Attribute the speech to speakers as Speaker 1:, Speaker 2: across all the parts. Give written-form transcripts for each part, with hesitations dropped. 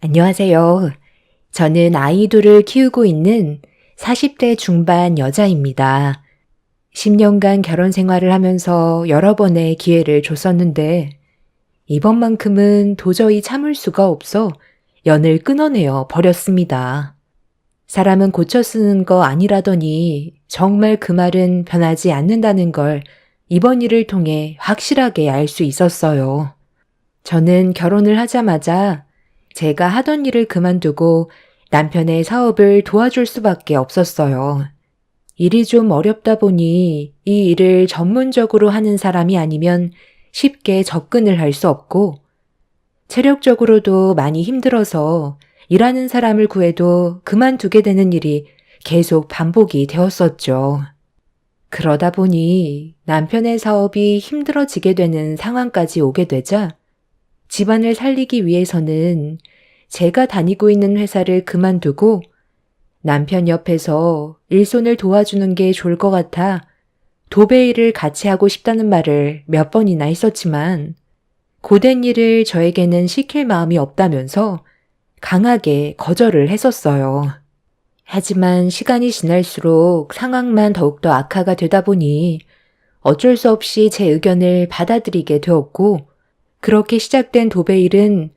Speaker 1: 안녕하세요. 저는 아이들을 키우고 있는 40대 중반 여자입니다. 10년간 결혼 생활을 하면서 여러 번의 기회를 줬었는데 이번만큼은 도저히 참을 수가 없어 연을 끊어내어 버렸습니다. 사람은 고쳐 쓰는 거 아니라더니 정말 그 말은 변하지 않는다는 걸 이번 일을 통해 확실하게 알 수 있었어요. 저는 결혼을 하자마자 제가 하던 일을 그만두고 남편의 사업을 도와줄 수밖에 없었어요. 일이 좀 어렵다 보니 이 일을 전문적으로 하는 사람이 아니면 쉽게 접근을 할 수 없고 체력적으로도 많이 힘들어서 일하는 사람을 구해도 그만두게 되는 일이 계속 반복이 되었었죠. 그러다 보니 남편의 사업이 힘들어지게 되는 상황까지 오게 되자 집안을 살리기 위해서는 제가 다니고 있는 회사를 그만두고 남편 옆에서 일손을 도와주는 게 좋을 것 같아 도배 일을 같이 하고 싶다는 말을 몇 번이나 했었지만 고된 일을 저에게는 시킬 마음이 없다면서 강하게 거절을 했었어요. 하지만 시간이 지날수록 상황만 더욱더 악화가 되다 보니 어쩔 수 없이 제 의견을 받아들이게 되었고 그렇게 시작된 도배일은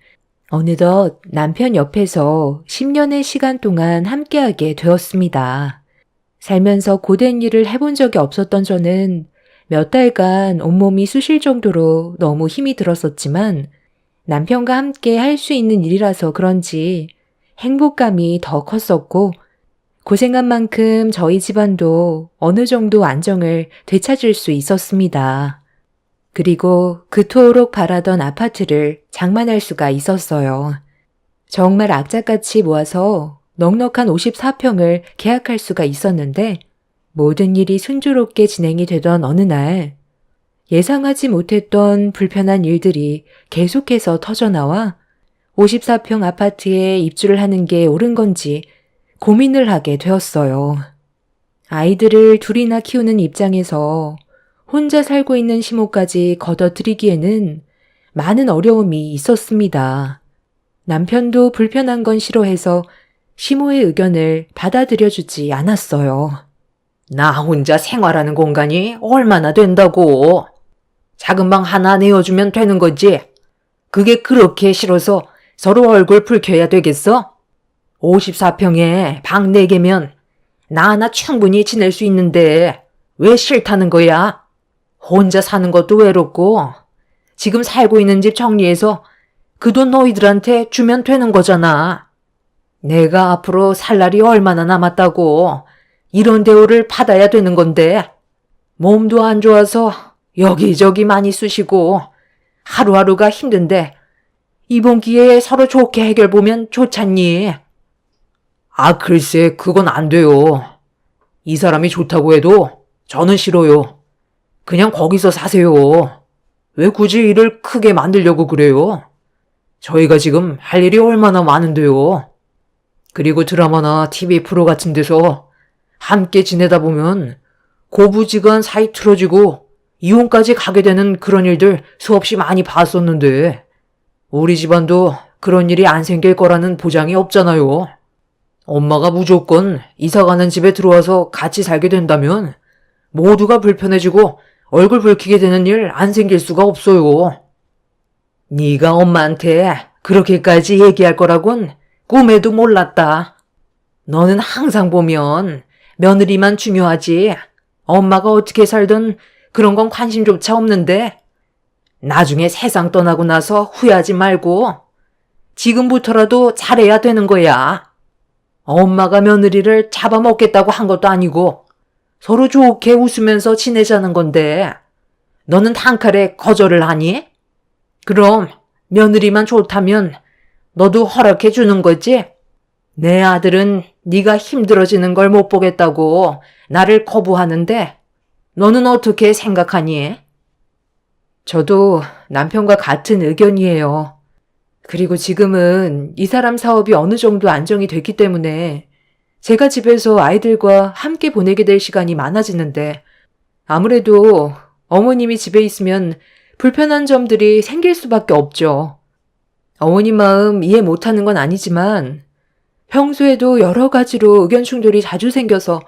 Speaker 1: 어느덧 남편 옆에서 10년의 시간 동안 함께하게 되었습니다. 살면서 고된 일을 해본 적이 없었던 저는 몇 달간 온몸이 쑤실 정도로 너무 힘이 들었었지만 남편과 함께 할 수 있는 일이라서 그런지 행복감이 더 컸었고 고생한 만큼 저희 집안도 어느 정도 안정을 되찾을 수 있었습니다. 그리고 그토록 바라던 아파트를 장만할 수가 있었어요. 정말 악착같이 모아서 넉넉한 54평을 계약할 수가 있었는데 모든 일이 순조롭게 진행이 되던 어느 날 예상하지 못했던 불편한 일들이 계속해서 터져나와 54평 아파트에 입주를 하는 게 옳은 건지 고민을 하게 되었어요. 아이들을 둘이나 키우는 입장에서 혼자 살고 있는 시모까지 걷어들이기에는 많은 어려움이 있었습니다. 남편도 불편한 건 싫어해서 시모의 의견을 받아들여주지 않았어요.
Speaker 2: 나 혼자 생활하는 공간이 얼마나 된다고. 작은 방 하나 내어주면 되는 거지. 그게 그렇게 싫어서 서로 얼굴 붉혀야 되겠어? 54평에 방 4개면 나 하나 충분히 지낼 수 있는데 왜 싫다는 거야? 혼자 사는 것도 외롭고 지금 살고 있는 집 정리해서 그 돈 너희들한테 주면 되는 거잖아. 내가 앞으로 살 날이 얼마나 남았다고 이런 대우를 받아야 되는 건데 몸도 안 좋아서 여기저기 많이 쑤시고 하루하루가 힘든데 이번 기회에 서로 좋게 해결 보면 좋잖니. 글쎄 그건 안 돼요. 이 사람이 좋다고 해도 저는 싫어요. 그냥 거기서 사세요. 왜 굳이 일을 크게 만들려고 그래요? 저희가 지금 할 일이 얼마나 많은데요. 그리고 드라마나 TV 프로 같은 데서 함께 지내다 보면 고부지간 사이 틀어지고 이혼까지 가게 되는 그런 일들 수없이 많이 봤었는데 우리 집안도 그런 일이 안 생길 거라는 보장이 없잖아요. 엄마가 무조건 이사가는 집에 들어와서 같이 살게 된다면 모두가 불편해지고 얼굴 붉히게 되는 일 안 생길 수가 없어요. 네가 엄마한테 그렇게까지 얘기할 거라곤 꿈에도 몰랐다. 너는 항상 보면 며느리만 중요하지 엄마가 어떻게 살든 그런 건 관심조차 없는데 나중에 세상 떠나고 나서 후회하지 말고 지금부터라도 잘해야 되는 거야. 엄마가 며느리를 잡아먹겠다고 한 것도 아니고 서로 좋게 웃으면서 지내자는 건데 너는 단칼에 거절을 하니? 그럼 며느리만 좋다면 너도 허락해 주는 거지? 내 아들은 네가 힘들어지는 걸 못 보겠다고 나를 거부하는데 너는 어떻게 생각하니?
Speaker 1: 저도 남편과 같은 의견이에요. 그리고 지금은 이 사람 사업이 어느 정도 안정이 됐기 때문에 제가 집에서 아이들과 함께 보내게 될 시간이 많아지는데 아무래도 어머님이 집에 있으면 불편한 점들이 생길 수밖에 없죠. 어머님 마음 이해 못하는 건 아니지만 평소에도 여러 가지로 의견 충돌이 자주 생겨서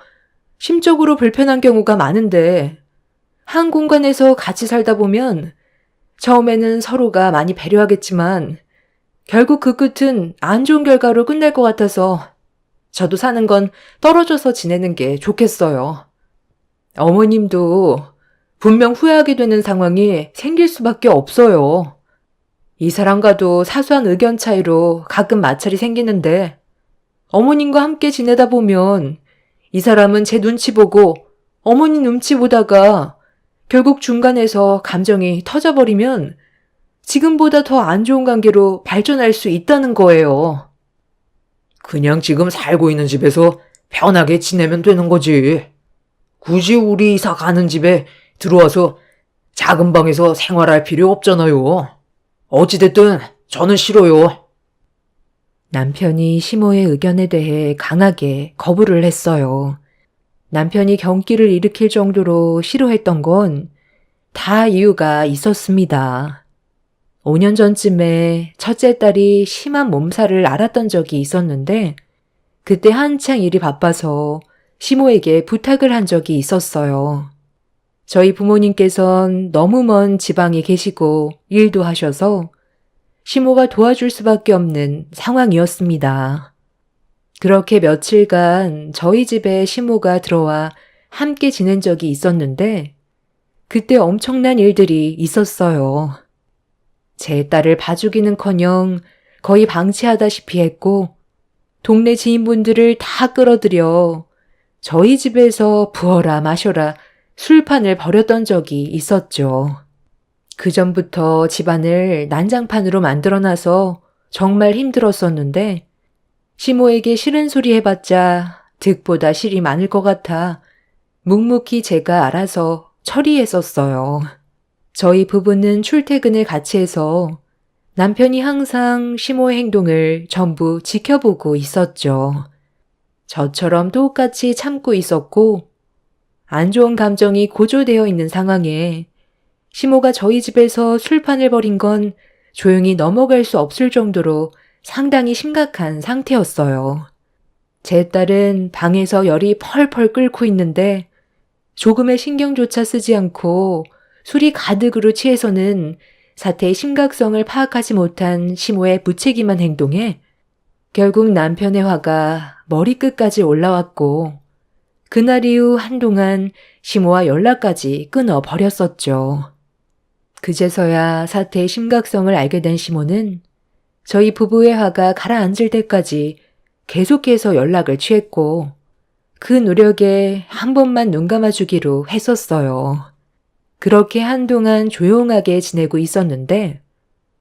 Speaker 1: 심적으로 불편한 경우가 많은데 한 공간에서 같이 살다 보면 처음에는 서로가 많이 배려하겠지만 결국 그 끝은 안 좋은 결과로 끝날 것 같아서 저도 사는 건 떨어져서 지내는 게 좋겠어요. 어머님도 분명 후회하게 되는 상황이 생길 수밖에 없어요. 이 사람과도 사소한 의견 차이로 가끔 마찰이 생기는데 어머님과 함께 지내다 보면 이 사람은 제 눈치 보고 어머니 눈치 보다가 결국 중간에서 감정이 터져버리면 지금보다 더 안 좋은 관계로 발전할 수 있다는 거예요.
Speaker 2: 그냥 지금 살고 있는 집에서 편하게 지내면 되는 거지. 굳이 우리 이사 가는 집에 들어와서 작은 방에서 생활할 필요 없잖아요. 어찌됐든 저는 싫어요.
Speaker 1: 남편이 시모의 의견에 대해 강하게 거부를 했어요. 남편이 경기를 일으킬 정도로 싫어했던 건 다 이유가 있었습니다. 5년 전쯤에 첫째 딸이 심한 몸살을 앓았던 적이 있었는데 그때 한창 일이 바빠서 시모에게 부탁을 한 적이 있었어요. 저희 부모님께선 너무 먼 지방에 계시고 일도 하셔서 시모가 도와줄 수밖에 없는 상황이었습니다. 그렇게 며칠간 저희 집에 시모가 들어와 함께 지낸 적이 있었는데 그때 엄청난 일들이 있었어요. 제 딸을 봐주기는커녕 거의 방치하다시피 했고 동네 지인분들을 다 끌어들여 저희 집에서 부어라 마셔라 술판을 벌였던 적이 있었죠. 그 전부터 집안을 난장판으로 만들어놔서 정말 힘들었었는데 시모에게 싫은 소리 해봤자 득보다 실이 많을 것 같아 묵묵히 제가 알아서 처리했었어요. 저희 부부는 출퇴근을 같이 해서 남편이 항상 시모의 행동을 전부 지켜보고 있었죠. 저처럼 똑같이 참고 있었고 안 좋은 감정이 고조되어 있는 상황에 시모가 저희 집에서 술판을 벌인 건 조용히 넘어갈 수 없을 정도로 상당히 심각한 상태였어요. 제 딸은 방에서 열이 펄펄 끓고 있는데 조금의 신경조차 쓰지 않고 술이 가득으로 취해서는 사태의 심각성을 파악하지 못한 시모의 무책임한 행동에 결국 남편의 화가 머리끝까지 올라왔고 그날 이후 한동안 시모와 연락까지 끊어버렸었죠. 그제서야 사태의 심각성을 알게 된 시모는 저희 부부의 화가 가라앉을 때까지 계속해서 연락을 취했고 그 노력에 한 번만 눈 감아주기로 했었어요. 그렇게 한동안 조용하게 지내고 있었는데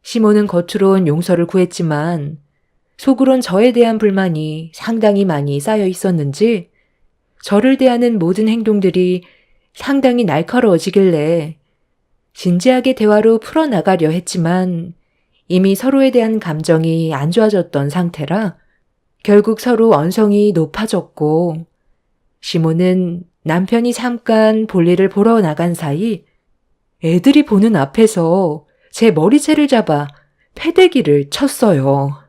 Speaker 1: 시모는 겉으론 용서를 구했지만 속으론 저에 대한 불만이 상당히 많이 쌓여 있었는지 저를 대하는 모든 행동들이 상당히 날카로워지길래 진지하게 대화로 풀어나가려 했지만 이미 서로에 대한 감정이 안 좋아졌던 상태라 결국 서로 언성이 높아졌고 시모는 남편이 잠깐 볼일을 보러 나간 사이 애들이 보는 앞에서 제 머리채를 잡아 패대기를 쳤어요.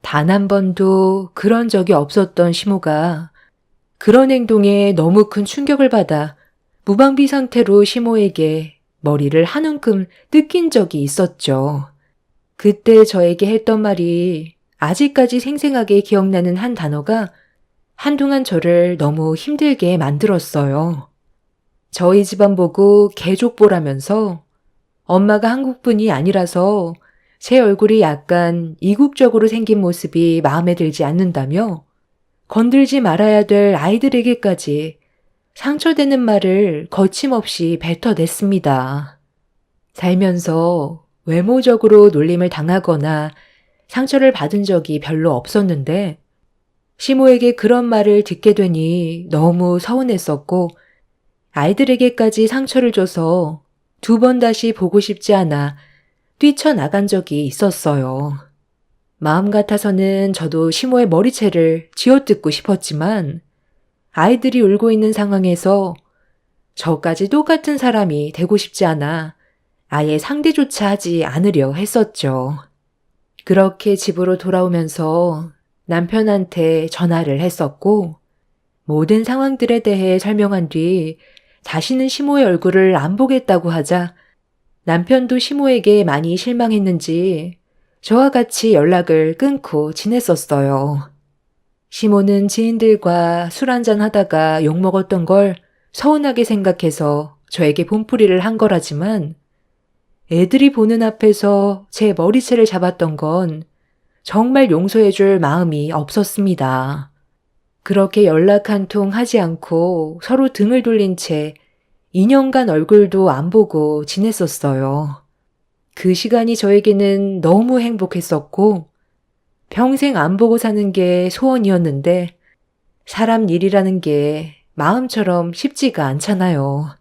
Speaker 1: 단 한 번도 그런 적이 없었던 시모가 그런 행동에 너무 큰 충격을 받아 무방비 상태로 시모에게 머리를 한 움큼 뜯긴 적이 있었죠. 그때 저에게 했던 말이 아직까지 생생하게 기억나는 한 단어가 한동안 저를 너무 힘들게 만들었어요. 저희 집안 보고 개족보라면서 엄마가 한국분이 아니라서 제 얼굴이 약간 이국적으로 생긴 모습이 마음에 들지 않는다며 건들지 말아야 될 아이들에게까지 상처되는 말을 거침없이 뱉어댔습니다. 살면서 외모적으로 놀림을 당하거나 상처를 받은 적이 별로 없었는데 시모에게 그런 말을 듣게 되니 너무 서운했었고 아이들에게까지 상처를 줘서 2번 다시 보고 싶지 않아 뛰쳐나간 적이 있었어요. 마음 같아서는 저도 시모의 머리채를 쥐어뜯고 싶었지만 아이들이 울고 있는 상황에서 저까지 똑같은 사람이 되고 싶지 않아 아예 상대조차 하지 않으려 했었죠. 그렇게 집으로 돌아오면서 남편한테 전화를 했었고, 모든 상황들에 대해 설명한 뒤 다시는 시모의 얼굴을 안 보겠다고 하자 남편도 시모에게 많이 실망했는지 저와 같이 연락을 끊고 지냈었어요. 시모는 지인들과 술 한잔 하다가 욕먹었던 걸 서운하게 생각해서 저에게 본풀이를 한 거라지만 애들이 보는 앞에서 제 머리채를 잡았던 건 정말 용서해줄 마음이 없었습니다. 그렇게 연락 한 통 하지 않고 서로 등을 돌린 채 2년간 얼굴도 안 보고 지냈었어요. 그 시간이 저에게는 너무 행복했었고 평생 안 보고 사는 게 소원이었는데 사람 일이라는 게 마음처럼 쉽지가 않잖아요.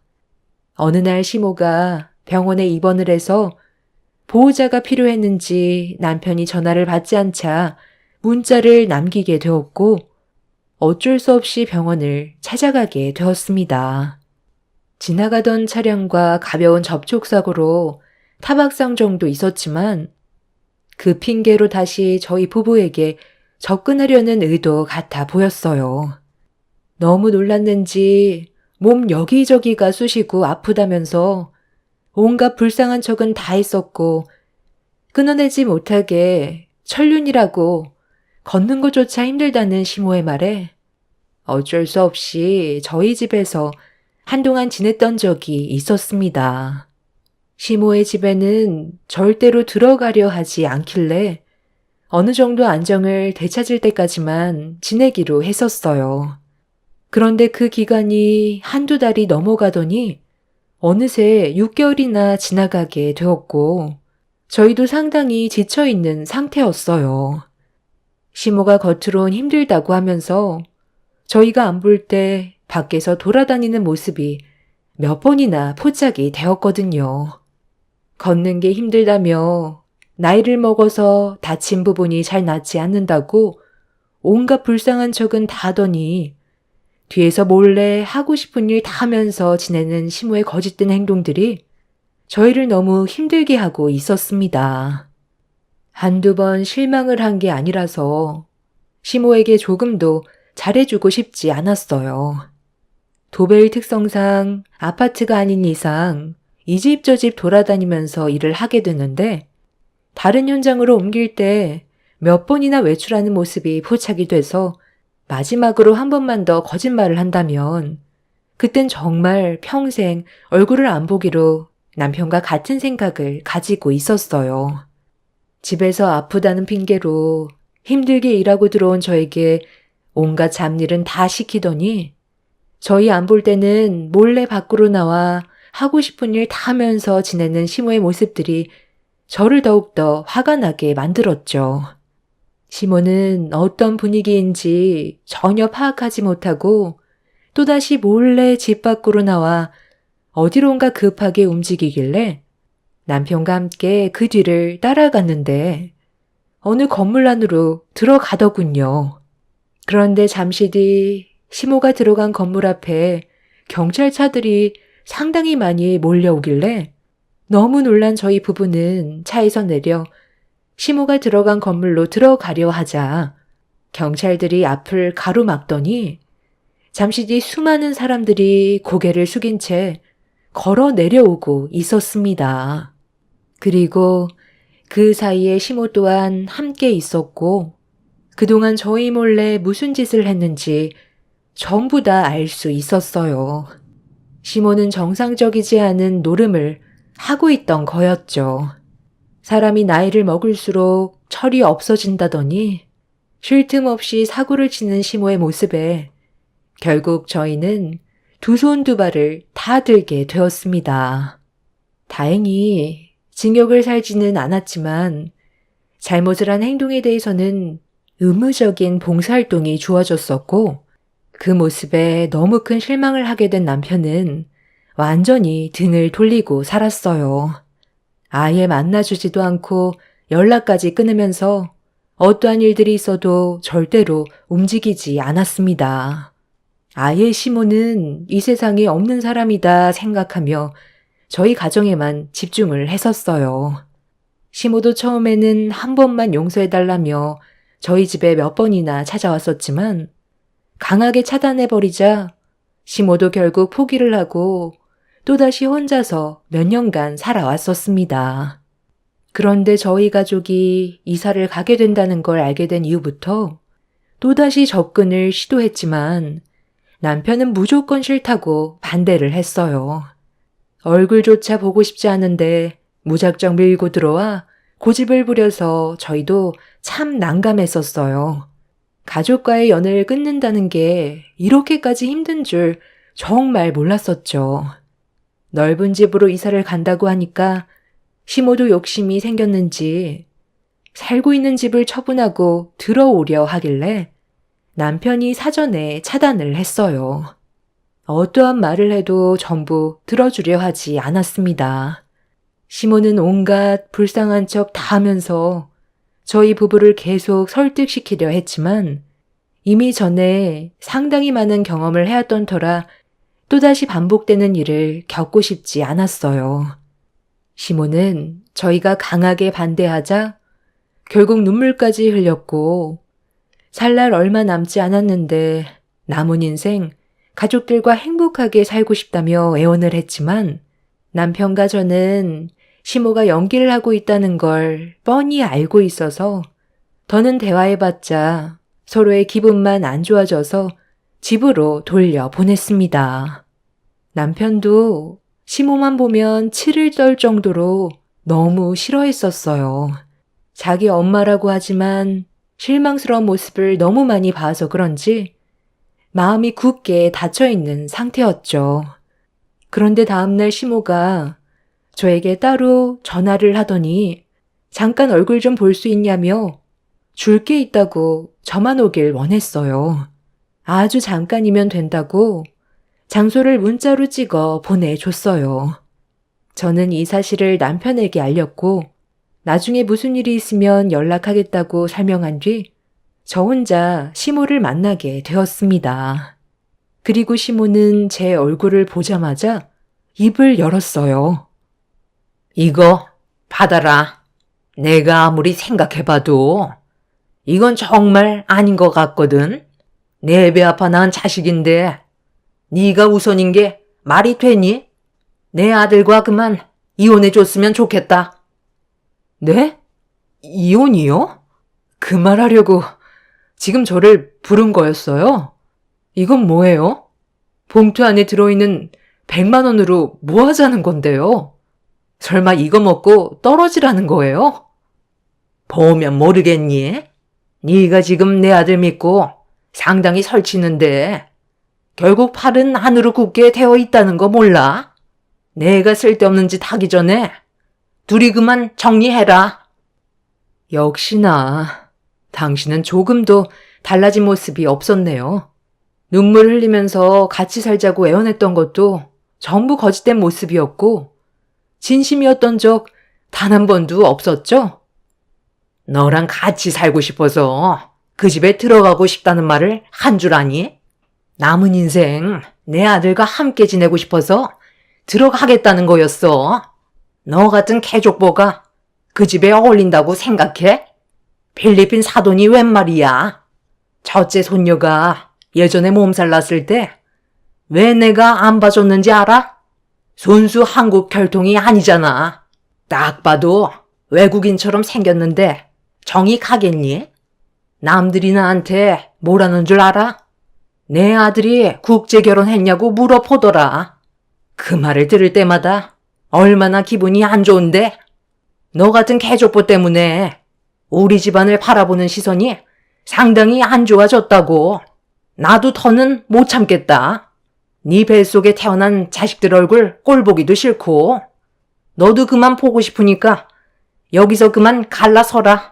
Speaker 1: 어느 날 시모가 병원에 입원을 해서 보호자가 필요했는지 남편이 전화를 받지 않자 문자를 남기게 되었고 어쩔 수 없이 병원을 찾아가게 되었습니다. 지나가던 차량과 가벼운 접촉사고로 타박상 정도 있었지만 그 핑계로 다시 저희 부부에게 접근하려는 의도 같아 보였어요. 너무 놀랐는지 몸 여기저기가 쑤시고 아프다면서 온갖 불쌍한 척은 다 했었고 끊어내지 못하게 천륜이라고 걷는 것조차 힘들다는 시모의 말에 어쩔 수 없이 저희 집에서 한동안 지냈던 적이 있었습니다. 시모의 집에는 절대로 들어가려 하지 않길래 어느 정도 안정을 되찾을 때까지만 지내기로 했었어요. 그런데 그 기간이 한두 달이 넘어가더니 어느새 6개월이나 지나가게 되었고 저희도 상당히 지쳐있는 상태였어요. 시모가 겉으론 힘들다고 하면서 저희가 안 볼 때 밖에서 돌아다니는 모습이 몇 번이나 포착이 되었거든요. 걷는 게 힘들다며 나이를 먹어서 다친 부분이 잘 낫지 않는다고 온갖 불쌍한 척은 다 하더니 뒤에서 몰래 하고 싶은 일 다 하면서 지내는 시모의 거짓된 행동들이 저희를 너무 힘들게 하고 있었습니다. 한두 번 실망을 한 게 아니라서 시모에게 조금도 잘해주고 싶지 않았어요. 도배일 특성상 아파트가 아닌 이상 이 집 저 집 돌아다니면서 일을 하게 되는데 다른 현장으로 옮길 때 몇 번이나 외출하는 모습이 포착이 돼서 마지막으로 한 번만 더 거짓말을 한다면 그땐 정말 평생 얼굴을 안 보기로 남편과 같은 생각을 가지고 있었어요. 집에서 아프다는 핑계로 힘들게 일하고 들어온 저에게 온갖 잡일은 다 시키더니 저희 안 볼 때는 몰래 밖으로 나와 하고 싶은 일 다 하면서 지내는 시모의 모습들이 저를 더욱더 화가 나게 만들었죠. 시모는 어떤 분위기인지 전혀 파악하지 못하고 또다시 몰래 집 밖으로 나와 어디론가 급하게 움직이길래 남편과 함께 그 뒤를 따라갔는데 어느 건물 안으로 들어가더군요. 그런데 잠시 뒤 시모가 들어간 건물 앞에 경찰차들이 상당히 많이 몰려오길래 너무 놀란 저희 부부는 차에서 내려 시모가 들어간 건물로 들어가려 하자 경찰들이 앞을 가로막더니 잠시 뒤 수많은 사람들이 고개를 숙인 채 걸어 내려오고 있었습니다. 그리고 그 사이에 시모 또한 함께 있었고 그동안 저희 몰래 무슨 짓을 했는지 전부 다 알 수 있었어요. 시모는 정상적이지 않은 노름을 하고 있던 거였죠. 사람이 나이를 먹을수록 철이 없어진다더니 쉴 틈 없이 사고를 치는 시모의 모습에 결국 저희는 두 손 두 발을 다 들게 되었습니다. 다행히 징역을 살지는 않았지만 잘못을 한 행동에 대해서는 의무적인 봉사활동이 주어졌었고 그 모습에 너무 큰 실망을 하게 된 남편은 완전히 등을 돌리고 살았어요. 아예 만나주지도 않고 연락까지 끊으면서 어떠한 일들이 있어도 절대로 움직이지 않았습니다. 아예 시모는 이 세상에 없는 사람이다 생각하며 저희 가정에만 집중을 했었어요. 시모도 처음에는 한 번만 용서해달라며 저희 집에 몇 번이나 찾아왔었지만 강하게 차단해버리자 시모도 결국 포기를 하고 또다시 혼자서 몇 년간 살아왔었습니다. 그런데 저희 가족이 이사를 가게 된다는 걸 알게 된 이후부터 또다시 접근을 시도했지만 남편은 무조건 싫다고 반대를 했어요. 얼굴조차 보고 싶지 않은데 무작정 밀고 들어와 고집을 부려서 저희도 참 난감했었어요. 가족과의 연을 끊는다는 게 이렇게까지 힘든 줄 정말 몰랐었죠. 넓은 집으로 이사를 간다고 하니까 시모도 욕심이 생겼는지 살고 있는 집을 처분하고 들어오려 하길래 남편이 사전에 차단을 했어요. 어떠한 말을 해도 전부 들어주려 하지 않았습니다. 시모는 온갖 불쌍한 척 다 하면서 저희 부부를 계속 설득시키려 했지만 이미 전에 상당히 많은 경험을 해왔던 터라 또다시 반복되는 일을 겪고 싶지 않았어요. 시모는 저희가 강하게 반대하자 결국 눈물까지 흘렸고 살 날 얼마 남지 않았는데 남은 인생 가족들과 행복하게 살고 싶다며 애원을 했지만 남편과 저는 시모가 연기를 하고 있다는 걸 뻔히 알고 있어서 더는 대화해봤자 서로의 기분만 안 좋아져서 집으로 돌려보냈습니다. 남편도 시모만 보면 치를 떨 정도로 너무 싫어했었어요. 자기 엄마라고 하지만 실망스러운 모습을 너무 많이 봐서 그런지 마음이 굳게 닫혀있는 상태였죠. 그런데 다음날 시모가 저에게 따로 전화를 하더니 잠깐 얼굴 좀 볼 수 있냐며 줄 게 있다고 저만 오길 원했어요. 아주 잠깐이면 된다고 장소를 문자로 찍어 보내줬어요. 저는 이 사실을 남편에게 알렸고 나중에 무슨 일이 있으면 연락하겠다고 설명한 뒤 저 혼자 시모를 만나게 되었습니다. 그리고 시모는 제 얼굴을 보자마자 입을 열었어요.
Speaker 2: 이거 받아라. 내가 아무리 생각해봐도 이건 정말 아닌 것 같거든. 내 배 아파 낳은 자식인데 네가 우선인 게 말이 되니? 내 아들과 그만 이혼해줬으면 좋겠다.
Speaker 1: 네? 이혼이요? 그 말 하려고 지금 저를 부른 거였어요? 이건 뭐예요? 봉투 안에 들어있는 100만 원으로 뭐 하자는 건데요? 설마 이거 먹고 떨어지라는 거예요?
Speaker 2: 보면 모르겠니? 네가 지금 내 아들 믿고 상당히 설치는데 결국 팔은 하늘로 굳게 되어 있다는 거 몰라? 내가 쓸데없는 짓 하기 전에 둘이 그만 정리해라.
Speaker 1: 역시나 당신은 조금도 달라진 모습이 없었네요. 눈물 흘리면서 같이 살자고 애원했던 것도 전부 거짓된 모습이었고 진심이었던 적 단 한 번도 없었죠?
Speaker 2: 너랑 같이 살고 싶어서 그 집에 들어가고 싶다는 말을 한 줄 아니? 남은 인생 내 아들과 함께 지내고 싶어서 들어가겠다는 거였어. 너 같은 개족보가 그 집에 어울린다고 생각해? 필리핀 사돈이 웬 말이야? 첫째 손녀가 예전에 몸살 났을 때 왜 내가 안 봐줬는지 알아? 순수 한국 혈통이 아니잖아. 딱 봐도 외국인처럼 생겼는데 정이 가겠니? 남들이 나한테 뭐라는 줄 알아? 내 아들이 국제 결혼했냐고 물어보더라. 그 말을 들을 때마다 얼마나 기분이 안 좋은데? 너 같은 개족보 때문에 우리 집안을 바라보는 시선이 상당히 안 좋아졌다고. 나도 더는 못 참겠다. 네 뱃속에 태어난 자식들 얼굴 꼴 보기도 싫고 너도 그만 보고 싶으니까 여기서 그만 갈라서라.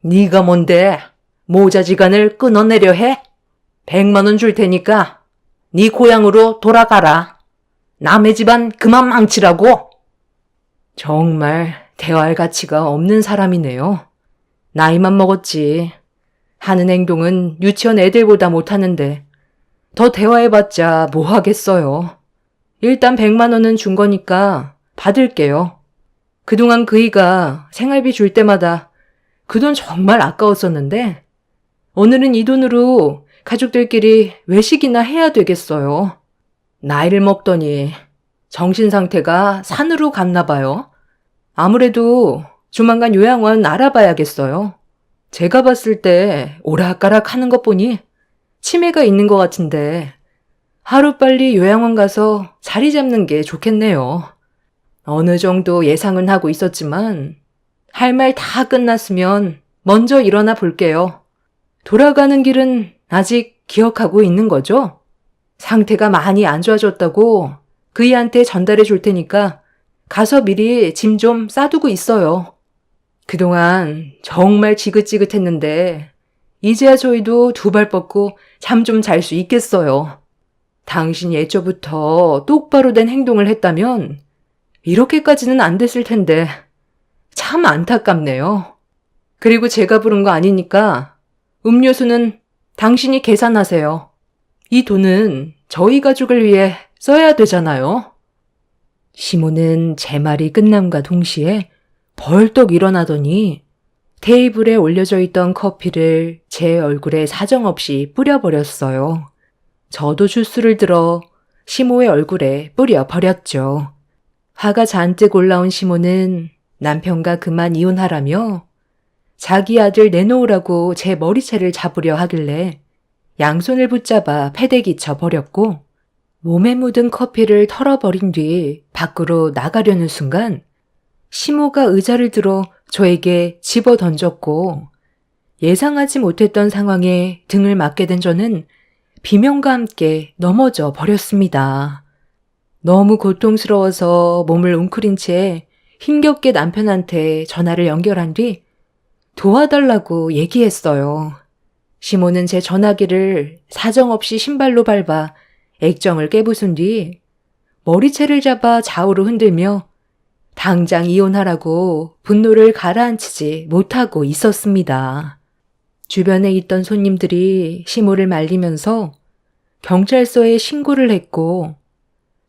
Speaker 2: 네가 뭔데 모자지간을 끊어내려 해? 100만 원 줄 테니까 네 고향으로 돌아가라. 남의 집안 그만 망치라고.
Speaker 1: 정말 대화할 가치가 없는 사람이네요. 나이만 먹었지. 하는 행동은 유치원 애들보다 못하는데 더 대화해봤자 뭐 하겠어요. 일단 100만 원은 준 거니까 받을게요. 그동안 그이가 생활비 줄 때마다 그 돈 정말 아까웠었는데 오늘은 이 돈으로 가족들끼리 외식이나 해야 되겠어요. 나이를 먹더니 정신 상태가 산으로 갔나 봐요. 아무래도 조만간 요양원 알아봐야겠어요. 제가 봤을 때 오락가락 하는 것 보니 치매가 있는 것 같은데 하루빨리 요양원 가서 자리 잡는 게 좋겠네요. 어느 정도 예상은 하고 있었지만 할 말 다 끝났으면 먼저 일어나 볼게요. 돌아가는 길은 아직 기억하고 있는 거죠? 상태가 많이 안 좋아졌다고 그이한테 전달해 줄 테니까 가서 미리 짐 좀 싸두고 있어요. 그동안 정말 지긋지긋했는데 이제야 저희도 두 발 뻗고 잠 좀 잘 수 있겠어요. 당신이 애초부터 똑바로 된 행동을 했다면 이렇게까지는 안 됐을 텐데 참 안타깝네요. 그리고 제가 부른 거 아니니까 음료수는 당신이 계산하세요. 이 돈은 저희 가족을 위해 써야 되잖아요. 시모는 제 말이 끝남과 동시에 벌떡 일어나더니 테이블에 올려져 있던 커피를 제 얼굴에 사정없이 뿌려버렸어요. 저도 주스를 들어 시모의 얼굴에 뿌려버렸죠. 화가 잔뜩 올라온 시모는 남편과 그만 이혼하라며 자기 아들 내놓으라고 제 머리채를 잡으려 하길래 양손을 붙잡아 패대기 쳐버렸고 몸에 묻은 커피를 털어버린 뒤 밖으로 나가려는 순간 시모가 의자를 들어 저에게 집어 던졌고 예상하지 못했던 상황에 등을 맞게 된 저는 비명과 함께 넘어져 버렸습니다. 너무 고통스러워서 몸을 웅크린 채 힘겹게 남편한테 전화를 연결한 뒤 도와달라고 얘기했어요. 시모는 제 전화기를 사정없이 신발로 밟아 액정을 깨부순 뒤 머리채를 잡아 좌우로 흔들며 당장 이혼하라고 분노를 가라앉히지 못하고 있었습니다. 주변에 있던 손님들이 시모를 말리면서 경찰서에 신고를 했고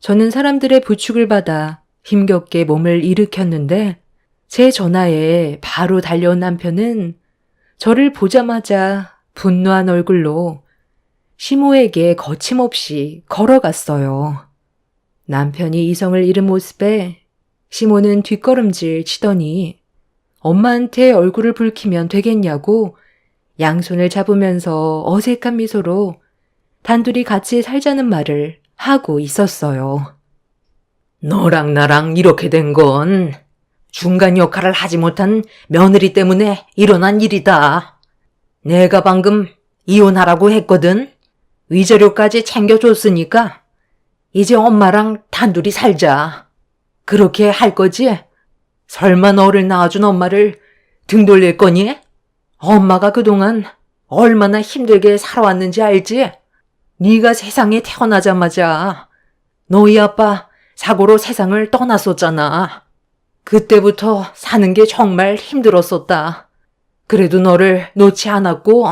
Speaker 1: 저는 사람들의 부축을 받아 힘겹게 몸을 일으켰는데 제 전화에 바로 달려온 남편은 저를 보자마자 분노한 얼굴로 시모에게 거침없이 걸어갔어요. 남편이 이성을 잃은 모습에 시모는 뒷걸음질 치더니 엄마한테 얼굴을 붉히면 되겠냐고 양손을 잡으면서 어색한 미소로 단둘이 같이 살자는 말을 하고 있었어요.
Speaker 2: 너랑 나랑 이렇게 된 건 중간 역할을 하지 못한 며느리 때문에 일어난 일이다. 내가 방금 이혼하라고 했거든. 위자료까지 챙겨줬으니까 이제 엄마랑 단둘이 살자. 그렇게 할 거지? 설마 너를 낳아준 엄마를 등 돌릴 거니? 엄마가 그동안 얼마나 힘들게 살아왔는지 알지? 네가 세상에 태어나자마자 너희 아빠 사고로 세상을 떠났었잖아. 그때부터 사는 게 정말 힘들었었다. 그래도 너를 놓지 않았고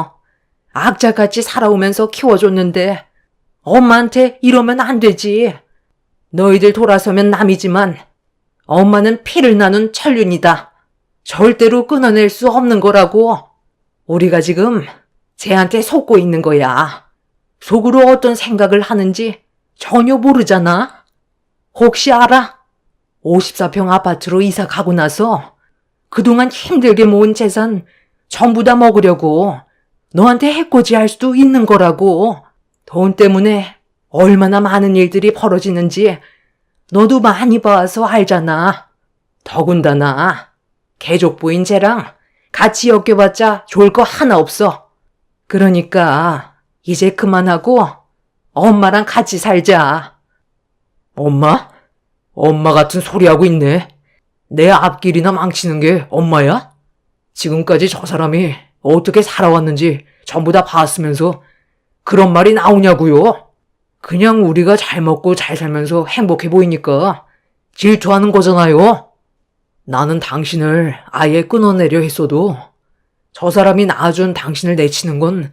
Speaker 2: 악자같이 살아오면서 키워줬는데 엄마한테 이러면 안 되지. 너희들 돌아서면 남이지만 엄마는 피를 나눈 천륜이다. 절대로 끊어낼 수 없는 거라고. 우리가 지금 쟤한테 속고 있는 거야. 속으로 어떤 생각을 하는지 전혀 모르잖아. 혹시 알아? 54평 아파트로 이사 가고 나서 그동안 힘들게 모은 재산 전부 다 먹으려고 너한테 해코지할 수도 있는 거라고. 돈 때문에 얼마나 많은 일들이 벌어지는지 너도 많이 봐서 알잖아. 더군다나 개족부인 쟤랑 같이 엮여봤자 좋을 거 하나 없어. 그러니까 이제 그만하고 엄마랑 같이 살자. 엄마? 엄마 같은 소리 하고 있네. 내 앞길이나 망치는 게 엄마야? 지금까지 저 사람이 어떻게 살아왔는지 전부 다 봤으면서 그런 말이 나오냐고요? 그냥 우리가 잘 먹고 잘 살면서 행복해 보이니까 질투하는 거잖아요. 나는 당신을 아예 끊어내려 했어도 저 사람이 낳아준 당신을 내치는 건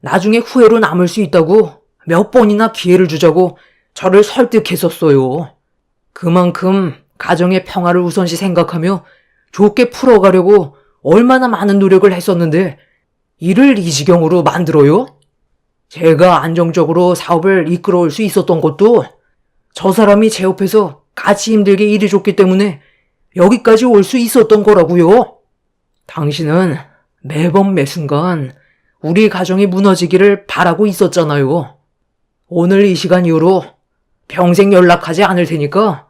Speaker 2: 나중에 후회로 남을 수 있다고 몇 번이나 기회를 주자고 저를 설득했었어요. 그만큼 가정의 평화를 우선시 생각하며 좋게 풀어가려고 얼마나 많은 노력을 했었는데 일을 이 지경으로 만들어요? 제가 안정적으로 사업을 이끌어올 수 있었던 것도 저 사람이 제 옆에서 같이 힘들게 일해줬기 때문에 여기까지 올 수 있었던 거라고요. 당신은 매번 매순간 우리 가정이 무너지기를 바라고 있었잖아요. 오늘 이 시간 이후로 평생 연락하지 않을 테니까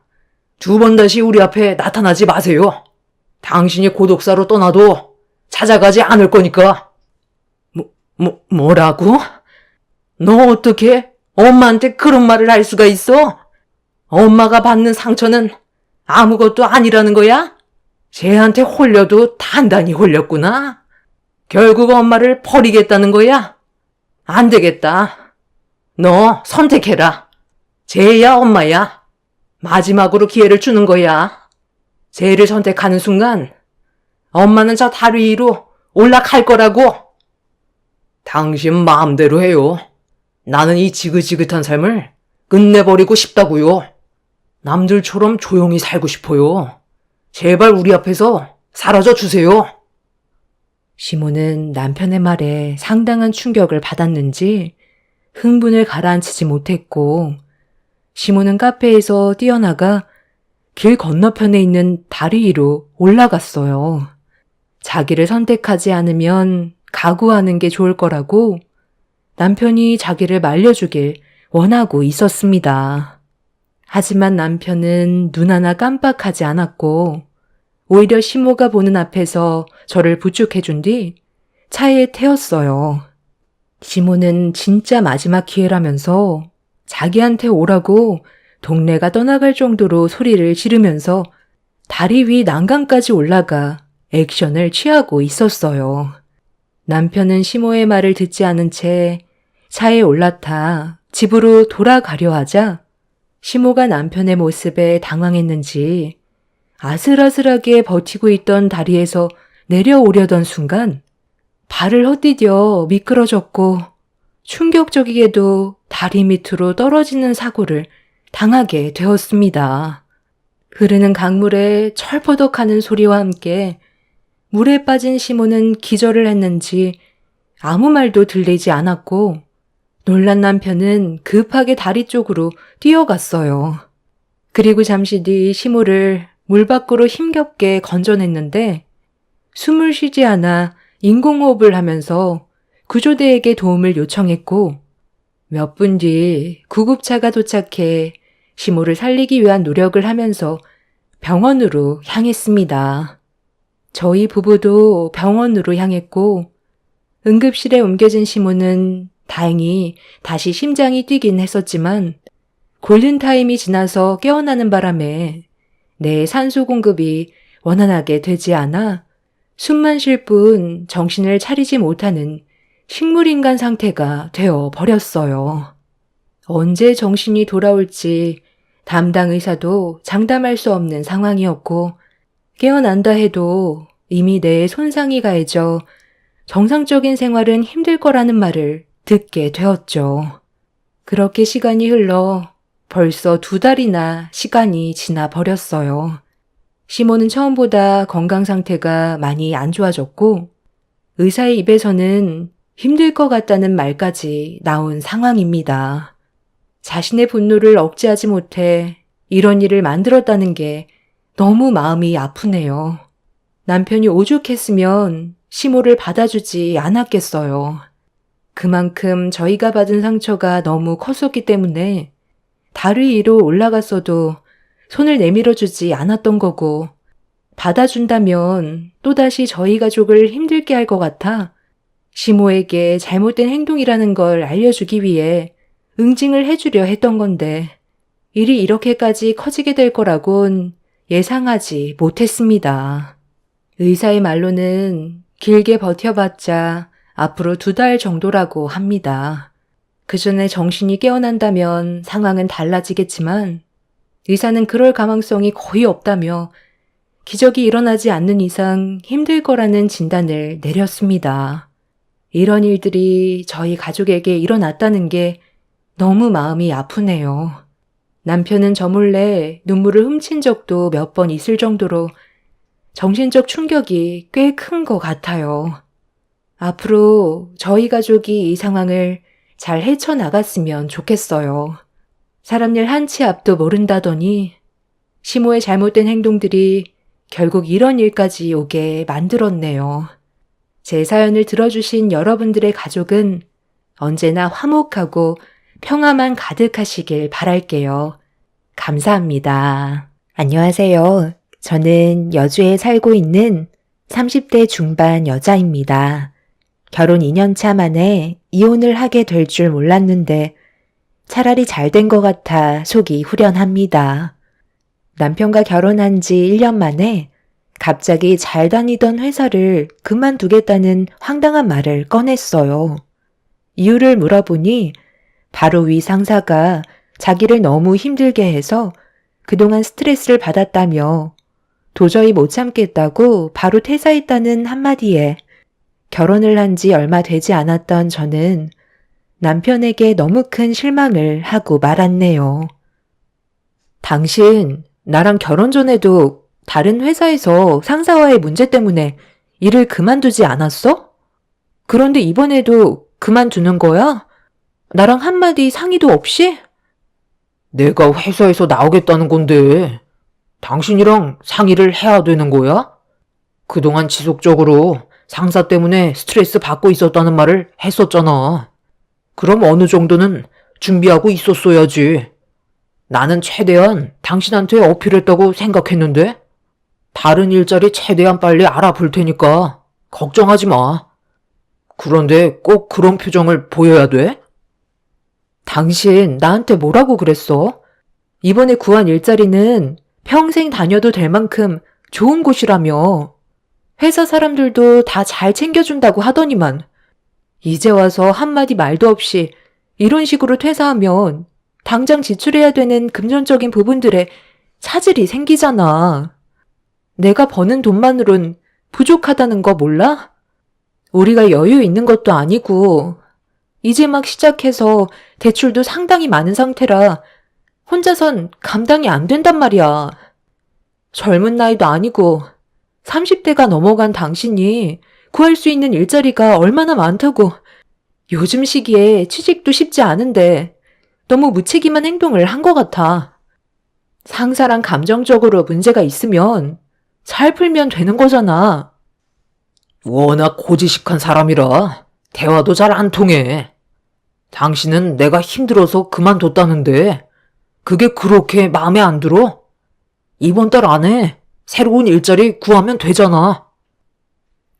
Speaker 2: 2번 다시 우리 앞에 나타나지 마세요. 당신이 고독사로 떠나도 찾아가지 않을 거니까. 뭐라고? 너 어떻게 엄마한테 그런 말을 할 수가 있어? 엄마가 받는 상처는 아무것도 아니라는 거야? 쟤한테 홀려도 단단히 홀렸구나. 결국 엄마를 버리겠다는 거야? 안 되겠다. 너 선택해라. 쟤야 엄마야. 마지막으로 기회를 주는 거야. 쟤를 선택하는 순간 엄마는 저 다리 위로 올라갈 거라고. 당신 마음대로 해요. 나는 이 지긋지긋한 삶을 끝내버리고 싶다고요. 남들처럼 조용히 살고 싶어요. 제발 우리 앞에서 사라져 주세요.
Speaker 1: 시모는 남편의 말에 상당한 충격을 받았는지 흥분을 가라앉히지 못했고, 시모는 카페에서 뛰어나가 길 건너편에 있는 다리 위로 올라갔어요. 자기를 선택하지 않으면 각오하는 게 좋을 거라고 남편이 자기를 말려주길 원하고 있었습니다. 하지만 남편은 눈 하나 깜빡하지 않았고 오히려 시모가 보는 앞에서 저를 부축해준 뒤 차에 태웠어요. 시모는 진짜 마지막 기회라면서 자기한테 오라고 동네가 떠나갈 정도로 소리를 지르면서 다리 위 난간까지 올라가 액션을 취하고 있었어요. 남편은 시모의 말을 듣지 않은 채 차에 올라타 집으로 돌아가려 하자 시모가 남편의 모습에 당황했는지 아슬아슬하게 버티고 있던 다리에서 내려오려던 순간 발을 헛디뎌 미끄러졌고 충격적이게도 다리 밑으로 떨어지는 사고를 당하게 되었습니다. 흐르는 강물에 철퍼덕하는 소리와 함께 물에 빠진 시모는 기절을 했는지 아무 말도 들리지 않았고 놀란 남편은 급하게 다리 쪽으로 뛰어갔어요. 그리고 잠시 뒤 시모를 물 밖으로 힘겹게 건져냈는데 숨을 쉬지 않아 인공호흡을 하면서 구조대에게 도움을 요청했고 몇 분 뒤 구급차가 도착해 시모를 살리기 위한 노력을 하면서 병원으로 향했습니다. 저희 부부도 병원으로 향했고 응급실에 옮겨진 시모는 다행히 다시 심장이 뛰긴 했었지만 골든타임이 지나서 깨어나는 바람에 내 산소 공급이 원활하게 되지 않아 숨만 쉴 뿐 정신을 차리지 못하는 식물인간 상태가 되어 버렸어요. 언제 정신이 돌아올지 담당 의사도 장담할 수 없는 상황이었고 깨어난다 해도 이미 뇌에 손상이 가해져 정상적인 생활은 힘들 거라는 말을 듣게 되었죠. 그렇게 시간이 흘러 벌써 2달이나 시간이 지나 버렸어요. 시모는 처음보다 건강 상태가 많이 안 좋아졌고 의사의 입에서는 힘들 것 같다는 말까지 나온 상황입니다. 자신의 분노를 억제하지 못해 이런 일을 만들었다는 게 너무 마음이 아프네요. 남편이 오죽했으면 시모를 받아주지 않았겠어요. 그만큼 저희가 받은 상처가 너무 컸었기 때문에 다리 위로 올라갔어도 손을 내밀어주지 않았던 거고 받아준다면 또다시 저희 가족을 힘들게 할 것 같아 시모에게 잘못된 행동이라는 걸 알려주기 위해 응징을 해주려 했던 건데 일이 이렇게까지 커지게 될 거라곤 예상하지 못했습니다. 의사의 말로는 길게 버텨봤자 앞으로 2달 정도라고 합니다. 그 전에 정신이 깨어난다면 상황은 달라지겠지만 의사는 그럴 가망성이 거의 없다며 기적이 일어나지 않는 이상 힘들 거라는 진단을 내렸습니다. 이런 일들이 저희 가족에게 일어났다는 게 너무 마음이 아프네요. 남편은 저 몰래 눈물을 훔친 적도 몇 번 있을 정도로 정신적 충격이 꽤 큰 것 같아요. 앞으로 저희 가족이 이 상황을 잘 헤쳐나갔으면 좋겠어요. 사람 일 한 치 앞도 모른다더니 시모의 잘못된 행동들이 결국 이런 일까지 오게 만들었네요. 제 사연을 들어주신 여러분들의 가족은 언제나 화목하고 평화만 가득하시길 바랄게요. 감사합니다. 안녕하세요. 저는 여주에 살고 있는 30대 중반 여자입니다. 결혼 2년 차 만에 이혼을 하게 될 줄 몰랐는데 차라리 잘 된 것 같아 속이 후련합니다. 남편과 결혼한 지 1년 만에 갑자기 잘 다니던 회사를 그만두겠다는 황당한 말을 꺼냈어요. 이유를 물어보니 바로 위 상사가 자기를 너무 힘들게 해서 그동안 스트레스를 받았다며 도저히 못 참겠다고 바로 퇴사했다는 한마디에 결혼을 한 지 얼마 되지 않았던 저는 남편에게 너무 큰 실망을 하고 말았네요. 당신 나랑 결혼 전에도 다른 회사에서 상사와의 문제 때문에 일을 그만두지 않았어? 그런데 이번에도 그만두는 거야? 나랑 한마디 상의도 없이?
Speaker 2: 내가 회사에서 나오겠다는 건데 당신이랑 상의를 해야 되는 거야? 그동안 지속적으로 상사 때문에 스트레스 받고 있었다는 말을 했었잖아. 그럼 어느 정도는 준비하고 있었어야지. 나는 최대한 당신한테 어필했다고 생각했는데 다른 일자리 최대한 빨리 알아볼 테니까 걱정하지 마. 그런데 꼭 그런 표정을 보여야 돼?
Speaker 1: 당신 나한테 뭐라고 그랬어? 이번에 구한 일자리는 평생 다녀도 될 만큼 좋은 곳이라며. 회사 사람들도 다 잘 챙겨준다고 하더니만 이제 와서 한마디 말도 없이 이런 식으로 퇴사하면 당장 지출해야 되는 금전적인 부분들에 차질이 생기잖아. 내가 버는 돈만으론 부족하다는 거 몰라? 우리가 여유 있는 것도 아니고 이제 막 시작해서 대출도 상당히 많은 상태라 혼자선 감당이 안 된단 말이야. 젊은 나이도 아니고 30대가 넘어간 당신이 구할 수 있는 일자리가 얼마나 많다고. 요즘 시기에 취직도 쉽지 않은데 너무 무책임한 행동을 한 것 같아. 상사랑 감정적으로 문제가 있으면 잘 풀면 되는 거잖아.
Speaker 2: 워낙 고지식한 사람이라 대화도 잘 안 통해. 당신은 내가 힘들어서 그만뒀다는데 그게 그렇게 마음에 안 들어? 이번 달 안에 새로운 일자리 구하면 되잖아.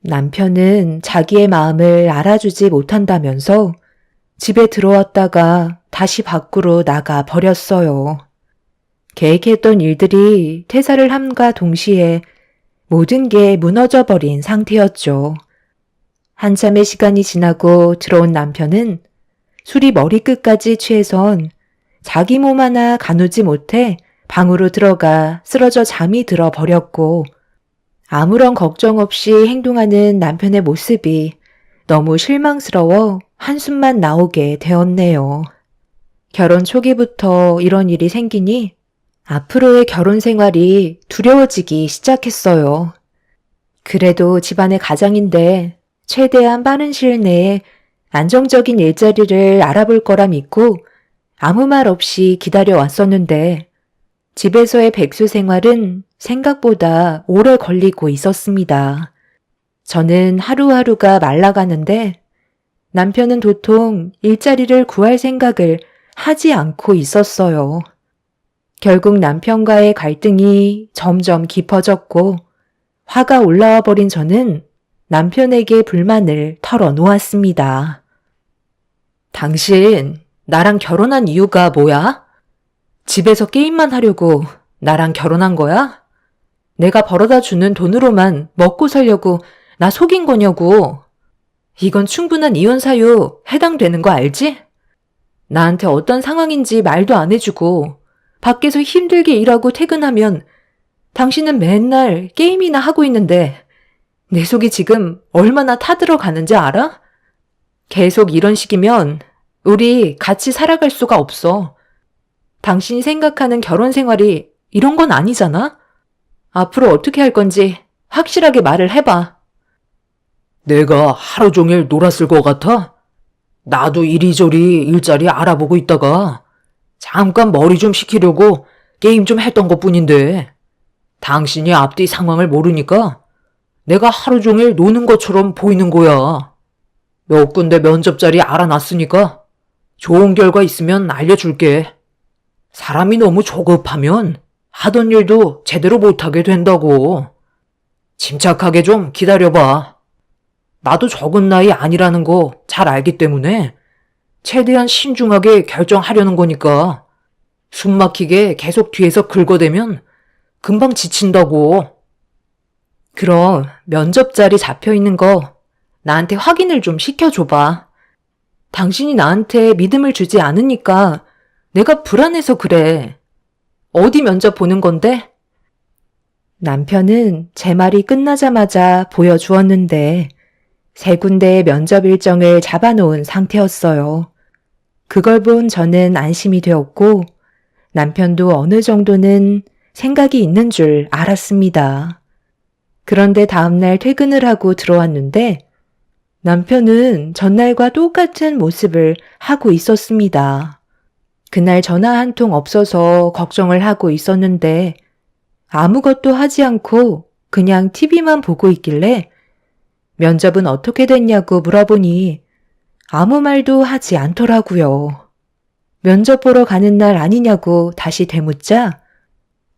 Speaker 1: 남편은 자기의 마음을 알아주지 못한다면서 집에 들어왔다가 다시 밖으로 나가 버렸어요. 계획했던 일들이 퇴사를 함과 동시에 모든 게 무너져 버린 상태였죠. 한참의 시간이 지나고 들어온 남편은 술이 머리끝까지 취해선 자기 몸 하나 가누지 못해 방으로 들어가 쓰러져 잠이 들어 버렸고 아무런 걱정 없이 행동하는 남편의 모습이 너무 실망스러워 한숨만 나오게 되었네요. 결혼 초기부터 이런 일이 생기니 앞으로의 결혼 생활이 두려워지기 시작했어요. 그래도 집안의 가장인데 최대한 빠른 시일 내에 안정적인 일자리를 알아볼 거라 믿고 아무 말 없이 기다려왔었는데 집에서의 백수 생활은 생각보다 오래 걸리고 있었습니다. 저는 하루하루가 말라가는데 남편은 도통 일자리를 구할 생각을 하지 않고 있었어요. 결국 남편과의 갈등이 점점 깊어졌고 화가 올라와 버린 저는 남편에게 불만을 털어놓았습니다. 당신 나랑 결혼한 이유가 뭐야? 집에서 게임만 하려고 나랑 결혼한 거야? 내가 벌어다 주는 돈으로만 먹고 살려고 나 속인 거냐고. 이건 충분한 이혼 사유 해당되는 거 알지? 나한테 어떤 상황인지 말도 안 해주고 밖에서 힘들게 일하고 퇴근하면 당신은 맨날 게임이나 하고 있는데 내 속이 지금 얼마나 타들어가는지 알아? 계속 이런 식이면 우리 같이 살아갈 수가 없어. 당신이 생각하는 결혼 생활이 이런 건 아니잖아? 앞으로 어떻게 할 건지 확실하게 말을 해봐.
Speaker 2: 내가 하루 종일 놀았을 것 같아? 나도 이리저리 일자리 알아보고 있다가 잠깐 머리 좀 식히려고 게임 좀 했던 것뿐인데 당신이 앞뒤 상황을 모르니까 내가 하루 종일 노는 것처럼 보이는 거야. 몇 군데 면접 자리 알아놨으니까 좋은 결과 있으면 알려줄게. 사람이 너무 조급하면 하던 일도 제대로 못하게 된다고. 침착하게 좀 기다려봐. 나도 적은 나이 아니라는 거 잘 알기 때문에 최대한 신중하게 결정하려는 거니까 숨 막히게 계속 뒤에서 긁어대면 금방 지친다고.
Speaker 1: 그럼 면접 자리 잡혀 있는 거 나한테 확인을 좀 시켜줘봐. 당신이 나한테 믿음을 주지 않으니까 내가 불안해서 그래. 어디 면접 보는 건데? 남편은 제 말이 끝나자마자 보여주었는데 3군데의 면접 일정을 잡아놓은 상태였어요. 그걸 본 저는 안심이 되었고 남편도 어느 정도는 생각이 있는 줄 알았습니다. 그런데 다음날 퇴근을 하고 들어왔는데 남편은 전날과 똑같은 모습을 하고 있었습니다. 그날 전화 한 통 없어서 걱정을 하고 있었는데 아무것도 하지 않고 그냥 TV만 보고 있길래 면접은 어떻게 됐냐고 물어보니 아무 말도 하지 않더라고요. 면접 보러 가는 날 아니냐고 다시 되묻자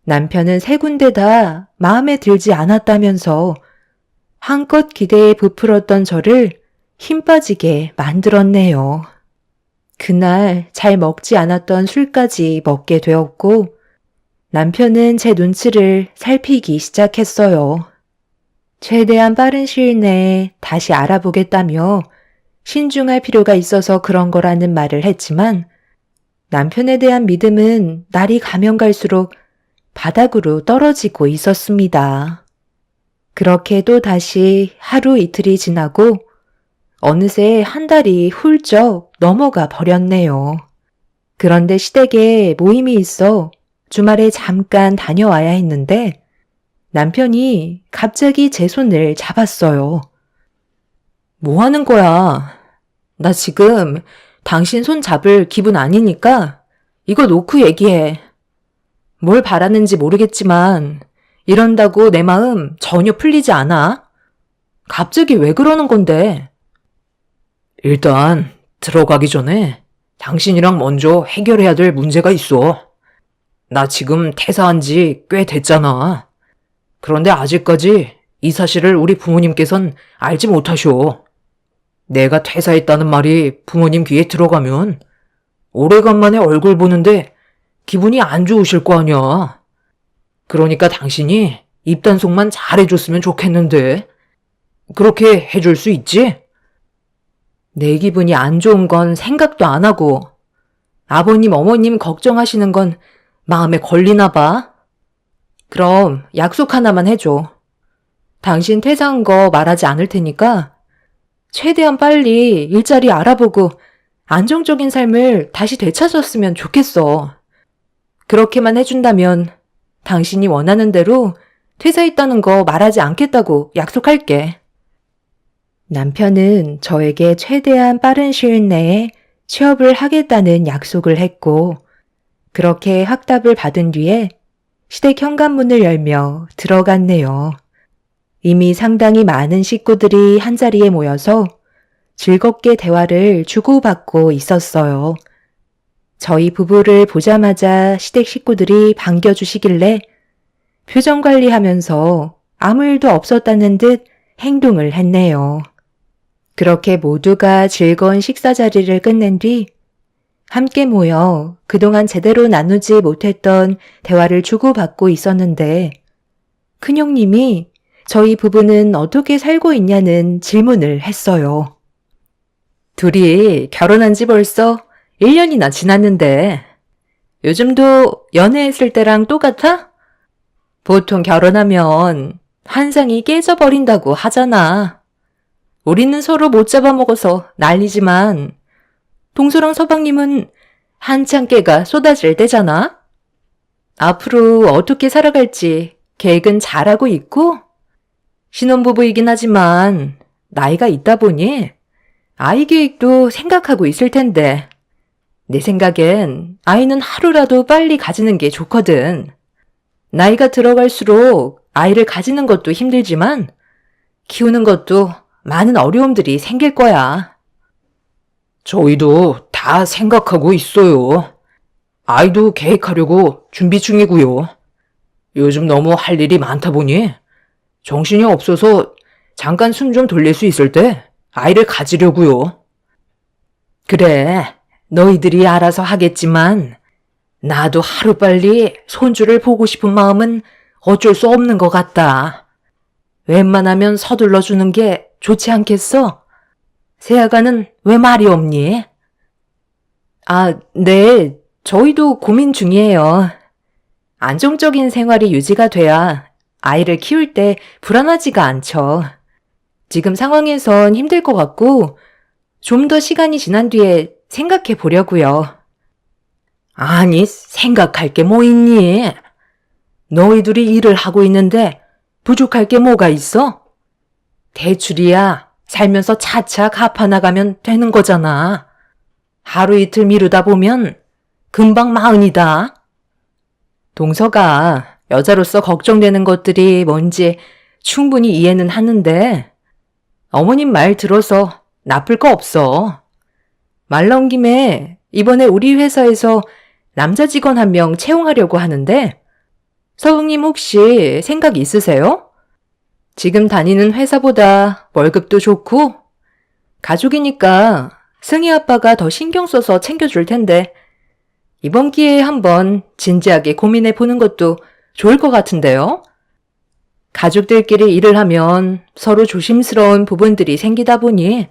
Speaker 1: 남편은 3군데 다 마음에 들지 않았다면서 한껏 기대에 부풀었던 저를 힘 빠지게 만들었네요. 그날 잘 먹지 않았던 술까지 먹게 되었고 남편은 제 눈치를 살피기 시작했어요. 최대한 빠른 시일 내에 다시 알아보겠다며 신중할 필요가 있어서 그런 거라는 말을 했지만 남편에 대한 믿음은 날이 가면 갈수록 바닥으로 떨어지고 있었습니다. 그렇게 또 다시 하루 이틀이 지나고 어느새 한 달이 훌쩍 넘어가 버렸네요. 그런데 시댁에 모임이 있어 주말에 잠깐 다녀와야 했는데 남편이 갑자기 제 손을 잡았어요. 뭐 하는 거야? 나 지금 당신 손 잡을 기분 아니니까 이거 놓고 얘기해. 뭘 바라는지 모르겠지만 이런다고 내 마음 전혀 풀리지 않아. 갑자기 왜 그러는 건데?
Speaker 2: 일단 들어가기 전에 당신이랑 먼저 해결해야 될 문제가 있어. 나 지금 퇴사한 지 꽤 됐잖아. 그런데 아직까지 이 사실을 우리 부모님께선 알지 못하셔. 내가 퇴사했다는 말이 부모님 귀에 들어가면 오래간만에 얼굴 보는데 기분이 안 좋으실 거 아니야. 그러니까 당신이 입단속만 잘해줬으면 좋겠는데 그렇게 해줄 수 있지?
Speaker 1: 내 기분이 안 좋은 건 생각도 안 하고 아버님, 어머님 걱정하시는 건 마음에 걸리나 봐. 그럼 약속 하나만 해줘. 당신 퇴사한 거 말하지 않을 테니까 최대한 빨리 일자리 알아보고 안정적인 삶을 다시 되찾았으면 좋겠어. 그렇게만 해준다면 당신이 원하는 대로 퇴사했다는 거 말하지 않겠다고 약속할게. 남편은 저에게 최대한 빠른 시일 내에 취업을 하겠다는 약속을 했고 그렇게 확답을 받은 뒤에 시댁 현관문을 열며 들어갔네요. 이미 상당히 많은 식구들이 한자리에 모여서 즐겁게 대화를 주고받고 있었어요. 저희 부부를 보자마자 시댁 식구들이 반겨주시길래 표정 관리하면서 아무 일도 없었다는 듯 행동을 했네요. 그렇게 모두가 즐거운 식사 자리를 끝낸 뒤 함께 모여 그동안 제대로 나누지 못했던 대화를 주고받고 있었는데 큰형님이 저희 부부는 어떻게 살고 있냐는 질문을 했어요. 둘이 결혼한 지 벌써 1년이나 지났는데 요즘도 연애했을 때랑 똑같아? 보통 결혼하면 환상이 깨져버린다고 하잖아. 우리는 서로 못 잡아먹어서 난리지만 동서랑 서방님은 한창 깨가 쏟아질 때잖아. 앞으로 어떻게 살아갈지 계획은 잘하고 있고, 신혼부부이긴 하지만 나이가 있다 보니 아이 계획도 생각하고 있을 텐데, 내 생각엔 아이는 하루라도 빨리 가지는 게 좋거든. 나이가 들어갈수록 아이를 가지는 것도 힘들지만 키우는 것도 많은 어려움들이 생길 거야.
Speaker 2: 저희도 다 생각하고 있어요. 아이도 계획하려고 준비 중이고요. 요즘 너무 할 일이 많다 보니 정신이 없어서 잠깐 숨 좀 돌릴 수 있을 때 아이를 가지려고요.
Speaker 1: 그래, 너희들이 알아서 하겠지만 나도 하루빨리 손주를 보고 싶은 마음은 어쩔 수 없는 것 같다. 웬만하면 서둘러 주는 게 좋지 않겠어? 세아가는 왜 말이 없니? 아, 네. 저희도 고민 중이에요. 안정적인 생활이 유지가 돼야 아이를 키울 때 불안하지가 않죠. 지금 상황에선 힘들 것 같고 좀 더 시간이 지난 뒤에 생각해 보려고요. 아니, 생각할 게 뭐 있니? 너희들이 일을 하고 있는데 부족할 게 뭐가 있어? 대출이야 살면서 차차 갚아나가면 되는 거잖아. 하루 이틀 미루다 보면 금방 마흔이다. 동서가 여자로서 걱정되는 것들이 뭔지 충분히 이해는 하는데 어머님 말 들어서 나쁠 거 없어. 말 나온 김에 이번에 우리 회사에서 남자 직원 한 명 채용하려고 하는데 서방님 혹시 생각 있으세요? 지금 다니는 회사보다 월급도 좋고 가족이니까 승희 아빠가 더 신경 써서 챙겨줄 텐데 이번 기회에 한번 진지하게 고민해 보는 것도 좋을 것 같은데요? 가족들끼리 일을 하면 서로 조심스러운 부분들이 생기다 보니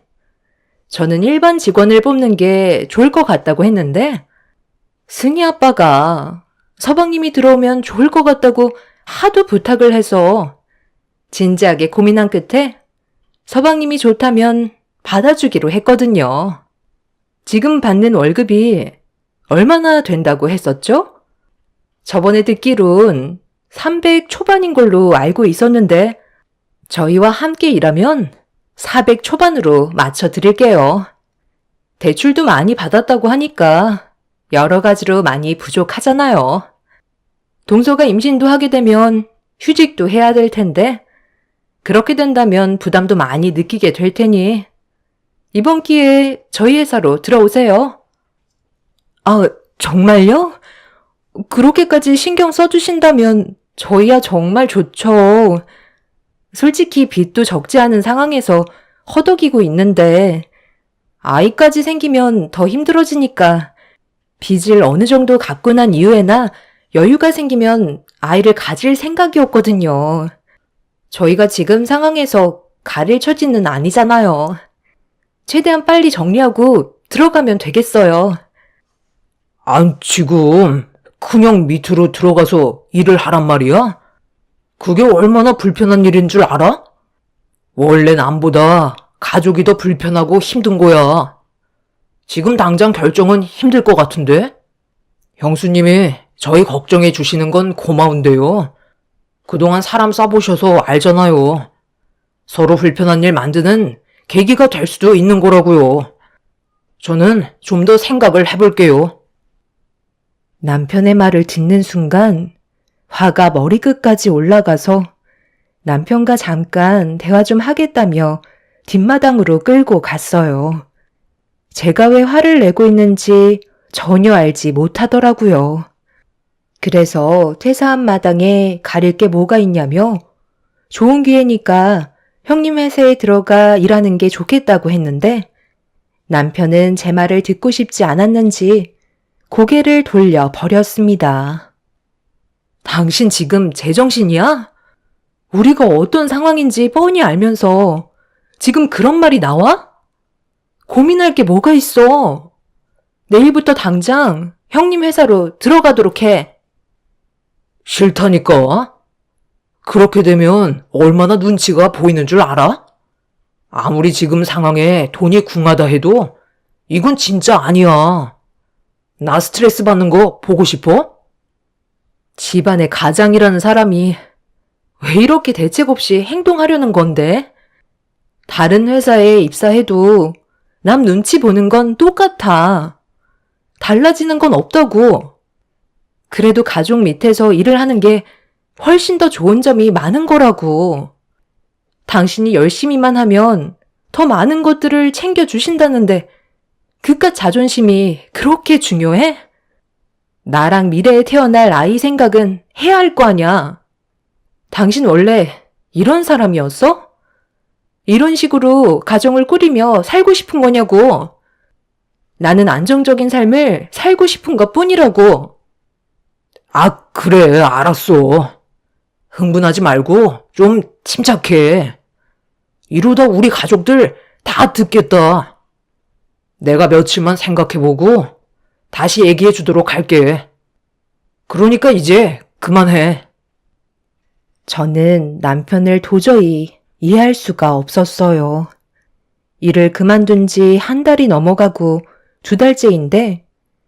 Speaker 1: 저는 일반 직원을 뽑는 게 좋을 것 같다고 했는데 승희 아빠가 서방님이 들어오면 좋을 것 같다고 하도 부탁을 해서 진지하게 고민한 끝에 서방님이 좋다면 받아주기로 했거든요. 지금 받는 월급이 얼마나 된다고 했었죠? 저번에 듣기론 300 초반인 걸로 알고 있었는데 저희와 함께 일하면 400 초반으로 맞춰드릴게요. 대출도 많이 받았다고 하니까 여러 가지로 많이 부족하잖아요. 동서가 임신도 하게 되면 휴직도 해야 될 텐데 그렇게 된다면 부담도 많이 느끼게 될 테니 이번 기회에 저희 회사로 들어오세요. 아, 정말요? 그렇게까지 신경 써주신다면 저희야 정말 좋죠. 솔직히 빚도 적지 않은 상황에서 허덕이고 있는데 아이까지 생기면 더 힘들어지니까 빚을 어느 정도 갚고 난 이후에나 여유가 생기면 아이를 가질 생각이었거든요. 저희가 지금 상황에서 가릴 처지는 아니잖아요. 최대한 빨리 정리하고 들어가면 되겠어요.
Speaker 2: 안, 지금 그냥 밑으로 들어가서 일을 하란 말이야? 그게 얼마나 불편한 일인 줄 알아? 원래 남보다 가족이 더 불편하고 힘든 거야. 지금 당장 결정은 힘들 것 같은데? 형수님이 저희 걱정해 주시는 건 고마운데요. 그동안 사람 써보셔서 알잖아요. 서로 불편한 일 만드는 계기가 될 수도 있는 거라고요. 저는 좀 더 생각을 해볼게요.
Speaker 1: 남편의 말을 듣는 순간 화가 머리끝까지 올라가서 남편과 잠깐 대화 좀 하겠다며 뒷마당으로 끌고 갔어요. 제가 왜 화를 내고 있는지 전혀 알지 못하더라고요. 그래서 퇴사한 마당에 가릴 게 뭐가 있냐며 좋은 기회니까 형님 회사에 들어가 일하는 게 좋겠다고 했는데 남편은 제 말을 듣고 싶지 않았는지 고개를 돌려 버렸습니다. 당신 지금 제정신이야? 우리가 어떤 상황인지 뻔히 알면서 지금 그런 말이 나와? 고민할 게 뭐가 있어? 내일부터 당장 형님 회사로 들어가도록 해.
Speaker 2: 싫다니까? 그렇게 되면 얼마나 눈치가 보이는 줄 알아? 아무리 지금 상황에 돈이 궁하다 해도 이건 진짜 아니야. 나 스트레스 받는 거 보고 싶어? 집안의 가장이라는 사람이 왜 이렇게 대책 없이 행동하려는 건데? 다른 회사에 입사해도 남 눈치 보는 건 똑같아. 달라지는 건 없다고. 그래도 가족 밑에서 일을 하는 게 훨씬 더 좋은 점이 많은 거라고. 당신이 열심히만 하면 더 많은 것들을 챙겨주신다는데 그깟 자존심이 그렇게 중요해? 나랑 미래에 태어날 아이 생각은 해야 할 거 아냐. 당신 원래 이런 사람이었어? 이런 식으로 가정을 꾸리며 살고 싶은 거냐고. 나는 안정적인 삶을 살고 싶은 것 뿐이라고. 아, 그래, 알았어. 흥분하지 말고 좀 침착해. 이러다 우리 가족들 다 듣겠다. 내가 며칠만 생각해보고 다시 얘기해 주도록 할게. 그러니까 이제 그만해.
Speaker 1: 저는 남편을 도저히 이해할 수가 없었어요. 일을 그만둔 지 한 달이 넘어가고 2달째인데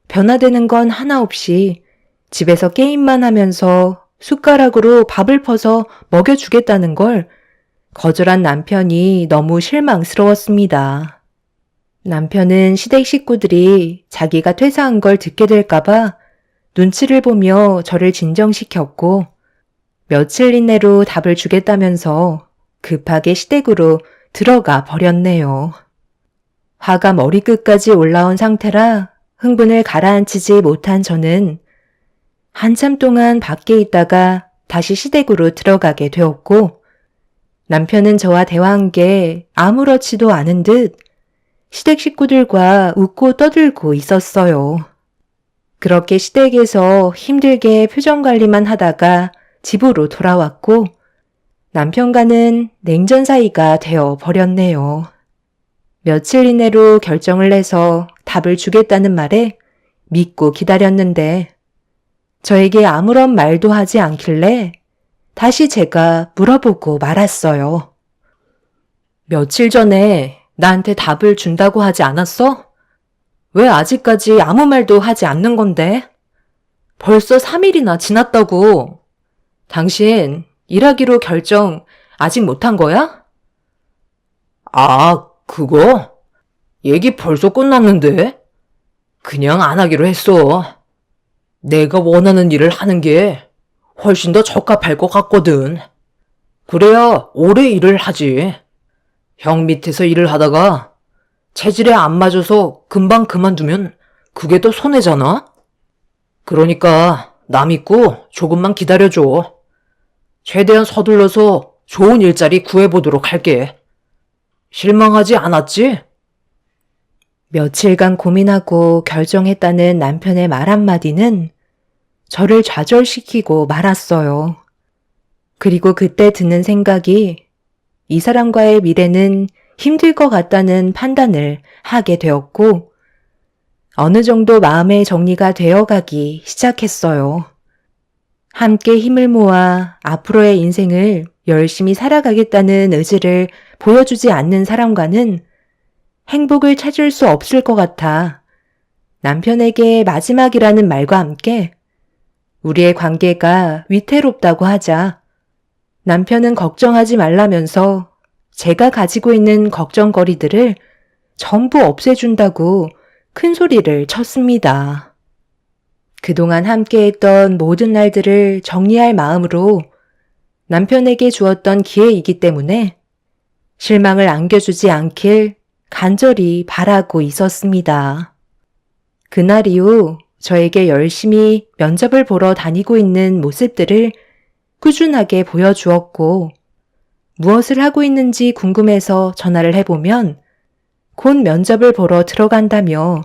Speaker 1: 변화되는 건 하나 없이 집에서 게임만 하면서 숟가락으로 밥을 퍼서 먹여주겠다는 걸 거절한 남편이 너무 실망스러웠습니다. 남편은 시댁 식구들이 자기가 퇴사한 걸 듣게 될까봐 눈치를 보며 저를 진정시켰고 며칠 이내로 답을 주겠다면서 급하게 시댁으로 들어가 버렸네요. 화가 머리끝까지 올라온 상태라 흥분을 가라앉히지 못한 저는 한참 동안 밖에 있다가 다시 시댁으로 들어가게 되었고 남편은 저와 대화한 게 아무렇지도 않은 듯 시댁 식구들과 웃고 떠들고 있었어요. 그렇게 시댁에서 힘들게 표정 관리만 하다가 집으로 돌아왔고 남편과는 냉전 사이가 되어 버렸네요. 며칠 이내로 결정을 해서 답을 주겠다는 말에 믿고 기다렸는데 저에게 아무런 말도 하지 않길래 다시 제가 물어보고 말았어요. 며칠 전에 나한테 답을 준다고 하지 않았어? 왜 아직까지 아무 말도 하지 않는 건데? 벌써 3일이나 지났다고. 당신 일하기로 결정 아직 못한 거야? 아, 그거? 얘기 벌써 끝났는데? 그냥 안 하기로 했어. 내가 원하는 일을 하는 게 훨씬 더 적합할 것 같거든. 그래야 오래 일을 하지. 형 밑에서 일을 하다가 체질에 안 맞아서 금방 그만두면 그게 더 손해잖아? 그러니까 나 믿고 조금만 기다려줘. 최대한 서둘러서 좋은 일자리 구해보도록 할게. 실망하지 않았지? 며칠간 고민하고 결정했다는 남편의 말 한마디는 저를 좌절시키고 말았어요. 그리고 그때 드는 생각이 이 사람과의 미래는 힘들 것 같다는 판단을 하게 되었고 어느 정도 마음의 정리가 되어가기 시작했어요. 함께 힘을 모아 앞으로의 인생을 열심히 살아가겠다는 의지를 보여주지 않는 사람과는 행복을 찾을 수 없을 것 같아 남편에게 마지막이라는 말과 함께 우리의 관계가 위태롭다고 하자 남편은 걱정하지 말라면서 제가 가지고 있는 걱정거리들을 전부 없애준다고 큰 소리를 쳤습니다. 그동안 함께했던 모든 날들을 정리할 마음으로 남편에게 주었던 기회이기 때문에 실망을 안겨주지 않길 간절히 바라고 있었습니다. 그날 이후 저에게 열심히 면접을 보러 다니고 있는 모습들을 꾸준하게 보여주었고 무엇을 하고 있는지 궁금해서 전화를 해보면 곧 면접을 보러 들어간다며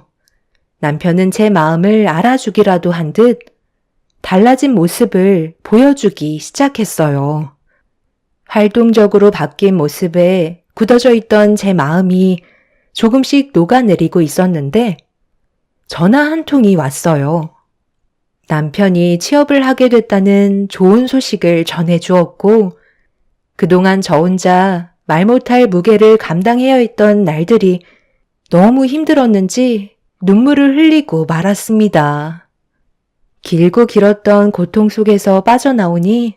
Speaker 1: 남편은 제 마음을 알아주기라도 한 듯 달라진 모습을 보여주기 시작했어요. 활동적으로 바뀐 모습에 굳어져 있던 제 마음이 조금씩 녹아내리고 있었는데 전화 한 통이 왔어요. 남편이 취업을 하게 됐다는 좋은 소식을 전해주었고 그동안 저 혼자 말 못할 무게를 감당해야 했던 날들이 너무 힘들었는지 눈물을 흘리고 말았습니다. 길고 길었던 고통 속에서 빠져나오니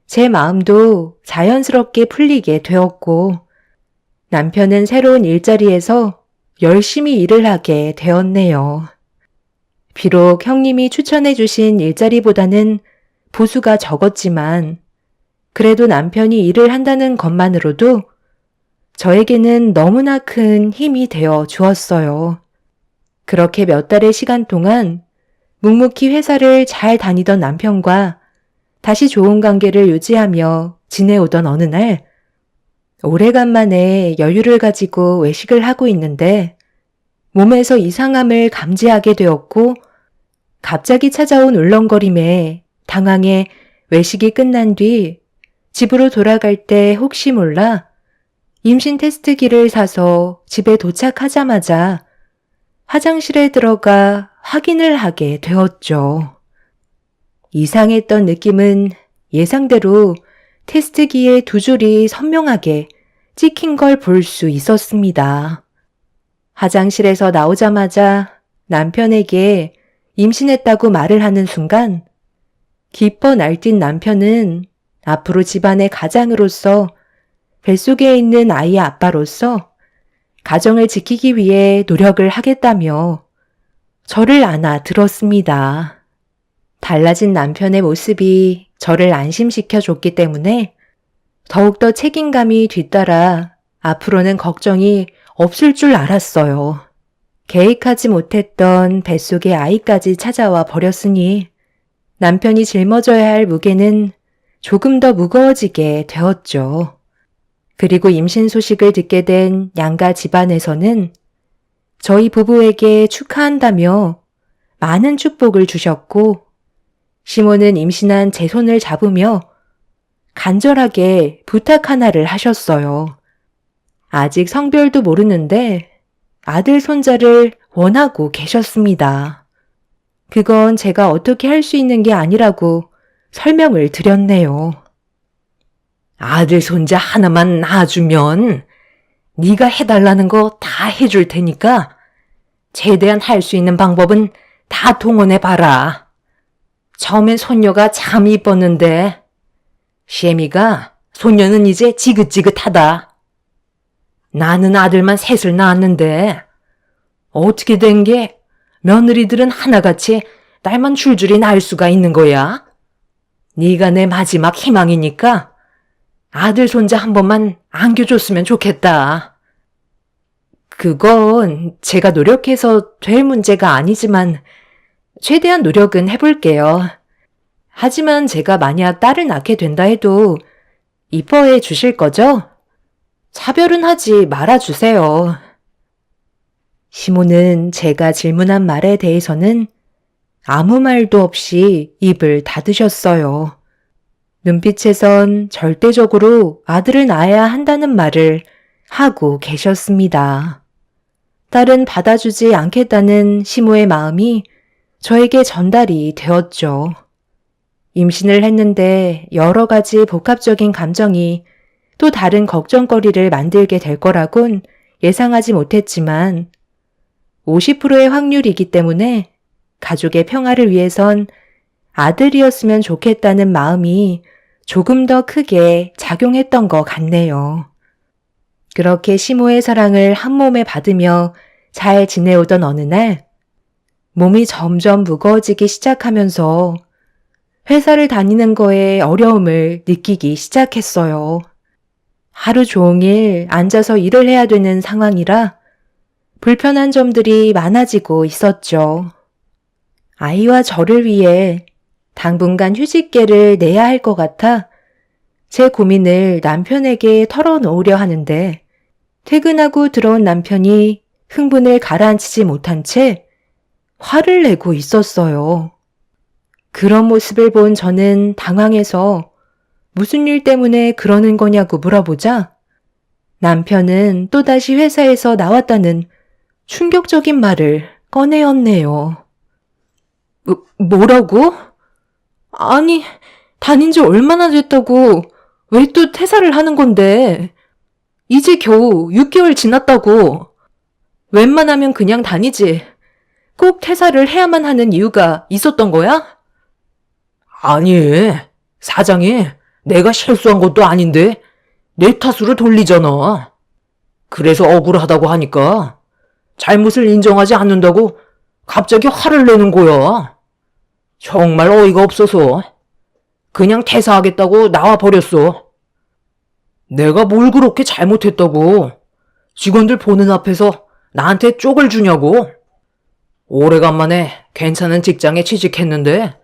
Speaker 1: 제 마음도 자연스럽게 풀리게 되었고 남편은 새로운 일자리에서 열심히 일을 하게 되었네요. 비록 형님이 추천해 주신 일자리보다는 보수가 적었지만 그래도 남편이 일을 한다는 것만으로도 저에게는 너무나 큰 힘이 되어 주었어요. 그렇게 몇 달의 시간 동안 묵묵히 회사를 잘 다니던 남편과 다시 좋은 관계를 유지하며 지내오던 어느 날 오래간만에 여유를 가지고 외식을 하고 있는데 몸에서 이상함을 감지하게 되었고 갑자기 찾아온 울렁거림에 당황해 외식이 끝난 뒤 집으로 돌아갈 때 혹시 몰라 임신 테스트기를 사서 집에 도착하자마자 화장실에 들어가 확인을 하게 되었죠. 이상했던 느낌은 예상대로 테스트기의 두 줄이 선명하게 찍힌 걸 볼 수 있었습니다. 화장실에서 나오자마자 남편에게 임신했다고 말을 하는 순간 기뻐 날뛴 남편은 앞으로 집안의 가장으로서 뱃속에 있는 아이의 아빠로서 가정을 지키기 위해 노력을 하겠다며 저를 안아 들었습니다. 달라진 남편의 모습이 저를 안심시켜 줬기 때문에 더욱더 책임감이 뒤따라 앞으로는 걱정이 없을 줄 알았어요. 계획하지 못했던 뱃속의 아이까지 찾아와 버렸으니 남편이 짊어져야 할 무게는 조금 더 무거워지게 되었죠. 그리고 임신 소식을 듣게 된 양가 집안에서는 저희 부부에게 축하한다며 많은 축복을 주셨고 시모는 임신한 제 손을 잡으며 간절하게 부탁 하나를 하셨어요. 아직 성별도 모르는데 아들 손자를 원하고 계셨습니다. 그건 제가 어떻게 할 수 있는 게 아니라고 설명을 드렸네요.
Speaker 2: 아들 손자 하나만 낳아주면 네가 해달라는 거 다 해줄 테니까 최대한 할 수 있는 방법은 다 동원해봐라. 처음엔 손녀가 참 이뻤는데 셰미가 손녀는 이제 지긋지긋하다. 나는 아들만 셋을 낳았는데 어떻게 된 게 며느리들은 하나같이 딸만 줄줄이 낳을 수가 있는 거야? 네가 내 마지막 희망이니까 아들 손자 한 번만 안겨줬으면 좋겠다. 그건 제가 노력해서 될 문제가 아니지만 최대한 노력은 해볼게요. 하지만 제가 만약 딸을 낳게 된다 해도 이뻐해 주실 거죠? 차별은 하지 말아주세요. 시모는 제가 질문한 말에 대해서는 아무 말도 없이 입을 닫으셨어요. 눈빛에선 절대적으로 아들을 낳아야 한다는 말을 하고 계셨습니다. 딸은 받아주지 않겠다는 시모의 마음이 저에게 전달이 되었죠. 임신을 했는데 여러 가지 복합적인 감정이 또 다른 걱정거리를 만들게 될 거라곤 예상하지 못했지만 50%의 확률이기 때문에 가족의 평화를 위해선 아들이었으면 좋겠다는 마음이 조금 더 크게 작용했던 것 같네요. 그렇게 시모의 사랑을 한 몸에 받으며 잘 지내오던 어느 날 몸이 점점 무거워지기 시작하면서 회사를 다니는 거에 어려움을 느끼기 시작했어요. 하루 종일 앉아서 일을 해야 되는 상황이라 불편한 점들이 많아지고 있었죠. 아이와 저를 위해 당분간 휴직계를 내야 할 것 같아 제 고민을 남편에게 털어놓으려 하는데 퇴근하고 들어온 남편이 흥분을 가라앉히지 못한 채 화를 내고 있었어요. 그런 모습을 본 저는 당황해서 무슨 일 때문에 그러는 거냐고 물어보자 남편은 또다시 회사에서 나왔다는 충격적인 말을 꺼내었네요. 뭐라고? 아니, 다닌 지 얼마나 됐다고 왜 또 퇴사를 하는 건데? 이제 겨우 6개월 지났다고. 웬만하면 그냥 다니지.
Speaker 1: 꼭 퇴사를 해야만 하는 이유가 있었던 거야?
Speaker 2: 아니, 사장이 내가 실수한 것도 아닌데 내 탓으로 돌리잖아. 그래서 억울하다고 하니까 잘못을 인정하지 않는다고 갑자기 화를 내는 거야. 정말 어이가 없어서 그냥 퇴사하겠다고 나와 버렸어. 내가 뭘 그렇게 잘못했다고 직원들 보는 앞에서 나한테 쪽을 주냐고. 오래간만에 괜찮은 직장에 취직했는데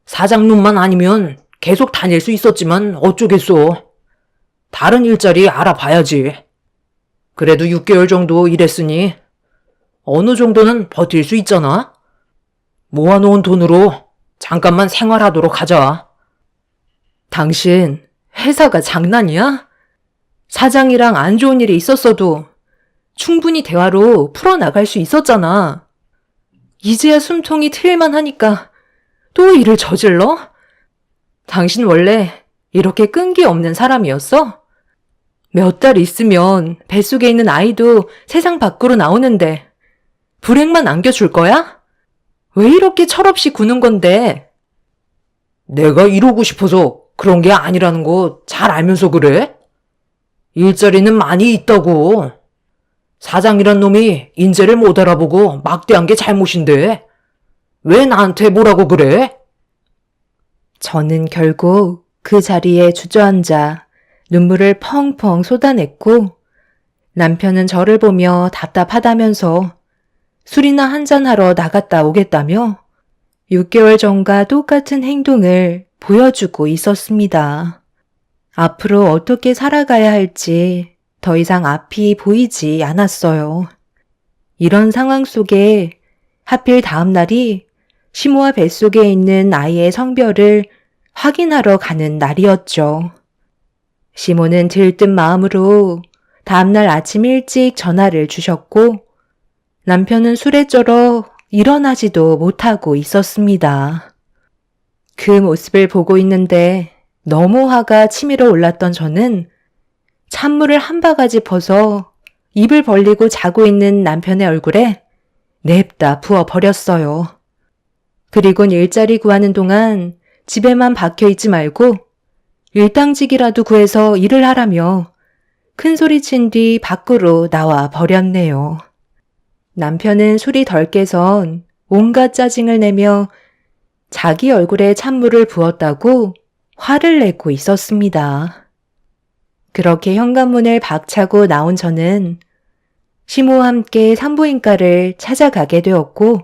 Speaker 2: 사장 눈만 아니면 계속 다닐 수 있었지만 어쩌겠어. 다른 일자리 알아봐야지. 그래도 6개월 정도 일했으니 어느 정도는 버틸 수 있잖아. 모아놓은 돈으로 잠깐만 생활하도록 하자.
Speaker 1: 당신 회사가 장난이야? 사장이랑 안 좋은 일이 있었어도 충분히 대화로 풀어나갈 수 있었잖아. 이제야 숨통이 트일만 하니까 또 일을 저질러? 당신 원래 이렇게 끈기 없는 사람이었어? 몇 달 있으면 뱃속에 있는 아이도 세상 밖으로 나오는데 불행만 안겨줄 거야? 왜 이렇게 철없이 구는 건데?
Speaker 2: 내가 이러고 싶어서 그런 게 아니라는 거 잘 알면서 그래? 일자리는 많이 있다고. 사장이란 놈이 인재를 못 알아보고 막대한 게 잘못인데 왜 나한테 뭐라고 그래?
Speaker 1: 저는 결국 그 자리에 주저앉아 눈물을 펑펑 쏟아냈고 남편은 저를 보며 답답하다면서 술이나 한잔하러 나갔다 오겠다며 6개월 전과 똑같은 행동을 보여주고 있었습니다. 앞으로 어떻게 살아가야 할지 더 이상 앞이 보이지 않았어요. 이런 상황 속에 하필 다음 날이 시모와 뱃속에 있는 아이의 성별을 확인하러 가는 날이었죠. 시모는 들뜬 마음으로 다음날 아침 일찍 전화를 주셨고 남편은 술에 쩔어 일어나지도 못하고 있었습니다. 그 모습을 보고 있는데 너무 화가 치밀어 올랐던 저는 찬물을 한 바가지 퍼서 입을 벌리고 자고 있는 남편의 얼굴에 냅다 부어버렸어요. 그리곤 일자리 구하는 동안 집에만 박혀 있지 말고 일당직이라도 구해서 일을 하라며 큰 소리 친 뒤 밖으로 나와 버렸네요. 남편은 술이 덜 깨선 온갖 짜증을 내며 자기 얼굴에 찬물을 부었다고 화를 내고 있었습니다. 그렇게 현관문을 박차고 나온 저는 시모와 함께 산부인과를 찾아가게 되었고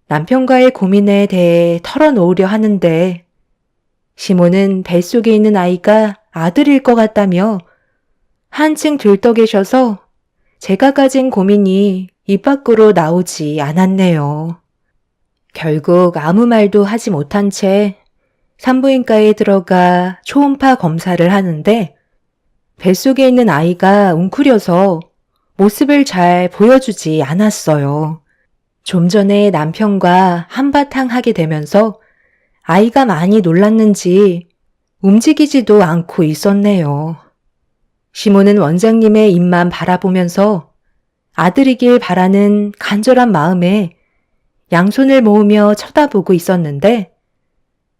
Speaker 1: 남편과의 고민에 대해 털어놓으려 하는데 시모는 뱃속에 있는 아이가 아들일 것 같다며 한층 들떠 계셔서 제가 가진 고민이 입 밖으로 나오지 않았네요. 결국 아무 말도 하지 못한 채 산부인과에 들어가 초음파 검사를 하는데 뱃속에 있는 아이가 웅크려서 모습을 잘 보여주지 않았어요. 좀 전에 남편과 한바탕 하게 되면서 아이가 많이 놀랐는지 움직이지도 않고 있었네요. 시모는 원장님의 입만 바라보면서 아들이길 바라는 간절한 마음에 양손을 모으며 쳐다보고 있었는데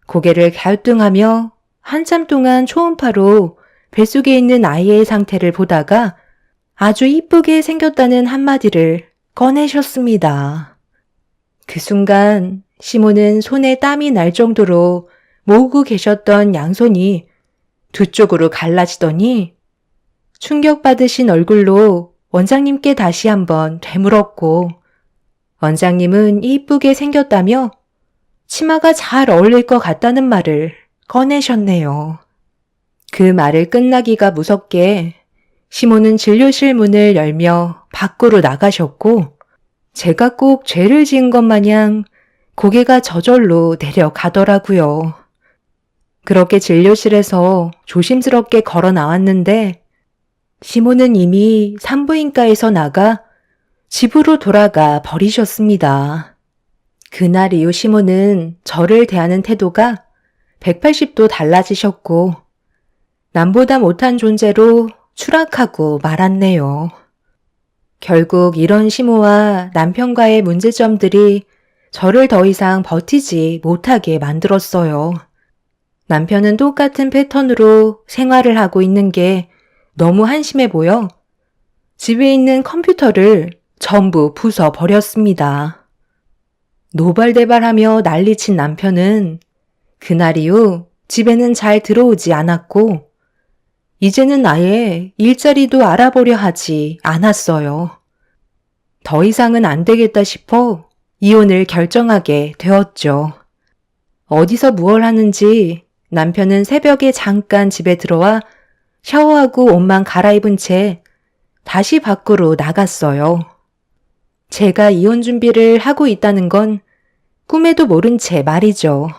Speaker 1: 고개를 갸우뚱하며 한참 동안 초음파로 뱃속에 있는 아이의 상태를 보다가 아주 이쁘게 생겼다는 한마디를 꺼내셨습니다. 그 순간 시모는 손에 땀이 날 정도로 모으고 계셨던 양손이 두 쪽으로 갈라지더니 충격받으신 얼굴로 원장님께 다시 한번 되물었고 원장님은 이쁘게 생겼다며 치마가 잘 어울릴 것 같다는 말을 꺼내셨네요. 그 말을 끝나기가 무섭게 시모는 진료실 문을 열며 밖으로 나가셨고 제가 꼭 죄를 지은 것 마냥 고개가 저절로 내려가더라고요. 그렇게 진료실에서 조심스럽게 걸어 나왔는데 시모는 이미 산부인과에서 나가 집으로 돌아가 버리셨습니다. 그날 이후 시모는 저를 대하는 태도가 180도 달라지셨고 남보다 못한 존재로 추락하고 말았네요. 결국 이런 시모와 남편과의 문제점들이 저를 더 이상 버티지 못하게 만들었어요. 남편은 똑같은 패턴으로 생활을 하고 있는 게 너무 한심해 보여 집에 있는 컴퓨터를 전부 부숴버렸습니다. 노발대발하며 난리친 남편은 그날 이후 집에는 잘 들어오지 않았고 이제는 아예 일자리도 알아보려 하지 않았어요. 더 이상은 안 되겠다 싶어 이혼을 결정하게 되었죠. 어디서 무얼 하는지 남편은 새벽에 잠깐 집에 들어와 샤워하고 옷만 갈아입은 채 다시 밖으로 나갔어요. 제가 이혼 준비를 하고 있다는 건 꿈에도 모른 채 말이죠.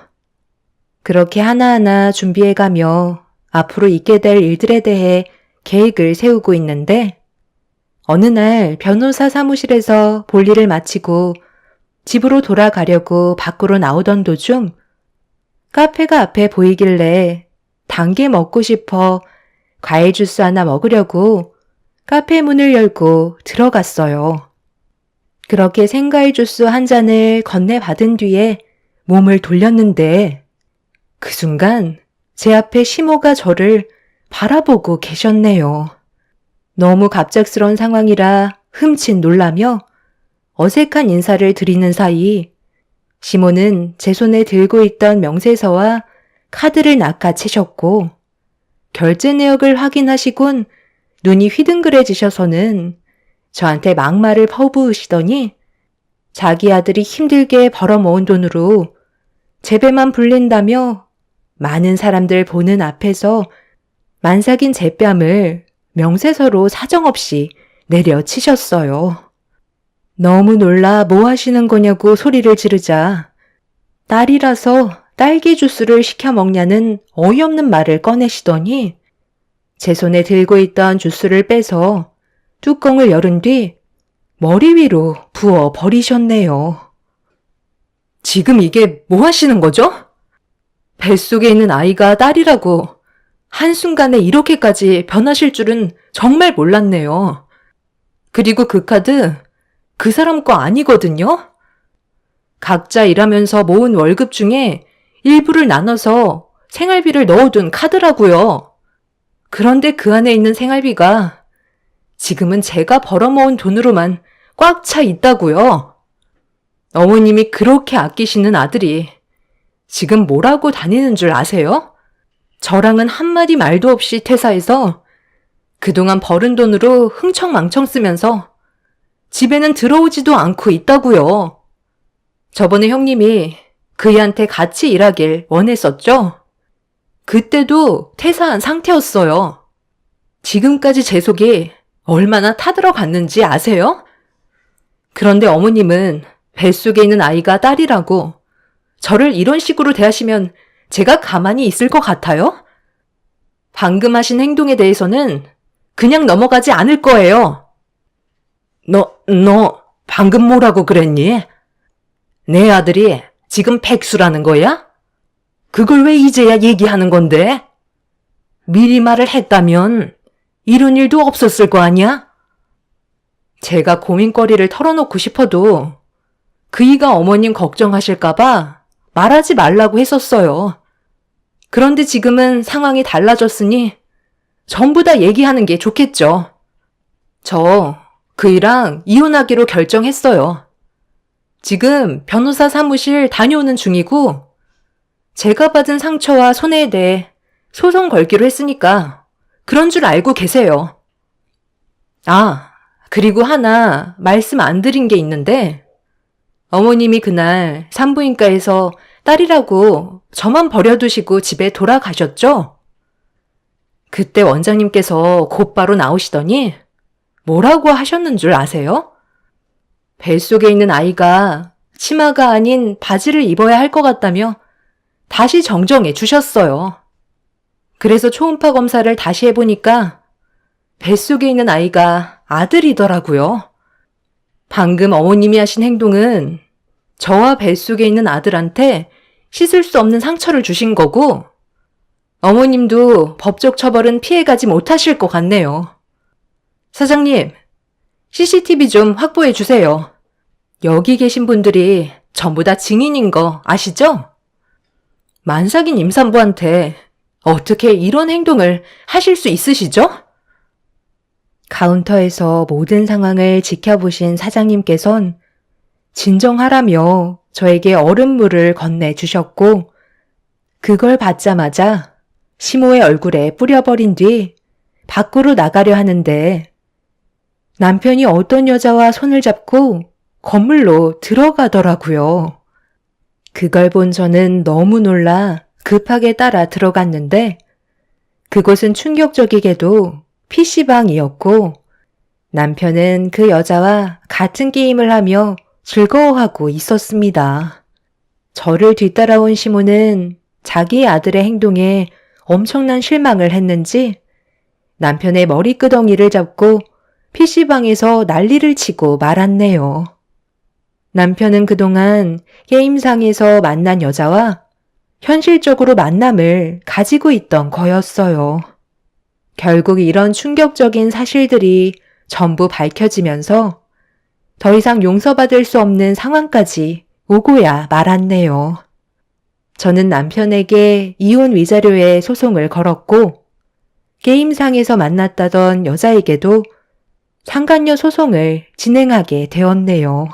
Speaker 1: 그렇게 하나하나 준비해가며 앞으로 있게 될 일들에 대해 계획을 세우고 있는데 어느 날 변호사 사무실에서 볼일을 마치고 집으로 돌아가려고 밖으로 나오던 도중 카페가 앞에 보이길래 단 게 먹고 싶어 과일 주스 하나 먹으려고 카페 문을 열고 들어갔어요. 그렇게 생과일 주스 한 잔을 건네받은 뒤에 몸을 돌렸는데 그 순간 제 앞에 시모가 저를 바라보고 계셨네요. 너무 갑작스러운 상황이라 흠칫 놀라며 어색한 인사를 드리는 사이 시모는 제 손에 들고 있던 명세서와 카드를 낚아채셨고 결제 내역을 확인하시곤 눈이 휘둥그레지셔서는 저한테 막말을 퍼부으시더니 자기 아들이 힘들게 벌어모은 돈으로 제배만 불린다며 많은 사람들 보는 앞에서 만삭인 제 뺨을 명세서로 사정없이 내려치셨어요. 너무 놀라 뭐 하시는 거냐고 소리를 지르자 딸이라서 딸기 주스를 시켜 먹냐는 어이없는 말을 꺼내시더니 제 손에 들고 있던 주스를 빼서 뚜껑을 열은 뒤 머리 위로 부어 버리셨네요. 지금 이게 뭐 하시는 거죠? 뱃속에 있는 아이가 딸이라고 한순간에 이렇게까지 변하실 줄은 정말 몰랐네요. 그리고 그 카드 그 사람 거 아니거든요? 각자 일하면서 모은 월급 중에 일부를 나눠서 생활비를 넣어둔 카드라고요. 그런데 그 안에 있는 생활비가 지금은 제가 벌어모은 돈으로만 꽉 차 있다고요. 어머님이 그렇게 아끼시는 아들이 지금 뭐라고 다니는 줄 아세요? 저랑은 한마디 말도 없이 퇴사해서 그동안 벌은 돈으로 흥청망청 쓰면서 집에는 들어오지도 않고 있다고요. 저번에 형님이 그이한테 같이 일하길 원했었죠? 그때도 퇴사한 상태였어요. 지금까지 제 속이 얼마나 타들어갔는지 아세요? 그런데 어머님은 뱃속에 있는 아이가 딸이라고 저를 이런 식으로 대하시면 제가 가만히 있을 것 같아요? 방금 하신 행동에 대해서는 그냥 넘어가지 않을 거예요. 너 방금 뭐라고 그랬니? 내 아들이 지금 백수라는 거야? 그걸 왜 이제야 얘기하는 건데? 미리 말을 했다면 이런 일도 없었을 거 아니야? 제가 고민거리를 털어놓고 싶어도 그이가 어머님 걱정하실까봐 말하지 말라고 했었어요. 그런데 지금은 상황이 달라졌으니 전부 다 얘기하는 게 좋겠죠. 저 그이랑 이혼하기로 결정했어요. 지금 변호사 사무실 다녀오는 중이고 제가 받은 상처와 손해에 대해 소송 걸기로 했으니까 그런 줄 알고 계세요. 아, 그리고 하나 말씀 안 드린 게 있는데 어머님이 그날 산부인과에서 딸이라고 저만 버려두시고 집에 돌아가셨죠? 그때 원장님께서 곧바로 나오시더니 뭐라고 하셨는 줄 아세요? 뱃속에 있는 아이가 치마가 아닌 바지를 입어야 할 것 같다며 다시 정정해 주셨어요. 그래서 초음파 검사를 다시 해보니까 뱃속에 있는 아이가 아들이더라고요. 방금 어머님이 하신 행동은 저와 뱃속에 있는 아들한테 씻을 수 없는 상처를 주신 거고 어머님도 법적 처벌은 피해가지 못하실 것 같네요. 사장님, CCTV 좀 확보해 주세요. 여기 계신 분들이 전부 다 증인인 거 아시죠? 만삭인 임산부한테 어떻게 이런 행동을 하실 수 있으시죠? 카운터에서 모든 상황을 지켜보신 사장님께선 진정하라며 저에게 얼음물을 건네주셨고 그걸 받자마자 시모의 얼굴에 뿌려버린 뒤 밖으로 나가려 하는데 남편이 어떤 여자와 손을 잡고 건물로 들어가더라고요. 그걸 본 저는 너무 놀라 급하게 따라 들어갔는데 그곳은 충격적이게도 PC방이었고 남편은 그 여자와 같은 게임을 하며 즐거워하고 있었습니다. 저를 뒤따라온 시모는 자기 아들의 행동에 엄청난 실망을 했는지 남편의 머리끄덩이를 잡고 PC방에서 난리를 치고 말았네요. 남편은 그동안 게임상에서 만난 여자와 현실적으로 만남을 가지고 있던 거였어요. 결국 이런 충격적인 사실들이 전부 밝혀지면서 더 이상 용서받을 수 없는 상황까지 오고야 말았네요. 저는 남편에게 이혼 위자료에 소송을 걸었고 게임상에서 만났다던 여자에게도 상간녀 소송을 진행하게 되었네요.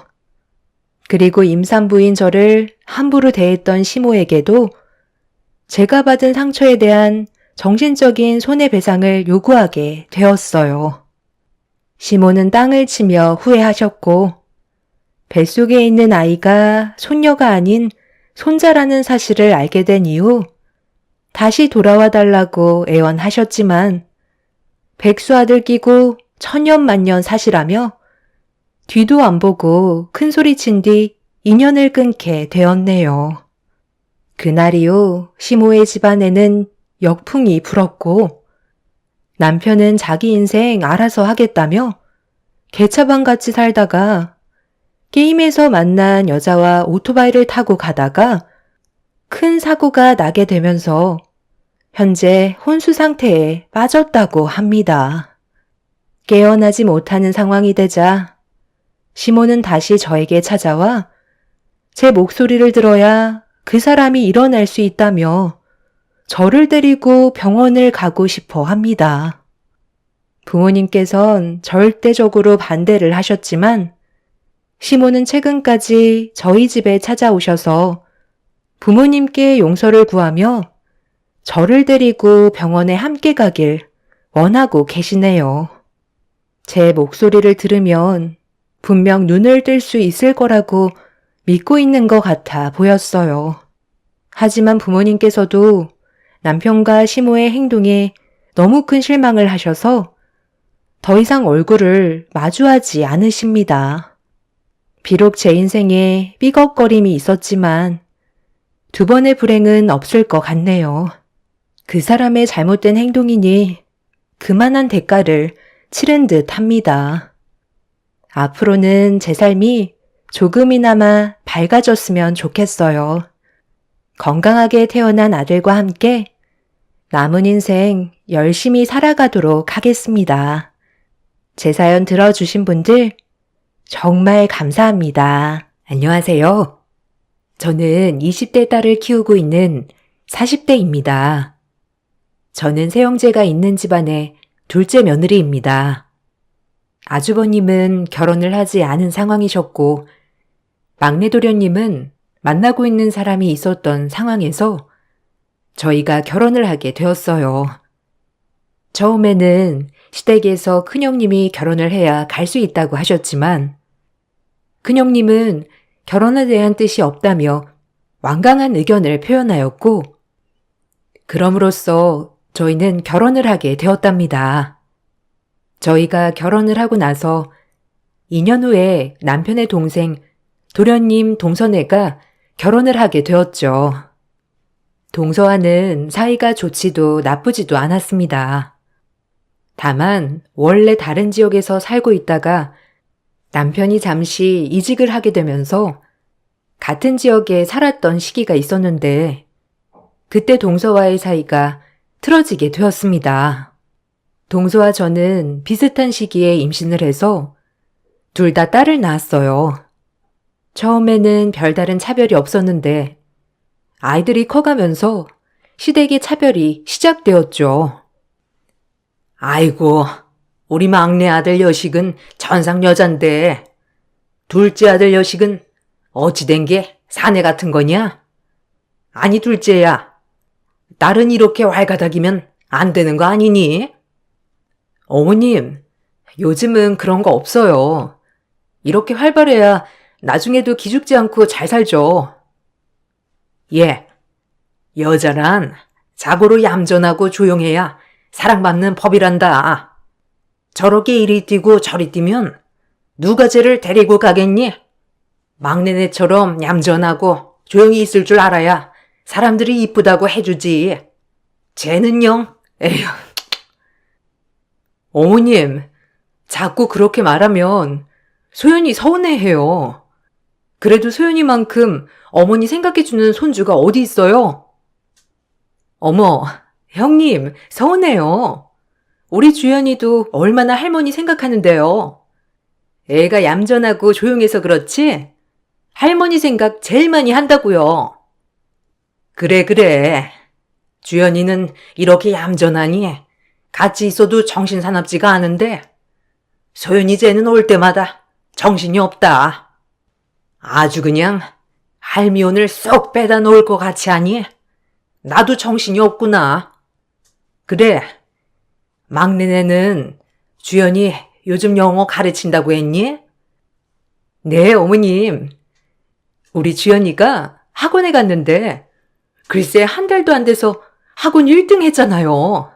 Speaker 1: 그리고 임산부인 저를 함부로 대했던 시모에게도 제가 받은 상처에 대한 정신적인 손해배상을 요구하게 되었어요. 시모는 땅을 치며 후회하셨고 뱃속에 있는 아이가 손녀가 아닌 손자라는 사실을 알게 된 이후 다시 돌아와 달라고 애원하셨지만 백수아들 끼고 천년만년 사시라며 뒤도 안 보고 큰소리친 뒤 인연을 끊게 되었네요. 그날 이후 시모의 집안에는 역풍이 불었고 남편은 자기 인생 알아서 하겠다며 개차반같이 살다가 게임에서 만난 여자와 오토바이를 타고 가다가 큰 사고가 나게 되면서 현재 혼수 상태에 빠졌다고 합니다. 깨어나지 못하는 상황이 되자 시모는 다시 저에게 찾아와 제 목소리를 들어야 그 사람이 일어날 수 있다며 저를 데리고 병원을 가고 싶어 합니다. 부모님께선 절대적으로 반대를 하셨지만 시모는 최근까지 저희 집에 찾아오셔서 부모님께 용서를 구하며 저를 데리고 병원에 함께 가길 원하고 계시네요. 제 목소리를 들으면 분명 눈을 뜰 수 있을 거라고 믿고 있는 것 같아 보였어요. 하지만 부모님께서도 남편과 시모의 행동에 너무 큰 실망을 하셔서 더 이상 얼굴을 마주하지 않으십니다. 비록 제 인생에 삐걱거림이 있었지만 두 번의 불행은 없을 것 같네요. 그 사람의 잘못된 행동이니 그만한 대가를 치른 듯 합니다. 앞으로는 제 삶이 조금이나마 밝아졌으면 좋겠어요. 건강하게 태어난 아들과 함께 남은 인생 열심히 살아가도록 하겠습니다. 제 사연 들어주신 분들 정말 감사합니다. 안녕하세요. 저는 20대 딸을 키우고 있는 40대입니다. 저는 세형제가 있는 집안의 둘째 며느리입니다. 아주버님은 결혼을 하지 않은 상황이셨고 막내 도련님은 만나고 있는 사람이 있었던 상황에서 저희가 결혼을 하게 되었어요. 처음에는 시댁에서 큰형님이 결혼을 해야 갈 수 있다고 하셨지만 큰형님은 결혼에 대한 뜻이 없다며 완강한 의견을 표현하였고 그럼으로써 저희는 결혼을 하게 되었답니다. 저희가 결혼을 하고 나서 2년 후에 남편의 동생 도련님 동서네가 결혼을 하게 되었죠. 동서와는 사이가 좋지도 나쁘지도 않았습니다. 다만 원래 다른 지역에서 살고 있다가 남편이 잠시 이직을 하게 되면서 같은 지역에 살았던 시기가 있었는데 그때 동서와의 사이가 틀어지게 되었습니다. 동서와 저는 비슷한 시기에 임신을 해서 둘 다 딸을 낳았어요. 처음에는 별다른 차별이 없었는데 아이들이 커가면서 시댁의 차별이 시작되었죠.
Speaker 2: 아이고, 우리 막내 아들 여식은 천상 여잔데, 둘째 아들 여식은 어찌 된 게 사내 같은 거냐? 아니, 둘째야. 딸은 이렇게 왈가닥이면 안 되는 거 아니니? 어머님, 요즘은 그런 거 없어요. 이렇게 활발해야 나중에도 기죽지 않고 잘 살죠. 예, 여자란 자고로 얌전하고 조용해야 사랑받는 법이란다. 저렇게 이리 뛰고 저리 뛰면 누가 쟤를 데리고 가겠니? 막내네처럼 얌전하고 조용히 있을 줄 알아야 사람들이 이쁘다고 해주지. 쟤는요, 에휴. 어머님, 자꾸 그렇게 말하면 소연이 서운해해요. 그래도 소연이만큼 어머니 생각해주는 손주가 어디 있어요? 어머, 형님, 서운해요. 우리 주연이도 얼마나 할머니 생각하는데요. 애가 얌전하고 조용해서 그렇지? 할머니 생각 제일 많이 한다고요. 그래. 주연이는 이렇게 얌전하니 같이 있어도 정신사납지가 않은데 소연이 쟤는 올 때마다 정신이 없다. 아주 그냥 할미온을 쏙 빼다 놓을 것 같이 하니 나도 정신이 없구나. 그래, 막내네는 주연이 요즘 영어 가르친다고 했니? 네, 어머님. 우리 주연이가 학원에 갔는데 글쎄 한 달도 안 돼서 학원 1등 했잖아요.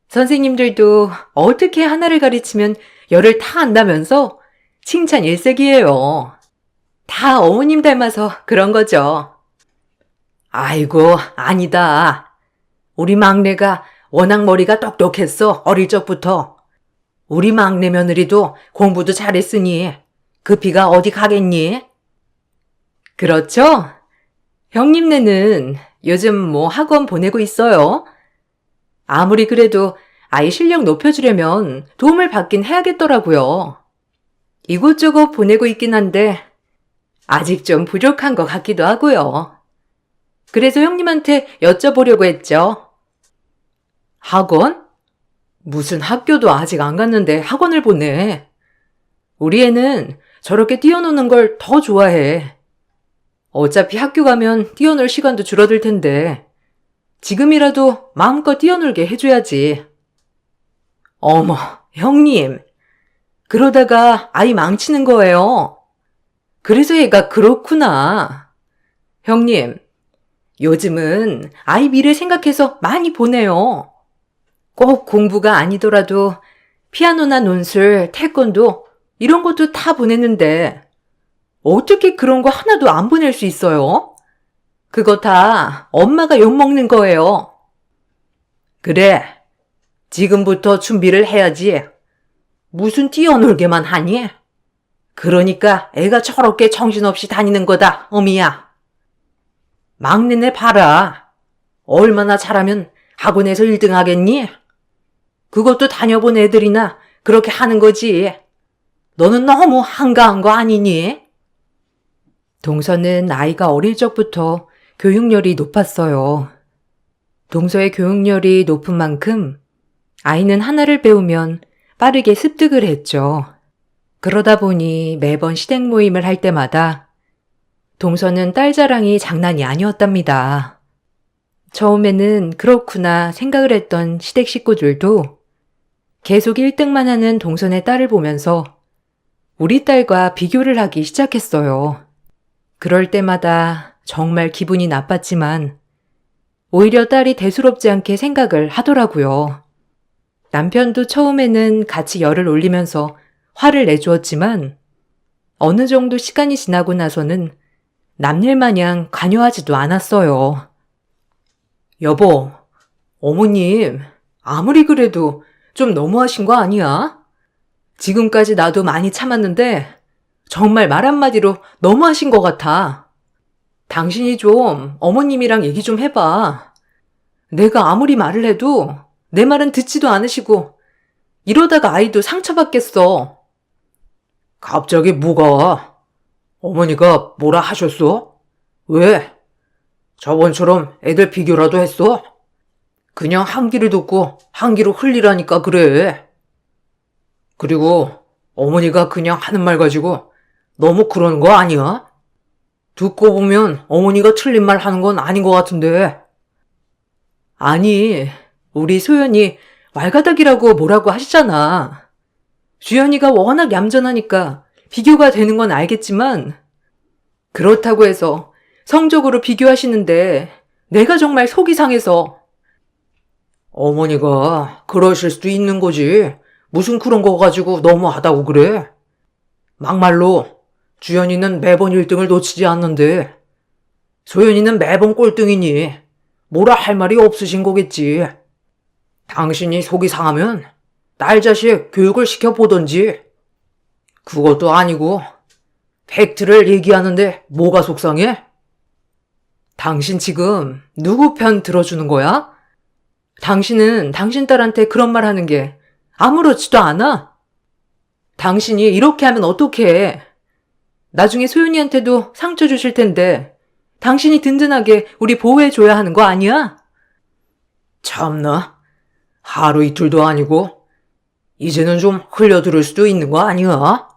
Speaker 2: 선생님들도 어떻게 하나를 가르치면 열을 다 안다면서 칭찬 일색이에요. 다 어머님 닮아서 그런 거죠. 아이고, 아니다. 우리 막내가 워낙 머리가 똑똑했어, 어릴 적부터. 우리 막내 며느리도 공부도 잘했으니 그 피가 어디 가겠니? 그렇죠? 형님네는 요즘 뭐 학원 보내고 있어요? 아무리 그래도 아이 실력 높여주려면 도움을 받긴 해야겠더라고요. 이곳저곳 보내고 있긴 한데 아직 좀 부족한 것 같기도 하고요. 그래서 형님한테 여쭤보려고 했죠. 학원? 무슨 학교도 아직 안 갔는데 학원을 보내. 우리 애는 저렇게 뛰어노는 걸 더 좋아해. 어차피 학교 가면 뛰어놀 시간도 줄어들 텐데 지금이라도 마음껏 뛰어놀게 해줘야지. 어머, 형님. 그러다가 아이 망치는 거예요. 그래서 얘가 그렇구나. 형님, 요즘은 아이 미래 생각해서 많이 보내요. 꼭 공부가 아니더라도 피아노나 논술, 태권도 이런 것도 다 보내는데 어떻게 그런 거 하나도 안 보낼 수 있어요? 그거 다 엄마가 욕먹는 거예요. 그래, 지금부터 준비를 해야지. 무슨 뛰어놀게만 하니? 그러니까 애가 저렇게 정신없이 다니는 거다, 어미야. 막내네 봐라. 얼마나 잘하면 학원에서 1등 하겠니? 그것도 다녀본 애들이나 그렇게 하는 거지. 너는 너무 한가한 거 아니니?
Speaker 1: 동서는 아이가 어릴 적부터 교육열이 높았어요. 동서의 교육열이 높은 만큼 아이는 하나를 배우면 빠르게 습득을 했죠. 그러다 보니 매번 시댁 모임을 할 때마다 동서는 딸 자랑이 장난이 아니었답니다. 처음에는 그렇구나 생각을 했던 시댁 식구들도 계속 1등만 하는 동선의 딸을 보면서 우리 딸과 비교를 하기 시작했어요. 그럴 때마다 정말 기분이 나빴지만 오히려 딸이 대수롭지 않게 생각을 하더라고요. 남편도 처음에는 같이 열을 올리면서 화를 내주었지만 어느 정도 시간이 지나고 나서는 남일 마냥 관여하지도 않았어요.
Speaker 2: 여보, 어머님, 아무리 그래도 좀 너무하신 거 아니야? 지금까지 나도 많이 참았는데 정말 말 한마디로 너무하신 것 같아. 당신이 좀 어머님이랑 얘기 좀 해봐. 내가 아무리 말을 해도 내 말은 듣지도 않으시고 이러다가 아이도 상처받겠어. 갑자기 뭐가? 어머니가 뭐라 하셨어? 왜? 저번처럼 애들 비교라도 했어? 그냥 한 귀를 듣고 한 귀로 흘리라니까 그래. 그리고 어머니가 그냥 하는 말 가지고 너무 그러는 거 아니야? 듣고 보면 어머니가 틀린 말 하는 건 아닌 것 같은데.
Speaker 1: 아니, 우리 소연이 왈가닥이라고 뭐라고 하시잖아. 주연이가 워낙 얌전하니까 비교가 되는 건 알겠지만, 그렇다고 해서 성적으로 비교하시는데 내가 정말 속이 상해서.
Speaker 2: 어머니가 그러실 수도 있는 거지. 무슨 그런 거 가지고 너무하다고 그래. 막말로 주연이는 매번 1등을 놓치지 않는데 소연이는 매번 꼴등이니 뭐라 할 말이 없으신 거겠지. 당신이 속이 상하면 딸 자식 교육을 시켜보던지. 그것도 아니고 팩트를 얘기하는데 뭐가 속상해?
Speaker 1: 당신 지금 누구 편 들어주는 거야? 당신은 당신 딸한테 그런 말 하는 게 아무렇지도 않아? 당신이 이렇게 하면 어떡해? 나중에 소윤이한테도 상처 주실 텐데 당신이 든든하게 우리 보호해줘야 하는 거 아니야?
Speaker 2: 참나, 하루 이틀도 아니고 이제는 좀 흘려들을 수도 있는 거 아니야?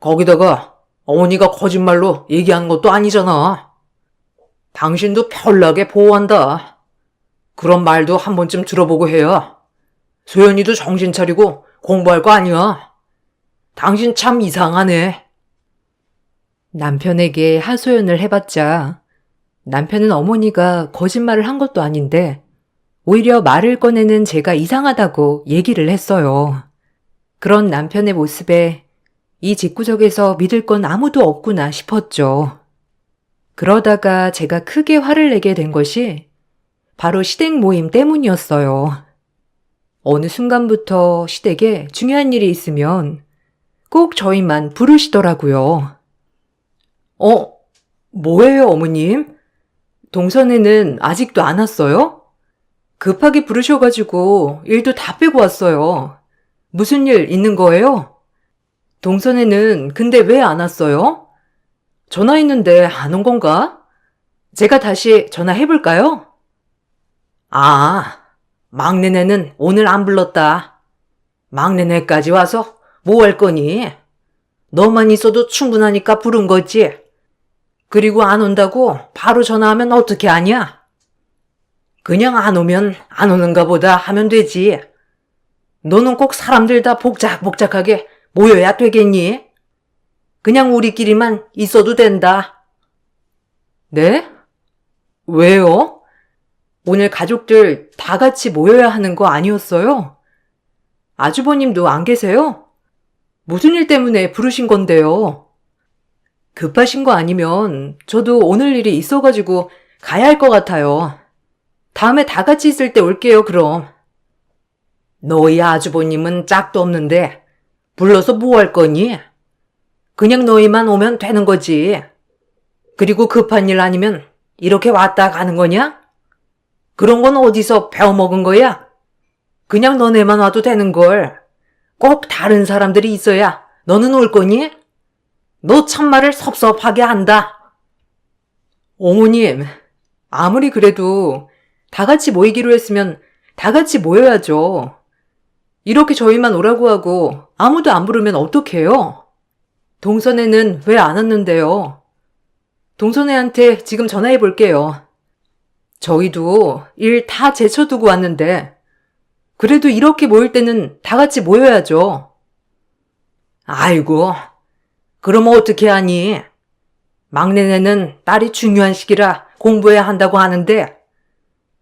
Speaker 2: 거기다가 어머니가 거짓말로 얘기하는 것도 아니잖아. 당신도 편하게 보호한다. 그런 말도 한 번쯤 들어보고 해야 소연이도 정신 차리고 공부할 거 아니야. 당신 참 이상하네.
Speaker 1: 남편에게 하소연을 해봤자 남편은 어머니가 거짓말을 한 것도 아닌데 오히려 말을 꺼내는 제가 이상하다고 얘기를 했어요. 그런 남편의 모습에 이 집구석에서 믿을 건 아무도 없구나 싶었죠. 그러다가 제가 크게 화를 내게 된 것이 바로 시댁 모임 때문이었어요. 어느 순간부터 시댁에 중요한 일이 있으면 꼭 저희만 부르시더라고요. 뭐예요, 어머님? 동선에는 아직도 안 왔어요? 급하게 부르셔가지고 일도 다 빼고 왔어요. 무슨 일 있는 거예요? 동선에는 근데 왜 안 왔어요? 전화했는데 안 온 건가? 제가 다시 전화해볼까요?
Speaker 2: 아, 막내네는 오늘 안 불렀다. 막내네까지 와서 뭐 할 거니? 너만 있어도 충분하니까 부른 거지. 그리고 안 온다고 바로 전화하면 어떻게 하냐? 그냥 안 오면 안 오는가 보다 하면 되지. 너는 꼭 사람들 다 복작복작하게 모여야 되겠니? 그냥 우리끼리만 있어도 된다.
Speaker 1: 네? 왜요? 오늘 가족들 다 같이 모여야 하는 거 아니었어요? 아주버님도 안 계세요? 무슨 일 때문에 부르신 건데요? 급하신 거 아니면 저도 오늘 일이 있어가지고 가야 할 것 같아요. 다음에 다 같이 있을 때 올게요, 그럼.
Speaker 2: 너희 아주버님은 짝도 없는데 불러서 뭐 할 거니? 그냥 너희만 오면 되는 거지. 그리고 급한 일 아니면 이렇게 왔다 가는 거냐? 그런 건 어디서 배워먹은 거야? 그냥 너네만 와도 되는 걸. 꼭 다른 사람들이 있어야 너는 올 거니? 너 참말을 섭섭하게 한다.
Speaker 1: 어머님, 아무리 그래도 다 같이 모이기로 했으면 다 같이 모여야죠. 이렇게 저희만 오라고 하고 아무도 안 부르면 어떡해요? 동선애는 왜 안 왔는데요? 동선애한테 지금 전화해 볼게요. 저희도 일 다 제쳐두고 왔는데 그래도 이렇게 모일 때는 다 같이 모여야죠.
Speaker 2: 아이고, 그럼 어떻게 하니? 막내네는 딸이 중요한 시기라 공부해야 한다고 하는데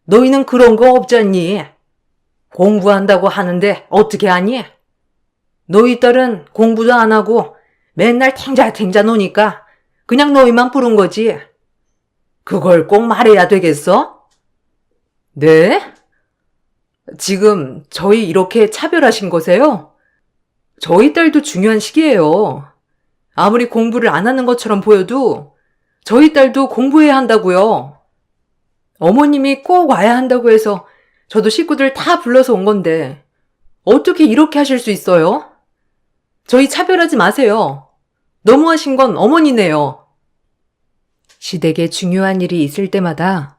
Speaker 2: 너희는 그런 거 없잖니? 공부한다고 하는데 어떻게 하니? 너희 딸은 공부도 안 하고 맨날 탱자탱자 노니까 그냥 너희만 부른 거지. 그걸 꼭 말해야 되겠어?
Speaker 1: 네? 지금 저희 이렇게 차별하신 거세요? 저희 딸도 중요한 시기예요. 아무리 공부를 안 하는 것처럼 보여도 저희 딸도 공부해야 한다고요. 어머님이 꼭 와야 한다고 해서 저도 식구들 다 불러서 온 건데 어떻게 이렇게 하실 수 있어요? 저희 차별하지 마세요.
Speaker 2: 너무하신 건 어머니네요.
Speaker 1: 시댁에 중요한 일이 있을 때마다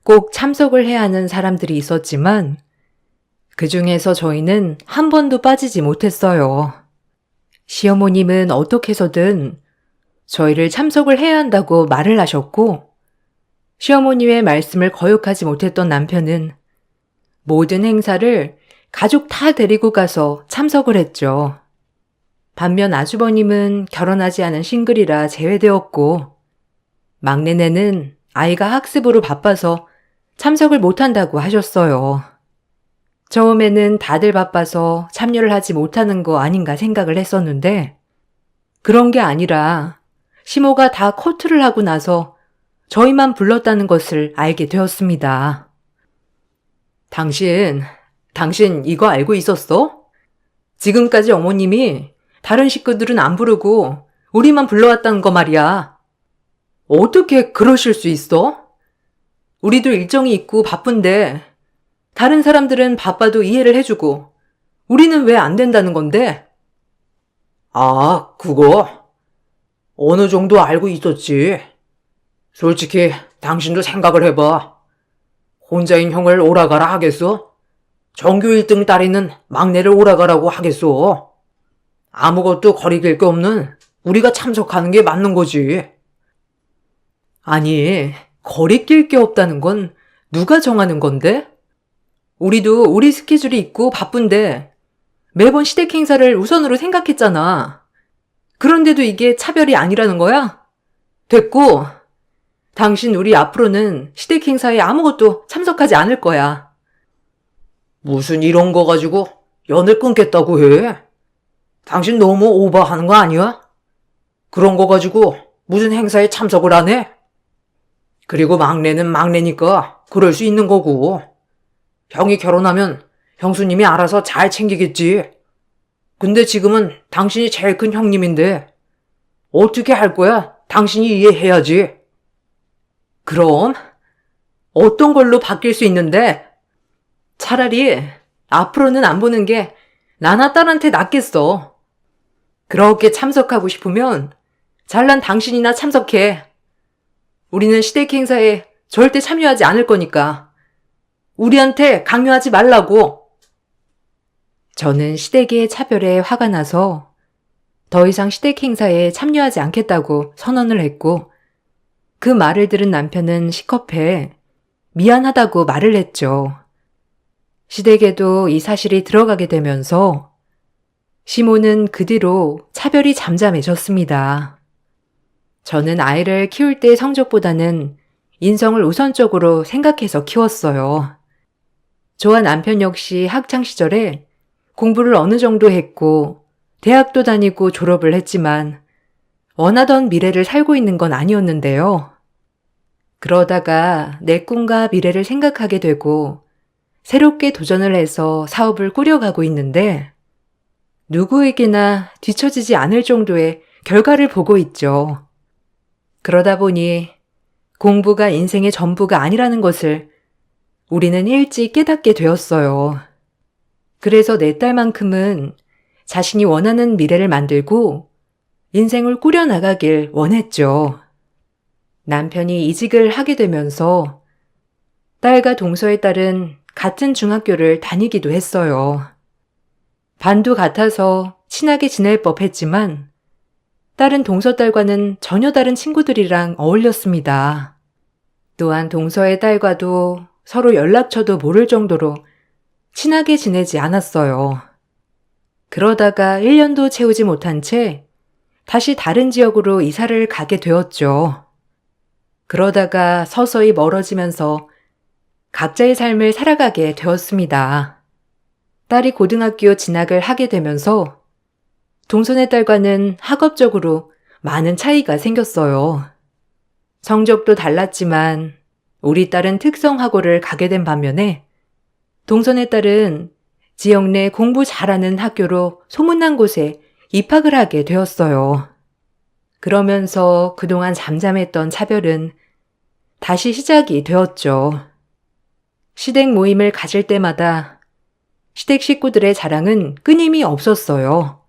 Speaker 1: 꼭 참석을 해야 하는 사람들이 있었지만 그 중에서 저희는 한 번도 빠지지 못했어요. 시어머님은 어떻게 해서든 저희를 참석을 해야 한다고 말을 하셨고 시어머님의 말씀을 거역하지 못했던 남편은 모든 행사를 가족 다 데리고 가서 참석을 했죠. 반면 아주버님은 결혼하지 않은 싱글이라 제외되었고 막내네는 아이가 학습으로 바빠서 참석을 못한다고 하셨어요. 처음에는 다들 바빠서 참여를 하지 못하는 거 아닌가 생각을 했었는데 그런 게 아니라 시모가 다 커트를 하고 나서 저희만 불렀다는 것을 알게 되었습니다. 당신 이거 알고 있었어? 지금까지 어머님이 다른 식구들은 안 부르고 우리만 불러왔다는 거 말이야. 어떻게 그러실 수 있어? 우리도 일정이 있고 바쁜데 다른 사람들은 바빠도 이해를 해주고 우리는 왜 안 된다는 건데? 아, 그거 어느 정도 알고 있었지. 솔직히 당신도 생각을 해봐. 혼자인 형을 오라가라 하겠어? 전교 1등 딸이는 막내를 오라가라고 하겠어? 아무것도 거리낄 게 없는 우리가 참석하는 게 맞는 거지. 아니, 거리낄 게 없다는 건 누가 정하는 건데? 우리도 우리 스케줄이 있고 바쁜데 매번 시댁 행사를 우선으로 생각했잖아. 그런데도 이게 차별이 아니라는 거야? 됐고, 당신 우리 앞으로는 시댁 행사에 아무것도 참석하지 않을 거야. 무슨 이런 거 가지고 연을 끊겠다고 해? 당신 너무 오버하는 거 아니야? 그런 거 가지고 무슨 행사에 참석을 안 해? 그리고 막내는 막내니까 그럴 수 있는 거고. 형이 결혼하면 형수님이 알아서 잘 챙기겠지. 근데 지금은 당신이 제일 큰 형님인데 어떻게 할 거야? 당신이 이해해야지. 그럼 어떤 걸로 바뀔 수 있는데? 차라리 앞으로는 안 보는 게 나나 딸한테 낫겠어. 그렇게 참석하고 싶으면 잘난 당신이나 참석해. 우리는 시댁 행사에 절대 참여하지 않을 거니까. 우리한테 강요하지 말라고. 저는 시댁의 차별에 화가 나서 더 이상 시댁 행사에 참여하지 않겠다고 선언을 했고 그 말을 들은 남편은 시겁해 미안하다고 말을 했죠. 시댁에도 이 사실이 들어가게 되면서 시모는 그 뒤로 차별이 잠잠해졌습니다. 저는 아이를 키울 때 성적보다는 인성을 우선적으로 생각해서 키웠어요. 저와 남편 역시 학창시절에 공부를 어느 정도 했고 대학도 다니고 졸업을 했지만 원하던 미래를 살고 있는 건 아니었는데요. 그러다가 내 꿈과 미래를 생각하게 되고 새롭게 도전을 해서 사업을 꾸려가고 있는데 누구에게나 뒤처지지 않을 정도의 결과를 보고 있죠. 그러다 보니 공부가 인생의 전부가 아니라는 것을 우리는 일찍 깨닫게 되었어요. 그래서 내 딸만큼은 자신이 원하는 미래를 만들고 인생을 꾸려나가길 원했죠. 남편이 이직을 하게 되면서 딸과 동서의 딸은 같은 중학교를 다니기도 했어요. 반도 같아서 친하게 지낼 법했지만 딸은 동서 딸과는 전혀 다른 친구들이랑 어울렸습니다. 또한 동서의 딸과도 서로 연락처도 모를 정도로 친하게 지내지 않았어요. 그러다가 1년도 채우지 못한 채 다시 다른 지역으로 이사를 가게 되었죠. 그러다가 서서히 멀어지면서 각자의 삶을 살아가게 되었습니다. 딸이 고등학교 진학을 하게 되면서 동선의 딸과는 학업적으로 많은 차이가 생겼어요. 성적도 달랐지만 우리 딸은 특성학고를 가게 된 반면에 동선의 딸은 지역 내 공부 잘하는 학교로 소문난 곳에 입학을 하게 되었어요. 그러면서 그동안 잠잠했던 차별은 다시 시작이 되었죠. 시댁 모임을 가질 때마다 시댁 식구들의 자랑은 끊임이 없었어요.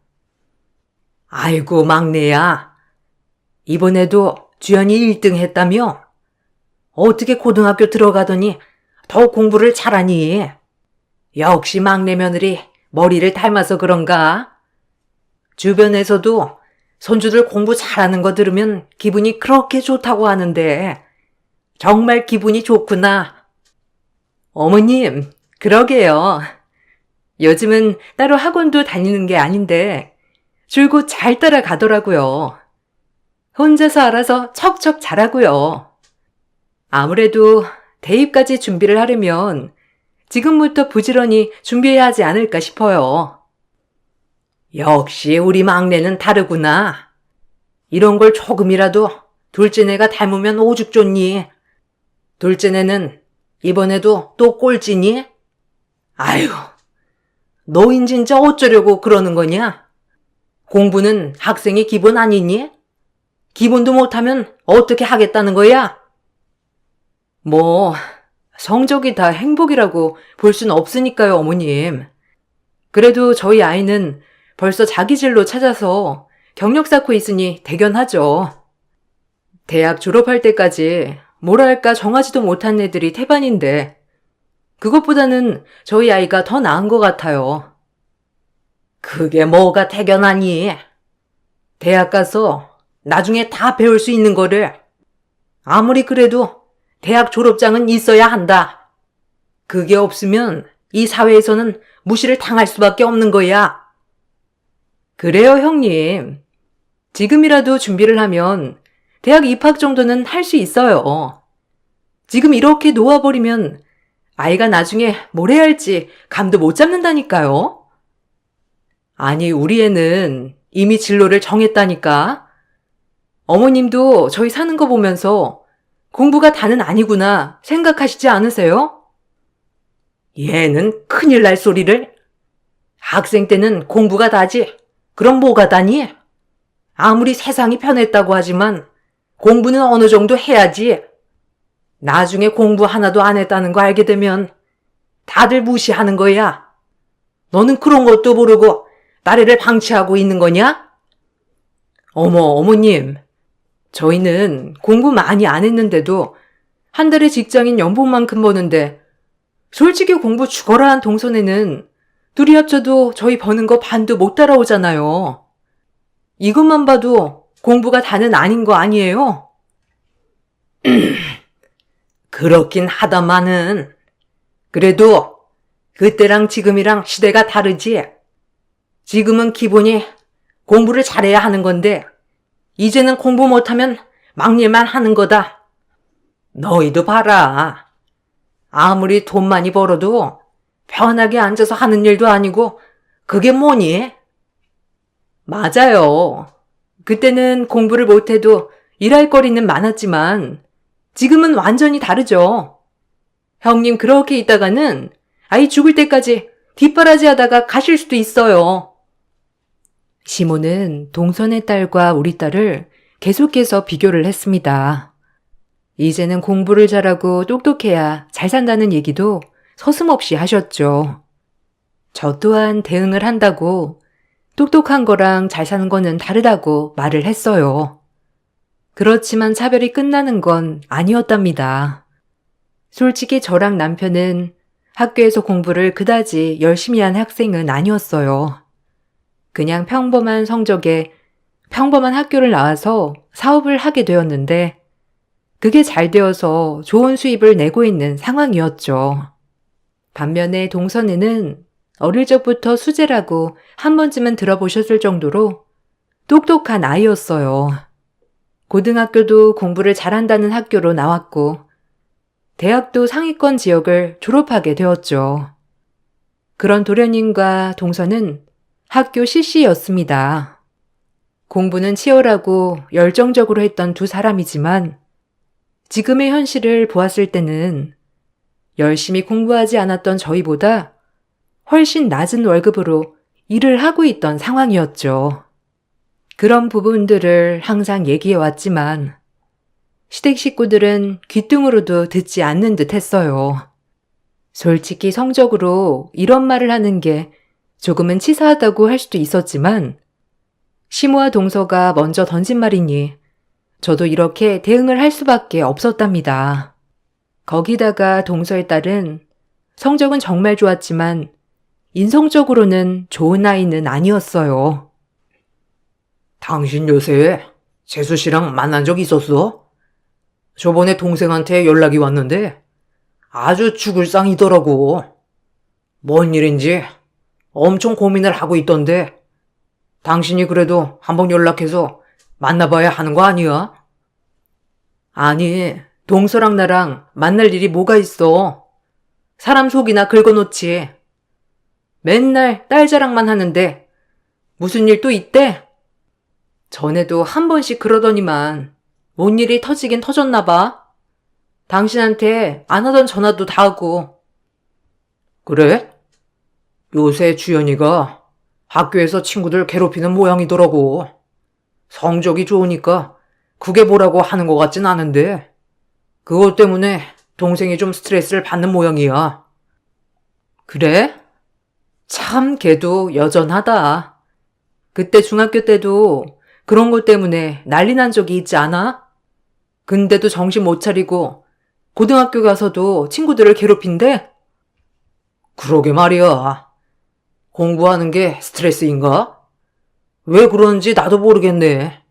Speaker 1: 아이고 막내야,
Speaker 2: 이번에도 주연이 1등 했다며? 어떻게 고등학교 들어가더니 더 공부를 잘하니? 역시 막내 며느리 머리를 닮아서 그런가? 주변에서도 손주들 공부 잘하는 거 들으면 기분이 그렇게 좋다고 하는데 정말 기분이 좋구나. 어머님, 그러게요. 요즘은 따로 학원도 다니는 게 아닌데 줄곧 잘 따라가더라고요. 혼자서 알아서 척척 잘하고요. 아무래도 대입까지 준비를 하려면 지금부터 부지런히 준비해야 하지 않을까 싶어요. 역시 우리 막내는 다르구나. 이런 걸 조금이라도 둘째네가 닮으면 오죽 좋니? 둘째네는 이번에도 또 꼴찌니? 아유, 너인 진짜 어쩌려고 그러는 거냐? 공부는 학생의 기본 아니니? 기본도 못하면 어떻게 하겠다는 거야? 뭐, 성적이 다 행복이라고 볼 수는 없으니까요, 어머님. 그래도 저희 아이는 벌써 자기 진로 찾아서 경력 쌓고 있으니 대견하죠. 대학 졸업할 때까지 뭐라 할까 정하지도 못한 애들이 태반인데 그것보다는 저희 아이가 더 나은 것 같아요. 그게 뭐가 대견하니? 대학 가서 나중에 다 배울 수 있는 거를 아무리 그래도 대학 졸업장은 있어야 한다. 그게 없으면 이 사회에서는 무시를 당할 수밖에 없는 거야. 그래요, 형님. 지금이라도 준비를 하면 대학 입학 정도는 할 수 있어요. 지금 이렇게 놓아버리면 아이가 나중에 뭘 해야 할지 감도 못 잡는다니까요. 아니, 우리 애는 이미 진로를 정했다니까. 어머님도 저희 사는 거 보면서 공부가 다는 아니구나 생각하시지 않으세요? 얘는 큰일 날 소리를. 학생 때는 공부가 다지. 그럼 뭐가 다니? 아무리 세상이 편했다고 하지만 공부는 어느 정도 해야지. 나중에 공부 하나도 안 했다는 거 알게 되면 다들 무시하는 거야. 너는 그런 것도 모르고 나래를 방치하고 있는 거냐? 어머, 어머님. 저희는 공부 많이 안 했는데도 한 달에 직장인 연봉만큼 버는데 솔직히 공부 죽어라 한 동선에는 둘이 합쳐도 저희 버는 거 반도 못 따라오잖아요. 이것만 봐도 공부가 다는 아닌 거 아니에요? 그렇긴 하다마는 그래도 그때랑 지금이랑 시대가 다르지. 지금은 기본이 공부를 잘해야 하는 건데 이제는 공부 못하면 막일만 하는 거다. 너희도 봐라. 아무리 돈 많이 벌어도 편하게 앉아서 하는 일도 아니고 그게 뭐니? 맞아요. 그때는 공부를 못해도 일할 거리는 많았지만 지금은 완전히 다르죠. 형님 그렇게 있다가는 아이 죽을 때까지 뒷바라지 하다가 가실 수도 있어요.
Speaker 1: 시모는 동선의 딸과 우리 딸을 계속해서 비교를 했습니다. 이제는 공부를 잘하고 똑똑해야 잘 산다는 얘기도 서슴없이 하셨죠. 저 또한 대응을 한다고 똑똑한 거랑 잘 사는 거는 다르다고 말을 했어요. 그렇지만 차별이 끝나는 건 아니었답니다. 솔직히 저랑 남편은 학교에서 공부를 그다지 열심히 한 학생은 아니었어요. 그냥 평범한 성적에 평범한 학교를 나와서 사업을 하게 되었는데 그게 잘 되어서 좋은 수입을 내고 있는 상황이었죠. 반면에 동선에는 어릴 적부터 수재라고 한 번쯤은 들어보셨을 정도로 똑똑한 아이였어요. 고등학교도 공부를 잘한다는 학교로 나왔고 대학도 상위권 지역을 졸업하게 되었죠. 그런 도련님과 동선은 학교 CC였습니다. 공부는 치열하고 열정적으로 했던 두 사람이지만 지금의 현실을 보았을 때는 열심히 공부하지 않았던 저희보다 훨씬 낮은 월급으로 일을 하고 있던 상황이었죠. 그런 부분들을 항상 얘기해왔지만 시댁 식구들은 귓등으로도 듣지 않는 듯 했어요. 솔직히 성적으로 이런 말을 하는 게 조금은 치사하다고 할 수도 있었지만 시모와 동서가 먼저 던진 말이니 저도 이렇게 대응을 할 수밖에 없었답니다. 거기다가 동서의 딸은 성적은 정말 좋았지만 인성적으로는 좋은 아이는 아니었어요.
Speaker 2: 당신 요새 재수 씨랑 만난 적 있었어? 저번에 동생한테 연락이 왔는데 아주 죽을 쌍이더라고. 뭔 일인지 엄청 고민을 하고 있던데 당신이 그래도 한번 연락해서 만나봐야 하는 거 아니야?
Speaker 1: 아니, 동서랑 나랑 만날 일이 뭐가 있어. 사람 속이나 긁어놓지. 맨날 딸 자랑만 하는데 무슨 일 또 있대? 전에도 한 번씩 그러더니만 뭔 일이 터지긴 터졌나 봐. 당신한테 안 하던 전화도 다 하고.
Speaker 2: 그래? 요새 주연이가 학교에서 친구들 괴롭히는 모양이더라고. 성적이 좋으니까 그게 뭐라고 하는 것 같진 않은데 그것 때문에 동생이 좀 스트레스를 받는 모양이야.
Speaker 1: 그래? 참 걔도 여전하다. 그때 중학교 때도 그런 것 때문에 난리 난 적이 있지 않아? 근데도 정신 못 차리고 고등학교 가서도 친구들을 괴롭힌대?
Speaker 2: 그러게 말이야. 공부하는 게 스트레스인가? 왜 그런지 나도 모르겠네.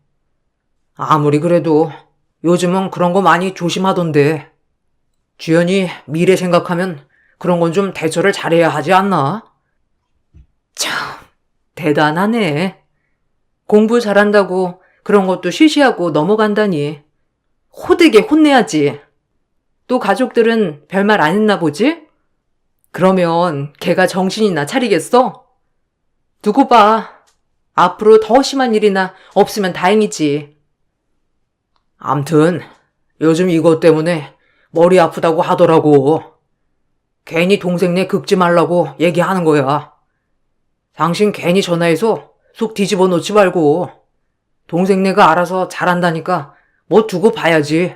Speaker 2: 아무리 그래도 요즘은 그런 거 많이 조심하던데. 주연이 미래 생각하면 그런 건 좀 대처를 잘해야 하지 않나?
Speaker 1: 참, 대단하네. 공부 잘한다고 그런 것도 쉬쉬하고 넘어간다니. 호되게 혼내야지. 또 가족들은 별말 안 했나 보지? 그러면 걔가 정신이나 차리겠어? 두고 봐. 앞으로 더 심한 일이나 없으면 다행이지.
Speaker 2: 암튼 요즘 이것 때문에 머리 아프다고 하더라고. 괜히 동생네 긁지 말라고 얘기하는 거야. 당신 괜히 전화해서 속 뒤집어 놓지 말고 동생네가 알아서 잘한다니까 뭐 두고 봐야지.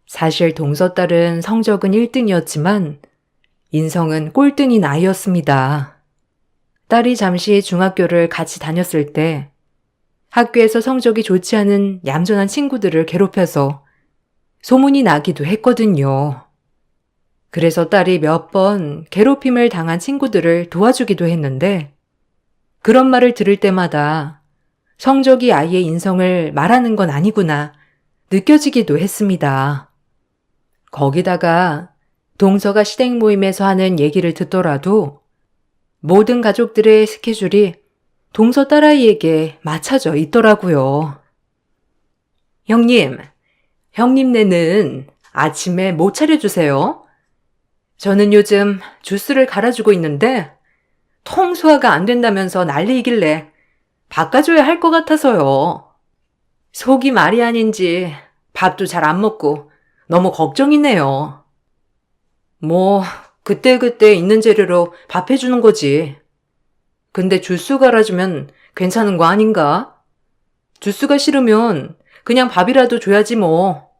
Speaker 1: 사실 동서딸은 성적은 1등이었지만 인성은 꼴등인 아이였습니다. 딸이 잠시 중학교를 같이 다녔을 때 학교에서 성적이 좋지 않은 얌전한 친구들을 괴롭혀서 소문이 나기도 했거든요. 그래서 딸이 몇 번 괴롭힘을 당한 친구들을 도와주기도 했는데 그런 말을 들을 때마다 성적이 아이의 인성을 말하는 건 아니구나 느껴지기도 했습니다. 거기다가 동서가 시댁 모임에서 하는 얘기를 듣더라도 모든 가족들의 스케줄이 동서 딸아이에게 맞춰져 있더라고요. 형님, 형님네는 아침에 뭐 차려주세요? 저는 요즘 주스를 갈아주고 있는데 통 소화가 안 된다면서 난리이길래 바꿔줘야 할 것 같아서요. 속이 말이 아닌지 밥도 잘 안 먹고 너무 걱정이네요. 뭐 그때그때 있는 재료로 밥 해주는 거지. 근데 주스 갈아주면 괜찮은 거 아닌가? 주스가 싫으면 그냥 밥이라도 줘야지 뭐.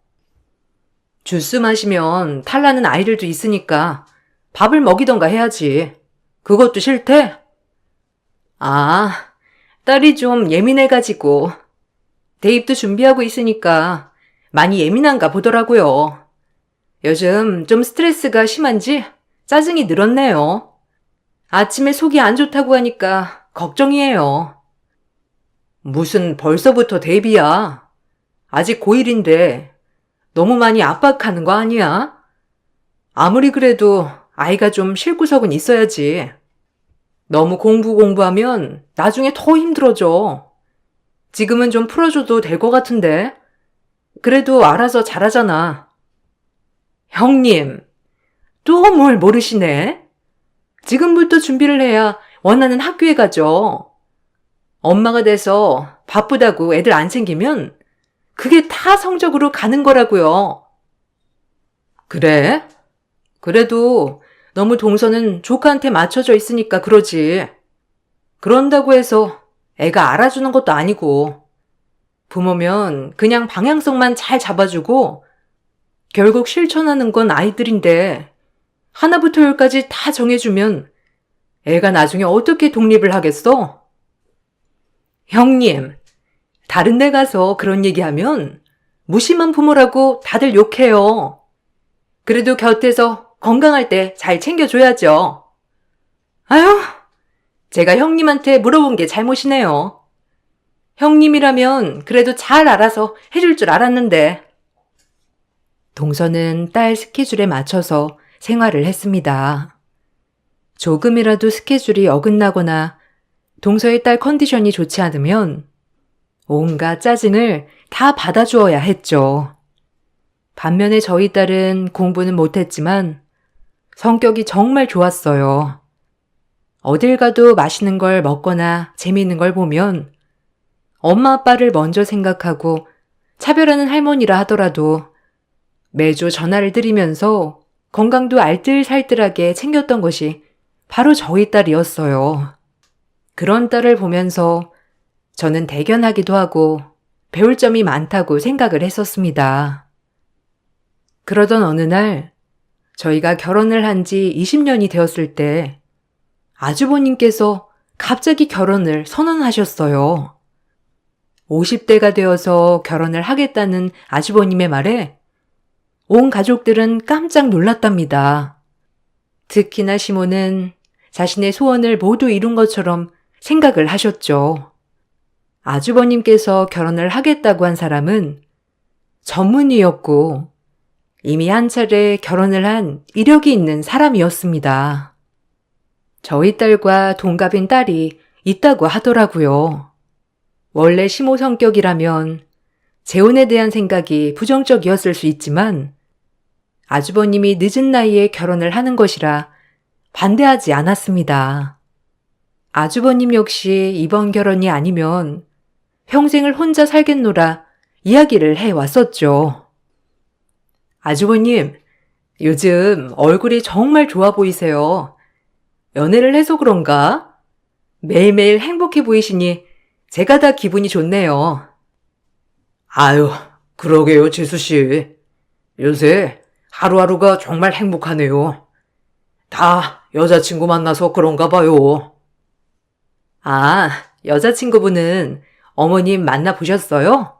Speaker 1: 주스 마시면 탈나는 아이들도 있으니까 밥을 먹이던가 해야지. 그것도 싫대? 아, 딸이 좀 예민해가지고 대입도 준비하고 있으니까 많이 예민한가 보더라고요. 요즘 좀 스트레스가 심한지 짜증이 늘었네요. 아침에 속이 안 좋다고 하니까 걱정이에요. 무슨 벌써부터 대입이야. 아직 고1인데 너무 많이 압박하는 거 아니야? 아무리 그래도 아이가 좀 쉴 구석은 있어야지. 너무 공부하면 나중에 더 힘들어져. 지금은 좀 풀어줘도 될 것 같은데. 그래도 알아서 잘하잖아. 형님, 또 뭘 모르시네? 지금부터 준비를 해야 원하는 학교에 가죠. 엄마가 돼서 바쁘다고 애들 안 챙기면 그게 다 성적으로 가는 거라고요. 그래? 그래도 너무 동서는 조카한테 맞춰져 있으니까 그러지. 그런다고 해서 애가 알아주는 것도 아니고 부모면 그냥 방향성만 잘 잡아주고 결국 실천하는 건 아이들인데 하나부터 열까지 다 정해주면 애가 나중에 어떻게 독립을 하겠어? 형님,
Speaker 2: 다른 데 가서 그런 얘기하면 무심한 부모라고 다들 욕해요. 그래도 곁에서 건강할 때 잘 챙겨줘야죠. 아휴, 제가 형님한테 물어본 게 잘못이네요. 형님이라면 그래도 잘 알아서 해줄 줄 알았는데. 동서는 딸 스케줄에 맞춰서 생활을 했습니다. 조금이라도 스케줄이 어긋나거나 동서의 딸 컨디션이 좋지 않으면 온갖 짜증을 다 받아주어야 했죠. 반면에 저희 딸은 공부는 못했지만 성격이 정말 좋았어요. 어딜 가도 맛있는 걸 먹거나 재미있는 걸 보면 엄마 아빠를 먼저 생각하고 차별하는 할머니라 하더라도 매주 전화를 드리면서 건강도 알뜰살뜰하게 챙겼던 것이 바로 저희 딸이었어요. 그런 딸을 보면서 저는 대견하기도 하고 배울 점이 많다고 생각을 했었습니다. 그러던 어느 날 저희가 결혼을 한 지 20년이 되었을 때 아주버님께서 갑자기 결혼을 선언하셨어요. 50대가 되어서 결혼을 하겠다는 아주버님의 말에 온 가족들은 깜짝 놀랐답니다. 특히나 시모는 자신의 소원을 모두 이룬 것처럼 생각을 하셨죠. 아주버님께서 결혼을 하겠다고 한 사람은 전문의였고 이미 한 차례 결혼을 한 이력이 있는 사람이었습니다. 저희 딸과 동갑인 딸이 있다고 하더라고요. 원래 시모 성격이라면 재혼에 대한 생각이 부정적이었을 수 있지만 아주버님이 늦은 나이에 결혼을 하는 것이라 반대하지 않았습니다. 아주버님 역시 이번 결혼이 아니면 평생을 혼자 살겠노라 이야기를 해왔었죠. 아주버님, 요즘 얼굴이 정말 좋아 보이세요. 연애를 해서 그런가? 매일매일 행복해 보이시니 제가 다 기분이 좋네요. 아유, 그러게요, 지수씨. 요새 하루하루가 정말 행복하네요. 다 여자친구 만나서 그런가 봐요. 아, 여자친구분은 어머님 만나보셨어요?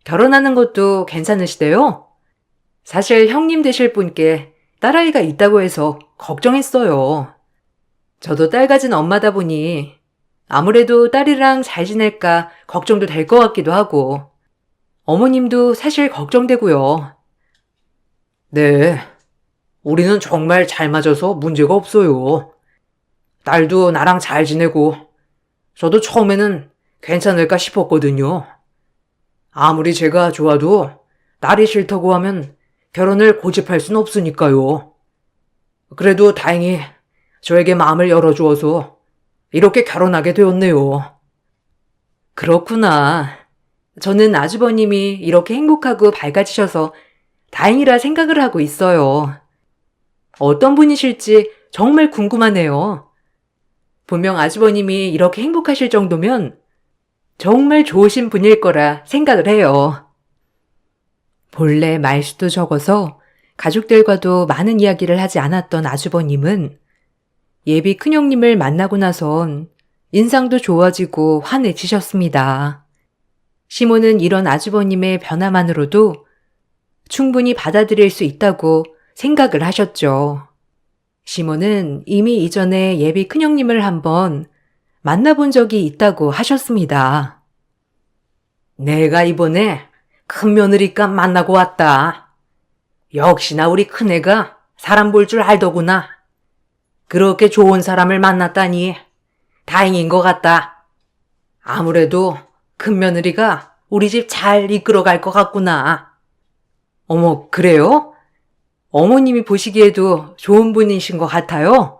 Speaker 2: 결혼하는 것도 괜찮으시대요? 사실 형님 되실 분께 딸아이가 있다고 해서 걱정했어요. 저도 딸 가진 엄마다 보니 아무래도 딸이랑 잘 지낼까 걱정도 될 것 같기도 하고 어머님도 사실 걱정되고요. 네, 우리는 정말 잘 맞아서 문제가 없어요. 딸도 나랑 잘 지내고 저도 처음에는 괜찮을까 싶었거든요. 아무리 제가 좋아도 딸이 싫다고 하면 결혼을 고집할 순 없으니까요. 그래도 다행히 저에게 마음을 열어주어서 이렇게 결혼하게 되었네요. 그렇구나. 저는 아주버님이 이렇게 행복하고 밝아지셔서 다행이라 생각을 하고 있어요. 어떤 분이실지 정말 궁금하네요. 분명 아주버님이 이렇게 행복하실 정도면 정말 좋으신 분일 거라 생각을 해요. 본래 말수도 적어서 가족들과도 많은 이야기를 하지 않았던 아주버님은 예비 큰형님을 만나고 나선 인상도 좋아지고 환해지셨습니다. 시모는 이런 아주버님의 변화만으로도 충분히 받아들일 수 있다고 생각을 하셨죠. 시모는 이미 이전에 예비 큰형님을 한번 만나본 적이 있다고 하셨습니다. 내가 이번에 큰며느리감 만나고 왔다. 역시나 우리 큰애가 사람 볼 줄 알더구나. 그렇게 좋은 사람을 만났다니 다행인 것 같다. 아무래도 큰며느리가 우리 집 잘 이끌어갈 것 같구나. 어머, 그래요? 어머님이 보시기에도 좋은 분이신 것 같아요.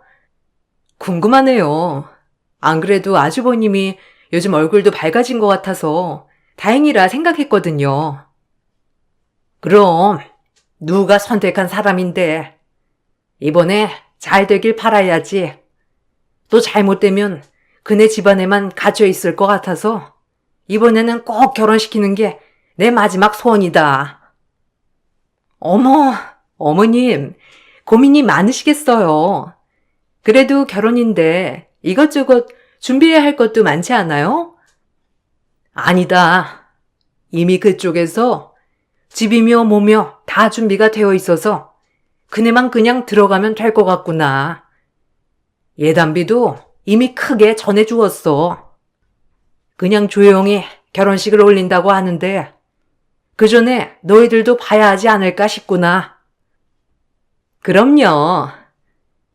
Speaker 2: 궁금하네요. 안 그래도 아주버님이 요즘 얼굴도 밝아진 것 같아서 다행이라 생각했거든요. 그럼 누가 선택한 사람인데 이번에 잘 되길 바라야지. 또 잘못되면 그네 집안에만 갇혀 있을 것 같아서 이번에는 꼭 결혼시키는 게 내 마지막 소원이다. 어머, 어머님, 고민이 많으시겠어요. 그래도 결혼인데 이것저것 준비해야 할 것도 많지 않아요? 아니다. 이미 그쪽에서 집이며 뭐며 다 준비가 되어 있어서 그네만 그냥 들어가면 될 것 같구나. 예단비도 이미 크게 전해주었어. 그냥 조용히 결혼식을 올린다고 하는데 그 전에 너희들도 봐야 하지 않을까 싶구나. 그럼요.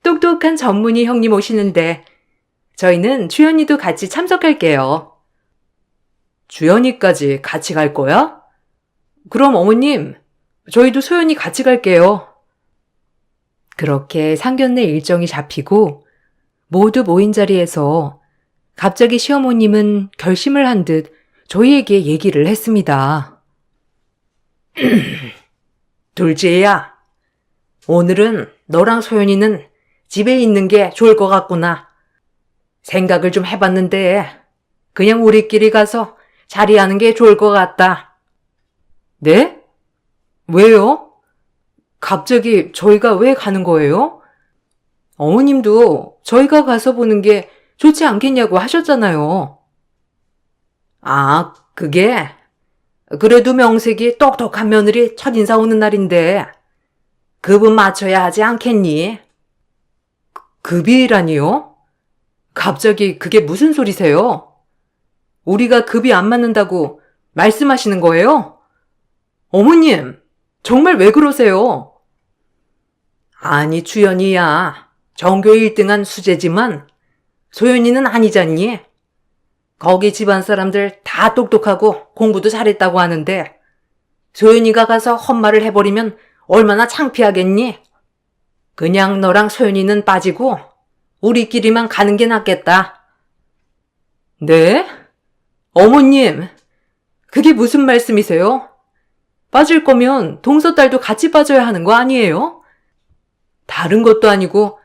Speaker 2: 똑똑한 전문의 형님 오시는데 저희는 주연이도 같이 참석할게요. 주연이까지 같이 갈 거야? 그럼 어머님, 저희도 소연이 같이 갈게요.
Speaker 1: 그렇게 상견례 일정이 잡히고 모두 모인 자리에서 갑자기 시어머님은 결심을 한 듯 저희에게 얘기를 했습니다.
Speaker 2: 둘째야, 오늘은 너랑 소연이는 집에 있는 게 좋을 것 같구나. 생각을 좀 해봤는데 그냥 우리끼리 가서 자리하는 게 좋을 것 같다. 네? 왜요? 갑자기 저희가 왜 가는 거예요? 어머님도 저희가 가서 보는 게 좋지 않겠냐고 하셨잖아요. 아, 그게 그래도 명색이 똑똑한 며느리 첫인사 오는 날인데 급은 맞춰야 하지 않겠니? 급이라니요? 갑자기 그게 무슨 소리세요? 우리가 급이 안 맞는다고 말씀하시는 거예요? 어머님, 정말 왜 그러세요? 아니, 주연이야. 전교 1등한 수재지만 소연이는 아니잖니? 거기 집안 사람들 다 똑똑하고 공부도 잘했다고 하는데 소연이가 가서 헛말을 해버리면 얼마나 창피하겠니? 그냥 너랑 소연이는 빠지고 우리끼리만 가는 게 낫겠다. 네? 어머님, 그게 무슨 말씀이세요? 빠질 거면 동서딸도 같이 빠져야 하는 거 아니에요? 다른 것도 아니고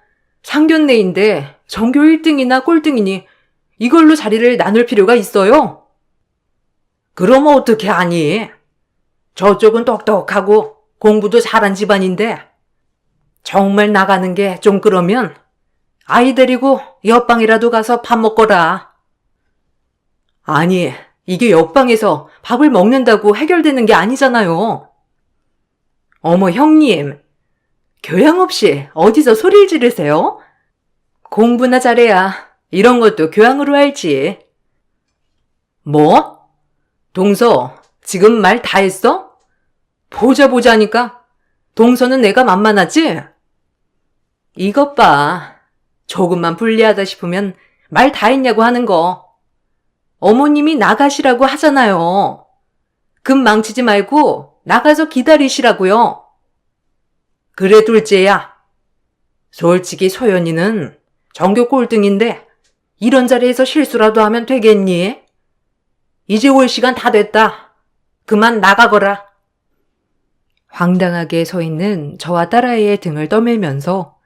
Speaker 2: 상견례인데 전교 1등이나 꼴등이니 이걸로 자리를 나눌 필요가 있어요? 그럼 어떻게 하니? 저쪽은 똑똑하고 공부도 잘한 집안인데 정말 나가는 게 좀 그러면 아이 데리고 옆방이라도 가서 밥 먹거라. 아니, 이게 옆방에서 밥을 먹는다고 해결되는 게 아니잖아요. 어머, 형님. 교양 없이 어디서 소리를 지르세요? 공부나 잘해야 이런 것도 교양으로 알지. 뭐? 동서, 지금 말 다 했어? 보자니까 동서는 내가 만만하지? 이것 봐. 조금만 불리하다 싶으면 말 다 했냐고 하는 거. 어머님이 나가시라고 하잖아요. 급 망치지 말고 나가서 기다리시라고요. 그래, 둘째야. 솔직히 소연이는 전교 꼴등인데 이런 자리에서 실수라도 하면 되겠니? 이제 올 시간 다 됐다. 그만 나가거라.
Speaker 1: 황당하게 서 있는 저와 딸아이의 등을 떠밀면서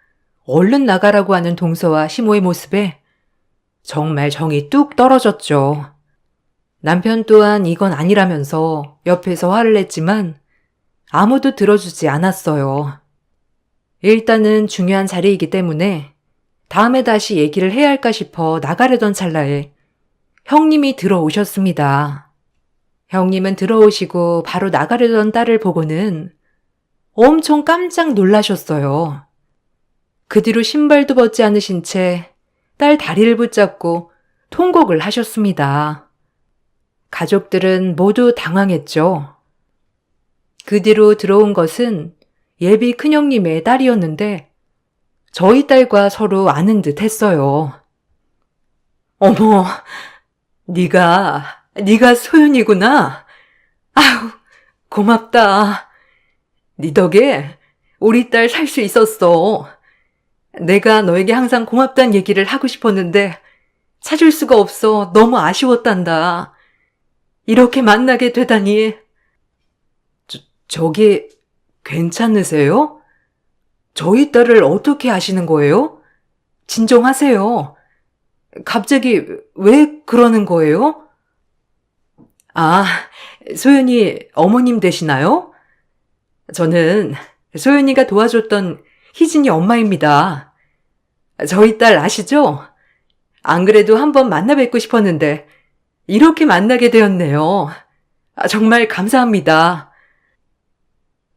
Speaker 1: 얼른 나가라고 하는 동서와 시모의 모습에 정말 정이 뚝 떨어졌죠. 남편 또한 이건 아니라면서 옆에서 화를 냈지만 아무도 들어주지 않았어요. 일단은 중요한 자리이기 때문에 다음에 다시 얘기를 해야 할까 싶어 나가려던 찰나에 형님이 들어오셨습니다. 형님은 들어오시고 바로 나가려던 딸을 보고는 엄청 깜짝 놀라셨어요. 그 뒤로 신발도 벗지 않으신 채 딸 다리를 붙잡고 통곡을 하셨습니다. 가족들은 모두 당황했죠. 그 뒤로 들어온 것은 예비 큰형님의 딸이었는데 저희 딸과 서로 아는 듯 했어요.
Speaker 2: 어머, 네가 소연이구나. 아유, 고맙다. 네 덕에 우리 딸 살 수 있었어. 내가 너에게 항상 고맙다는 얘기를 하고 싶었는데 찾을 수가 없어 너무 아쉬웠단다. 이렇게 만나게 되다니. 저기 괜찮으세요? 저희 딸을 어떻게 아시는 거예요? 진정하세요. 갑자기 왜 그러는 거예요? 아, 소연이 어머님 되시나요? 저는 소연이가 도와줬던 희진이 엄마입니다. 저희 딸 아시죠? 안 그래도 한번 만나 뵙고 싶었는데 이렇게 만나게 되었네요. 정말 감사합니다.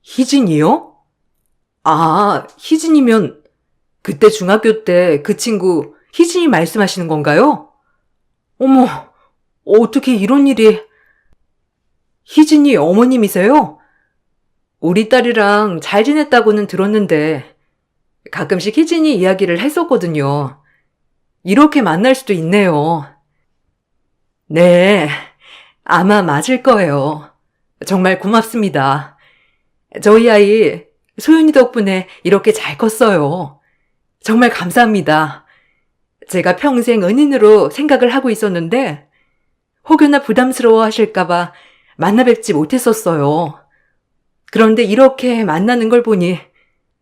Speaker 2: 희진이요? 아, 희진이면 그때 중학교 때 그 친구 희진이 말씀하시는 건가요? 어머, 어떻게 이런 일이... 희진이 어머님이세요? 우리 딸이랑 잘 지냈다고는 들었는데 가끔씩 희진이 이야기를 했었거든요. 이렇게 만날 수도 있네요. 네, 아마 맞을 거예요. 정말 고맙습니다. 저희 아이 소윤이 덕분에 이렇게 잘 컸어요. 정말 감사합니다. 제가 평생 은인으로 생각을 하고 있었는데 혹여나 부담스러워 하실까봐 만나 뵙지 못했었어요. 그런데 이렇게 만나는 걸 보니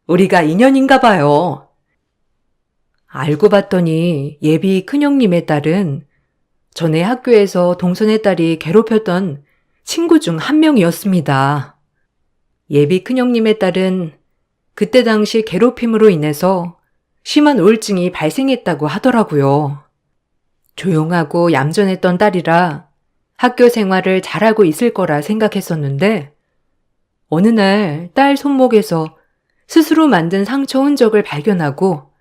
Speaker 2: 우리가 인연인가 봐요. 알고 봤더니 예비 큰형님의 딸은 전에 학교에서 동선의 딸이 괴롭혔던 친구 중 한 명이었습니다. 예비 큰형님의 딸은 그때 당시 괴롭힘으로 인해서 심한 우울증이 발생했다고 하더라고요. 조용하고 얌전했던 딸이라 학교 생활을 잘하고 있을 거라 생각했었는데 어느 날 딸 손목에서 스스로 만든 상처 흔적을 발견하고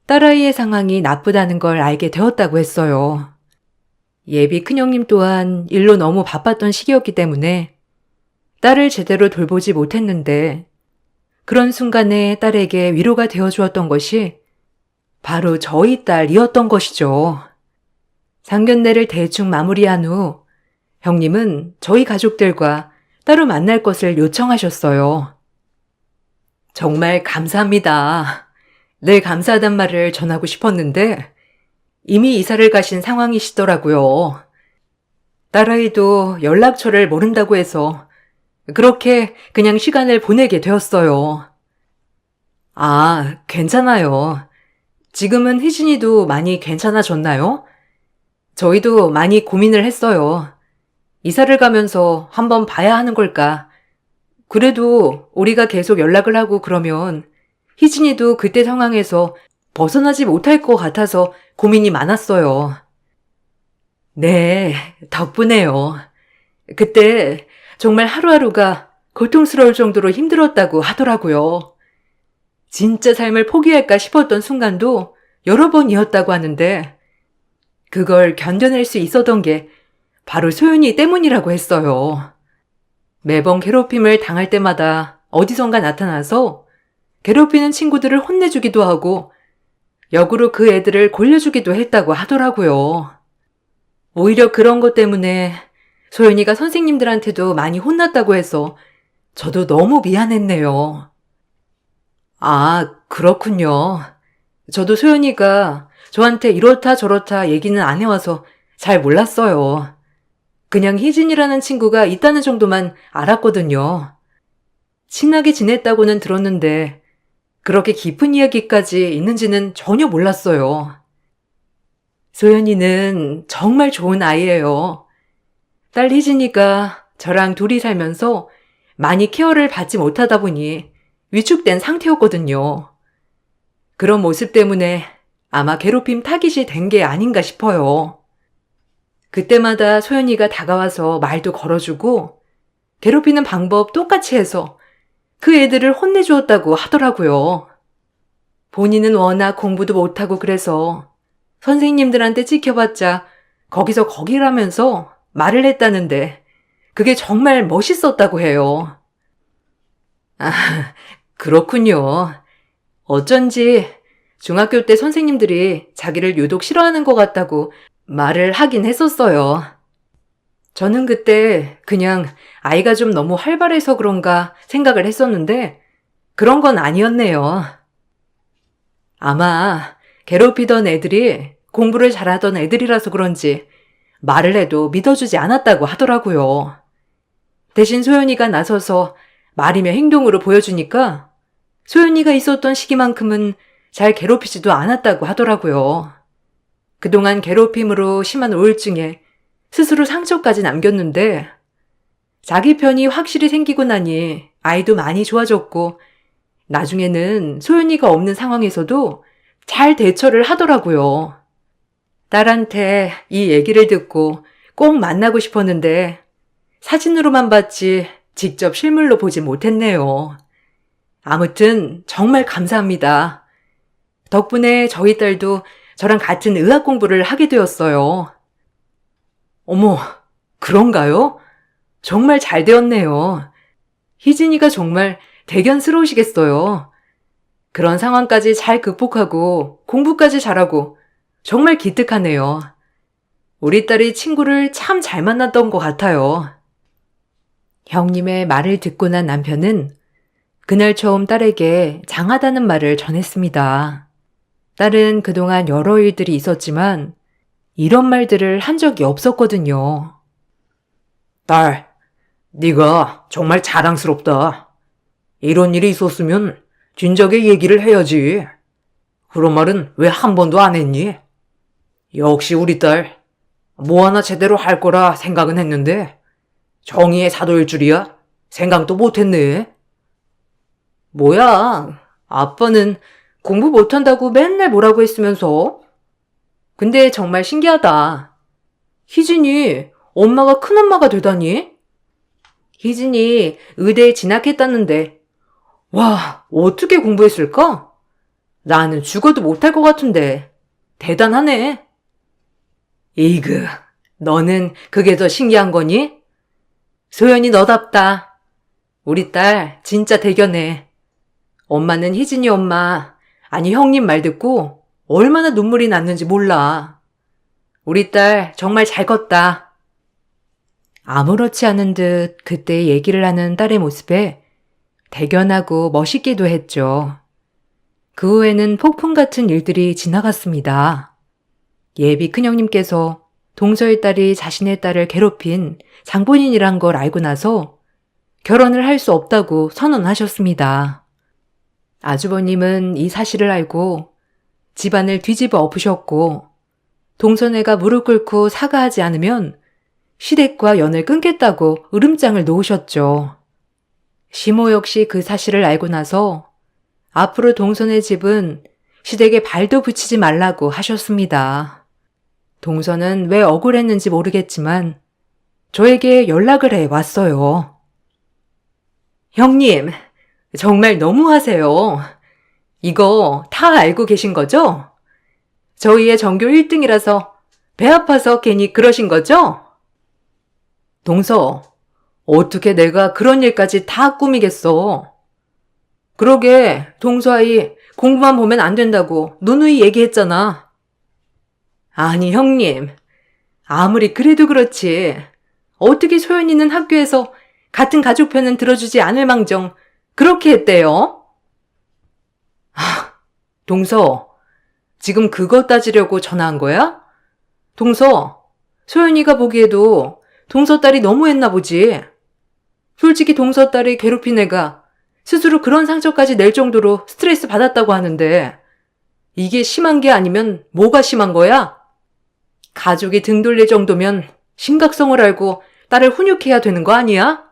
Speaker 2: 딸아이의 상황이 나쁘다는 걸 알게 되었다고 했어요. 예비 큰형님 또한 일로 너무 바빴던 시기였기 때문에 딸을 제대로 돌보지 못했는데 그런 순간에 딸에게 위로가 되어주었던 것이 바로 저희 딸이었던 것이죠. 상견례를 대충 마무리한 후 형님은 저희 가족들과 따로 만날 것을 요청하셨어요. 정말 감사합니다. 늘 감사하단 말을 전하고 싶었는데 이미 이사를 가신 상황이시더라고요. 딸아이도 연락처를 모른다고 해서 그렇게 그냥 시간을 보내게 되었어요. 아, 괜찮아요. 지금은 희진이도 많이 괜찮아졌나요? 저희도 많이 고민을 했어요. 이사를 가면서 한번 봐야 하는 걸까? 그래도 우리가 계속 연락을 하고 그러면 희진이도 그때 상황에서 벗어나지 못할 것 같아서 고민이 많았어요. 네, 덕분에요. 그때 정말 하루하루가 고통스러울 정도로 힘들었다고 하더라고요. 진짜 삶을 포기할까 싶었던 순간도 여러 번이었다고 하는데 그걸 견뎌낼 수 있었던 게 바로 소윤이 때문이라고 했어요. 매번 괴롭힘을 당할 때마다 어디선가 나타나서 괴롭히는 친구들을 혼내주기도 하고 역으로 그 애들을 골려주기도 했다고 하더라고요. 오히려 그런 것 때문에 소연이가 선생님들한테도 많이 혼났다고 해서 저도 너무 미안했네요. 아, 그렇군요. 저도 소연이가 저한테 이렇다 저렇다 얘기는 안 해와서 잘 몰랐어요. 그냥 희진이라는 친구가 있다는 정도만 알았거든요. 친하게 지냈다고는 들었는데 그렇게 깊은 이야기까지 있는지는 전혀 몰랐어요. 소연이는 정말 좋은 아이예요. 딸 희진이가 저랑 둘이 살면서 많이 케어를 받지 못하다 보니 위축된 상태였거든요. 그런 모습 때문에 아마 괴롭힘 타깃이 된 게 아닌가 싶어요. 그때마다 소연이가 다가와서 말도 걸어주고 괴롭히는 방법 똑같이 해서 그 애들을 혼내주었다고 하더라고요. 본인은 워낙 공부도 못하고 그래서 선생님들한테 찍혀봤자 거기서 거기라면서 말을 했다는데 그게 정말 멋있었다고 해요. 아, 그렇군요. 어쩐지 중학교 때 선생님들이 자기를 유독 싫어하는 것 같다고 말을 하긴 했었어요. 저는 그때 그냥 아이가 좀 너무 활발해서 그런가 생각을 했었는데 그런 건 아니었네요. 아마 괴롭히던 애들이 공부를 잘하던 애들이라서 그런지 말을 해도 믿어주지 않았다고 하더라고요. 대신 소연이가 나서서 말이며 행동으로 보여주니까 소연이가 있었던 시기만큼은 잘 괴롭히지도 않았다고 하더라고요. 그동안 괴롭힘으로 심한 우울증에 스스로 상처까지 남겼는데 자기 편이 확실히 생기고 나니 아이도 많이 좋아졌고 나중에는 소연이가 없는 상황에서도 잘 대처를 하더라고요. 딸한테 이 얘기를 듣고
Speaker 1: 꼭 만나고 싶었는데 사진으로만 봤지 직접 실물로 보지 못했네요. 아무튼 정말 감사합니다. 덕분에 저희 딸도 저랑 같은 의학 공부를 하게 되었어요. 어머, 그런가요? 정말 잘 되었네요. 희진이가 정말 대견스러우시겠어요. 그런 상황까지 잘 극복하고 공부까지 잘하고 정말 기특하네요. 우리 딸이 친구를 참 잘 만났던 것 같아요. 형님의 말을 듣고 난 남편은 그날 처음 딸에게 장하다는 말을 전했습니다. 딸은 그동안 여러 일들이 있었지만 이런 말들을 한 적이 없었거든요.
Speaker 2: 딸, 네가 정말 자랑스럽다. 이런 일이 있었으면 진작에 얘기를 해야지. 그런 말은 왜 한 번도 안 했니? 역시 우리 딸, 뭐 하나 제대로 할 거라 생각은 했는데 정의의 사도일 줄이야 생각도 못했네.
Speaker 1: 뭐야, 아빠는 공부 못한다고 맨날 뭐라고 했으면서. 근데 정말 신기하다. 희진이 엄마가 큰엄마가 되다니? 희진이 의대에 진학했다는데 와, 어떻게 공부했을까? 나는 죽어도 못할 것 같은데. 대단하네. 이그, 너는 그게 더 신기한 거니? 소연이 너답다. 우리 딸 진짜 대견해. 엄마는 희진이 엄마, 아니 형님 말 듣고 얼마나 눈물이 났는지 몰라. 우리 딸 정말 잘 컸다. 아무렇지 않은 듯 그때 얘기를 하는 딸의 모습에 대견하고 멋있기도 했죠. 그 후에는 폭풍 같은 일들이 지나갔습니다. 예비 큰형님께서 동서의 딸이 자신의 딸을 괴롭힌 장본인이란 걸 알고 나서 결혼을 할 수 없다고 선언하셨습니다. 아주버님은 이 사실을 알고 집안을 뒤집어 엎으셨고 동서네가 무릎 꿇고 사과하지 않으면 시댁과 연을 끊겠다고 으름장을 놓으셨죠. 시모 역시 그 사실을 알고 나서 앞으로 동서네 집은 시댁에 발도 붙이지 말라고 하셨습니다. 동서는 왜 억울했는지 모르겠지만 저에게 연락을 해 왔어요. 형님, 정말 너무하세요. 이거 다 알고 계신 거죠? 저희의 전교 1등이라서 배 아파서 괜히 그러신 거죠? 동서, 어떻게 내가 그런 일까지 다 꾸미겠어. 그러게 동서 아이 공부만 보면 안 된다고 누누이 얘기했잖아. 아니 형님, 아무리 그래도 그렇지. 어떻게 소연이는 학교에서 같은 가족 편은 들어주지 않을 망정 그렇게 했대요? 동서, 지금 그거 따지려고 전화한 거야? 동서, 소연이가 보기에도 동서 딸이 너무했나 보지. 솔직히 동서 딸이 괴롭힌 애가 스스로 그런 상처까지 낼 정도로 스트레스 받았다고 하는데 이게 심한 게 아니면 뭐가 심한 거야? 가족이 등 돌릴 정도면 심각성을 알고 딸을 훈육해야 되는 거 아니야?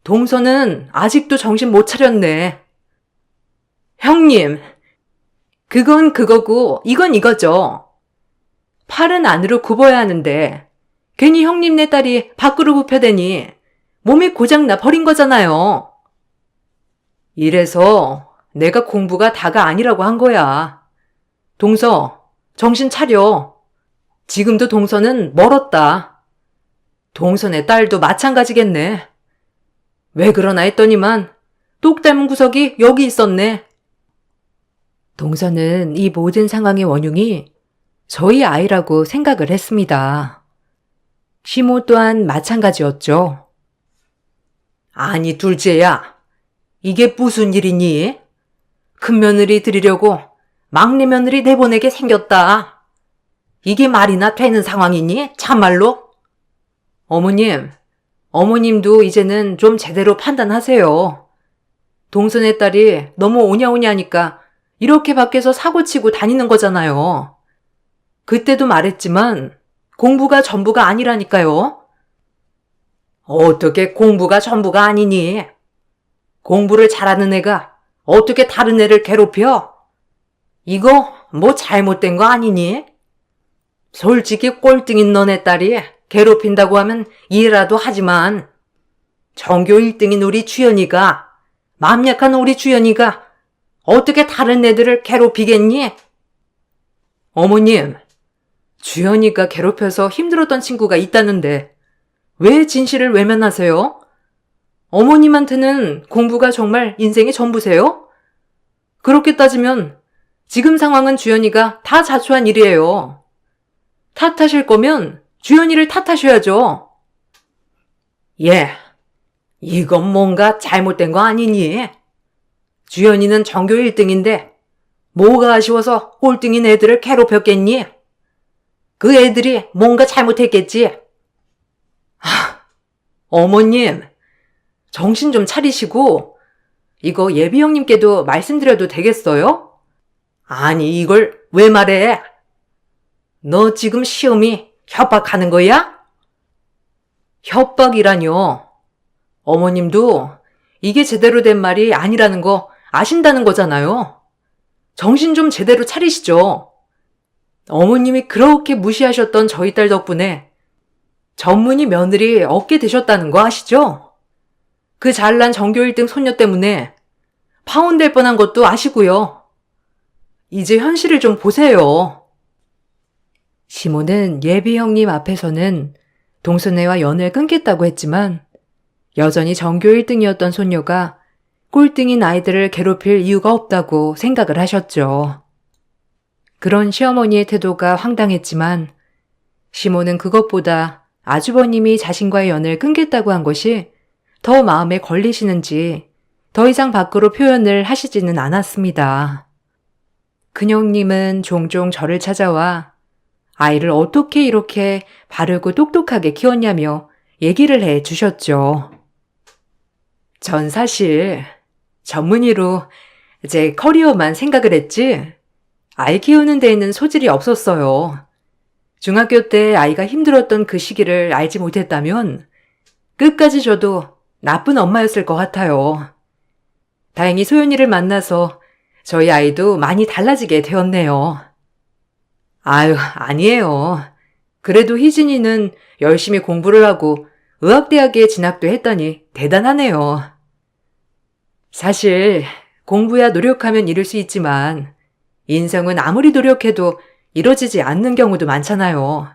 Speaker 1: 동서는 아직도 정신 못 차렸네. 형님, 그건 그거고 이건 이거죠. 팔은 안으로 굽어야 하는데 괜히 형님네 딸이 밖으로 굽혀대니 몸이 고장나 버린 거잖아요. 이래서 내가 공부가 다가 아니라고 한 거야. 동서, 정신 차려. 지금도 동서는 멀었다. 동서네 딸도 마찬가지겠네. 왜 그러나 했더니만 똑 닮은 구석이 여기 있었네. 동서는 이 모든 상황의 원흉이 저희 아이라고 생각을 했습니다. 시모 또한 마찬가지였죠. 아니 둘째야, 이게 무슨 일이니? 큰 며느리 드리려고 막내 며느리 내보내게 생겼다. 이게 말이나 되는 상황이니? 참말로? 어머님, 어머님도 이제는 좀 제대로 판단하세요. 동선의 딸이 너무 오냐오냐하니까 이렇게 밖에서 사고치고 다니는 거잖아요. 그때도 말했지만 공부가 전부가 아니라니까요. 어떻게 공부가 전부가 아니니? 공부를 잘하는 애가 어떻게 다른 애를 괴롭혀? 이거 뭐 잘못된 거 아니니? 솔직히 꼴등인 너네 딸이
Speaker 2: 괴롭힌다고 하면 이해라도 하지만 전교 1등인 우리 주연이가, 마음 약한 우리 주연이가 어떻게 다른 애들을 괴롭히겠니? 어머님, 주연이가 괴롭혀서 힘들었던 친구가 있다는데 왜 진실을 외면하세요? 어머님한테는 공부가 정말 인생의 전부세요? 그렇게 따지면 지금 상황은 주연이가 다 자초한 일이에요. 탓하실 거면 주연이를 탓하셔야죠. 예, 이건 뭔가 잘못된 거 아니니? 주연이는 전교 1등인데 뭐가 아쉬워서 꼴등인 애들을 괴롭혔겠니? 그 애들이 뭔가 잘못했겠지? 어머님, 정신 좀 차리시고 이거 예비 형님께도 말씀드려도 되겠어요? 아니, 이걸 왜 말해? 너 지금 시험이 협박하는 거야? 협박이라뇨. 어머님도 이게 제대로 된 말이 아니라는 거 아신다는 거잖아요. 정신 좀 제대로 차리시죠. 어머님이 그렇게 무시하셨던 저희 딸 덕분에 전문의 며느리 얻게 되셨다는 거 아시죠? 그 잘난 전교 1등 손녀 때문에 파혼될 뻔한 것도 아시고요. 이제 현실을 좀 보세요.
Speaker 1: 시모는 예비 형님 앞에서는 동선애와 연을 끊겠다고 했지만 여전히 전교 1등이었던 손녀가 꼴등인 아이들을 괴롭힐 이유가 없다고 생각을 하셨죠. 그런 시어머니의 태도가 황당했지만 시모는 그것보다 아주버님이 자신과의 연을 끊겠다고 한 것이 더 마음에 걸리시는지 더 이상 밖으로 표현을 하시지는 않았습니다. 큰형님은 종종 저를 찾아와 아이를 어떻게 이렇게 바르고 똑똑하게 키웠냐며 얘기를 해 주셨죠. 전 사실 전문의로 제 커리어만 생각을 했지 아이 키우는 데에는 소질이 없었어요. 중학교 때 아이가 힘들었던 그 시기를 알지 못했다면 끝까지 저도 나쁜 엄마였을 것 같아요. 다행히 소연이를 만나서 저희 아이도 많이 달라지게 되었네요. 아유, 아니에요. 그래도 희진이는 열심히 공부를 하고 의학대학에 진학도 했다니 대단하네요. 사실 공부야 노력하면 이룰 수 있지만 인생은 아무리 노력해도 이루어지지 않는 경우도 많잖아요.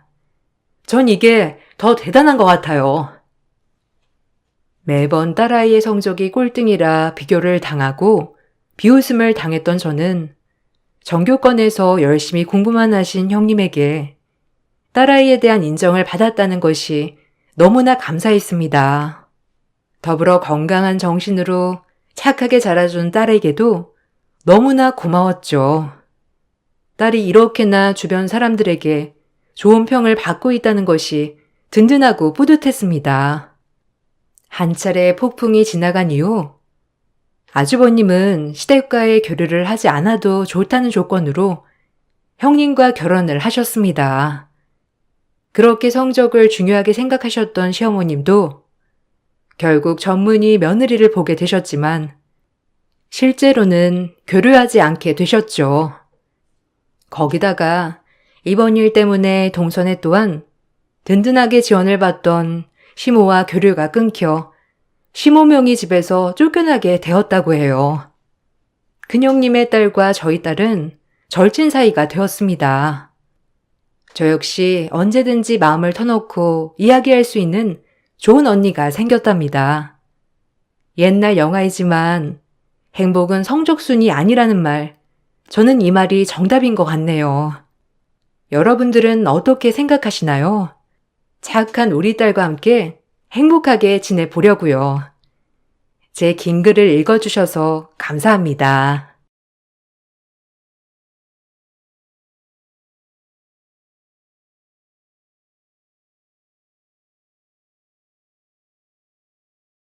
Speaker 1: 전 이게 더 대단한 것 같아요. 매번 딸아이의 성적이 꼴등이라 비교를 당하고 비웃음을 당했던 저는 전교권에서 열심히 공부만 하신 형님에게 딸아이에 대한 인정을 받았다는 것이 너무나 감사했습니다. 더불어 건강한 정신으로 착하게 자라준 딸에게도 너무나 고마웠죠. 딸이 이렇게나 주변 사람들에게 좋은 평을 받고 있다는 것이 든든하고 뿌듯했습니다. 한 차례 폭풍이 지나간 이후 아주버님은 시댁과의 교류를 하지 않아도 좋다는 조건으로 형님과 결혼을 하셨습니다. 그렇게 성적을 중요하게 생각하셨던 시어머님도 결국 전문의 며느리를 보게 되셨지만 실제로는 교류하지 않게 되셨죠. 거기다가 이번 일 때문에 동선애 또한 든든하게 지원을 받던 시모와 교류가 끊겨 시모명의 집에서 쫓겨나게 되었다고 해요. 큰형님의 딸과 저희 딸은 절친 사이가 되었습니다. 저 역시 언제든지 마음을 터놓고 이야기할 수 있는 좋은 언니가 생겼답니다. 옛날 영화이지만 행복은 성적순이 아니라는 말, 저는 이 말이 정답인 것 같네요. 여러분들은 어떻게 생각하시나요? 착한 우리 딸과 함께 행복하게 지내보려고요. 제 긴 글을 읽어주셔서 감사합니다.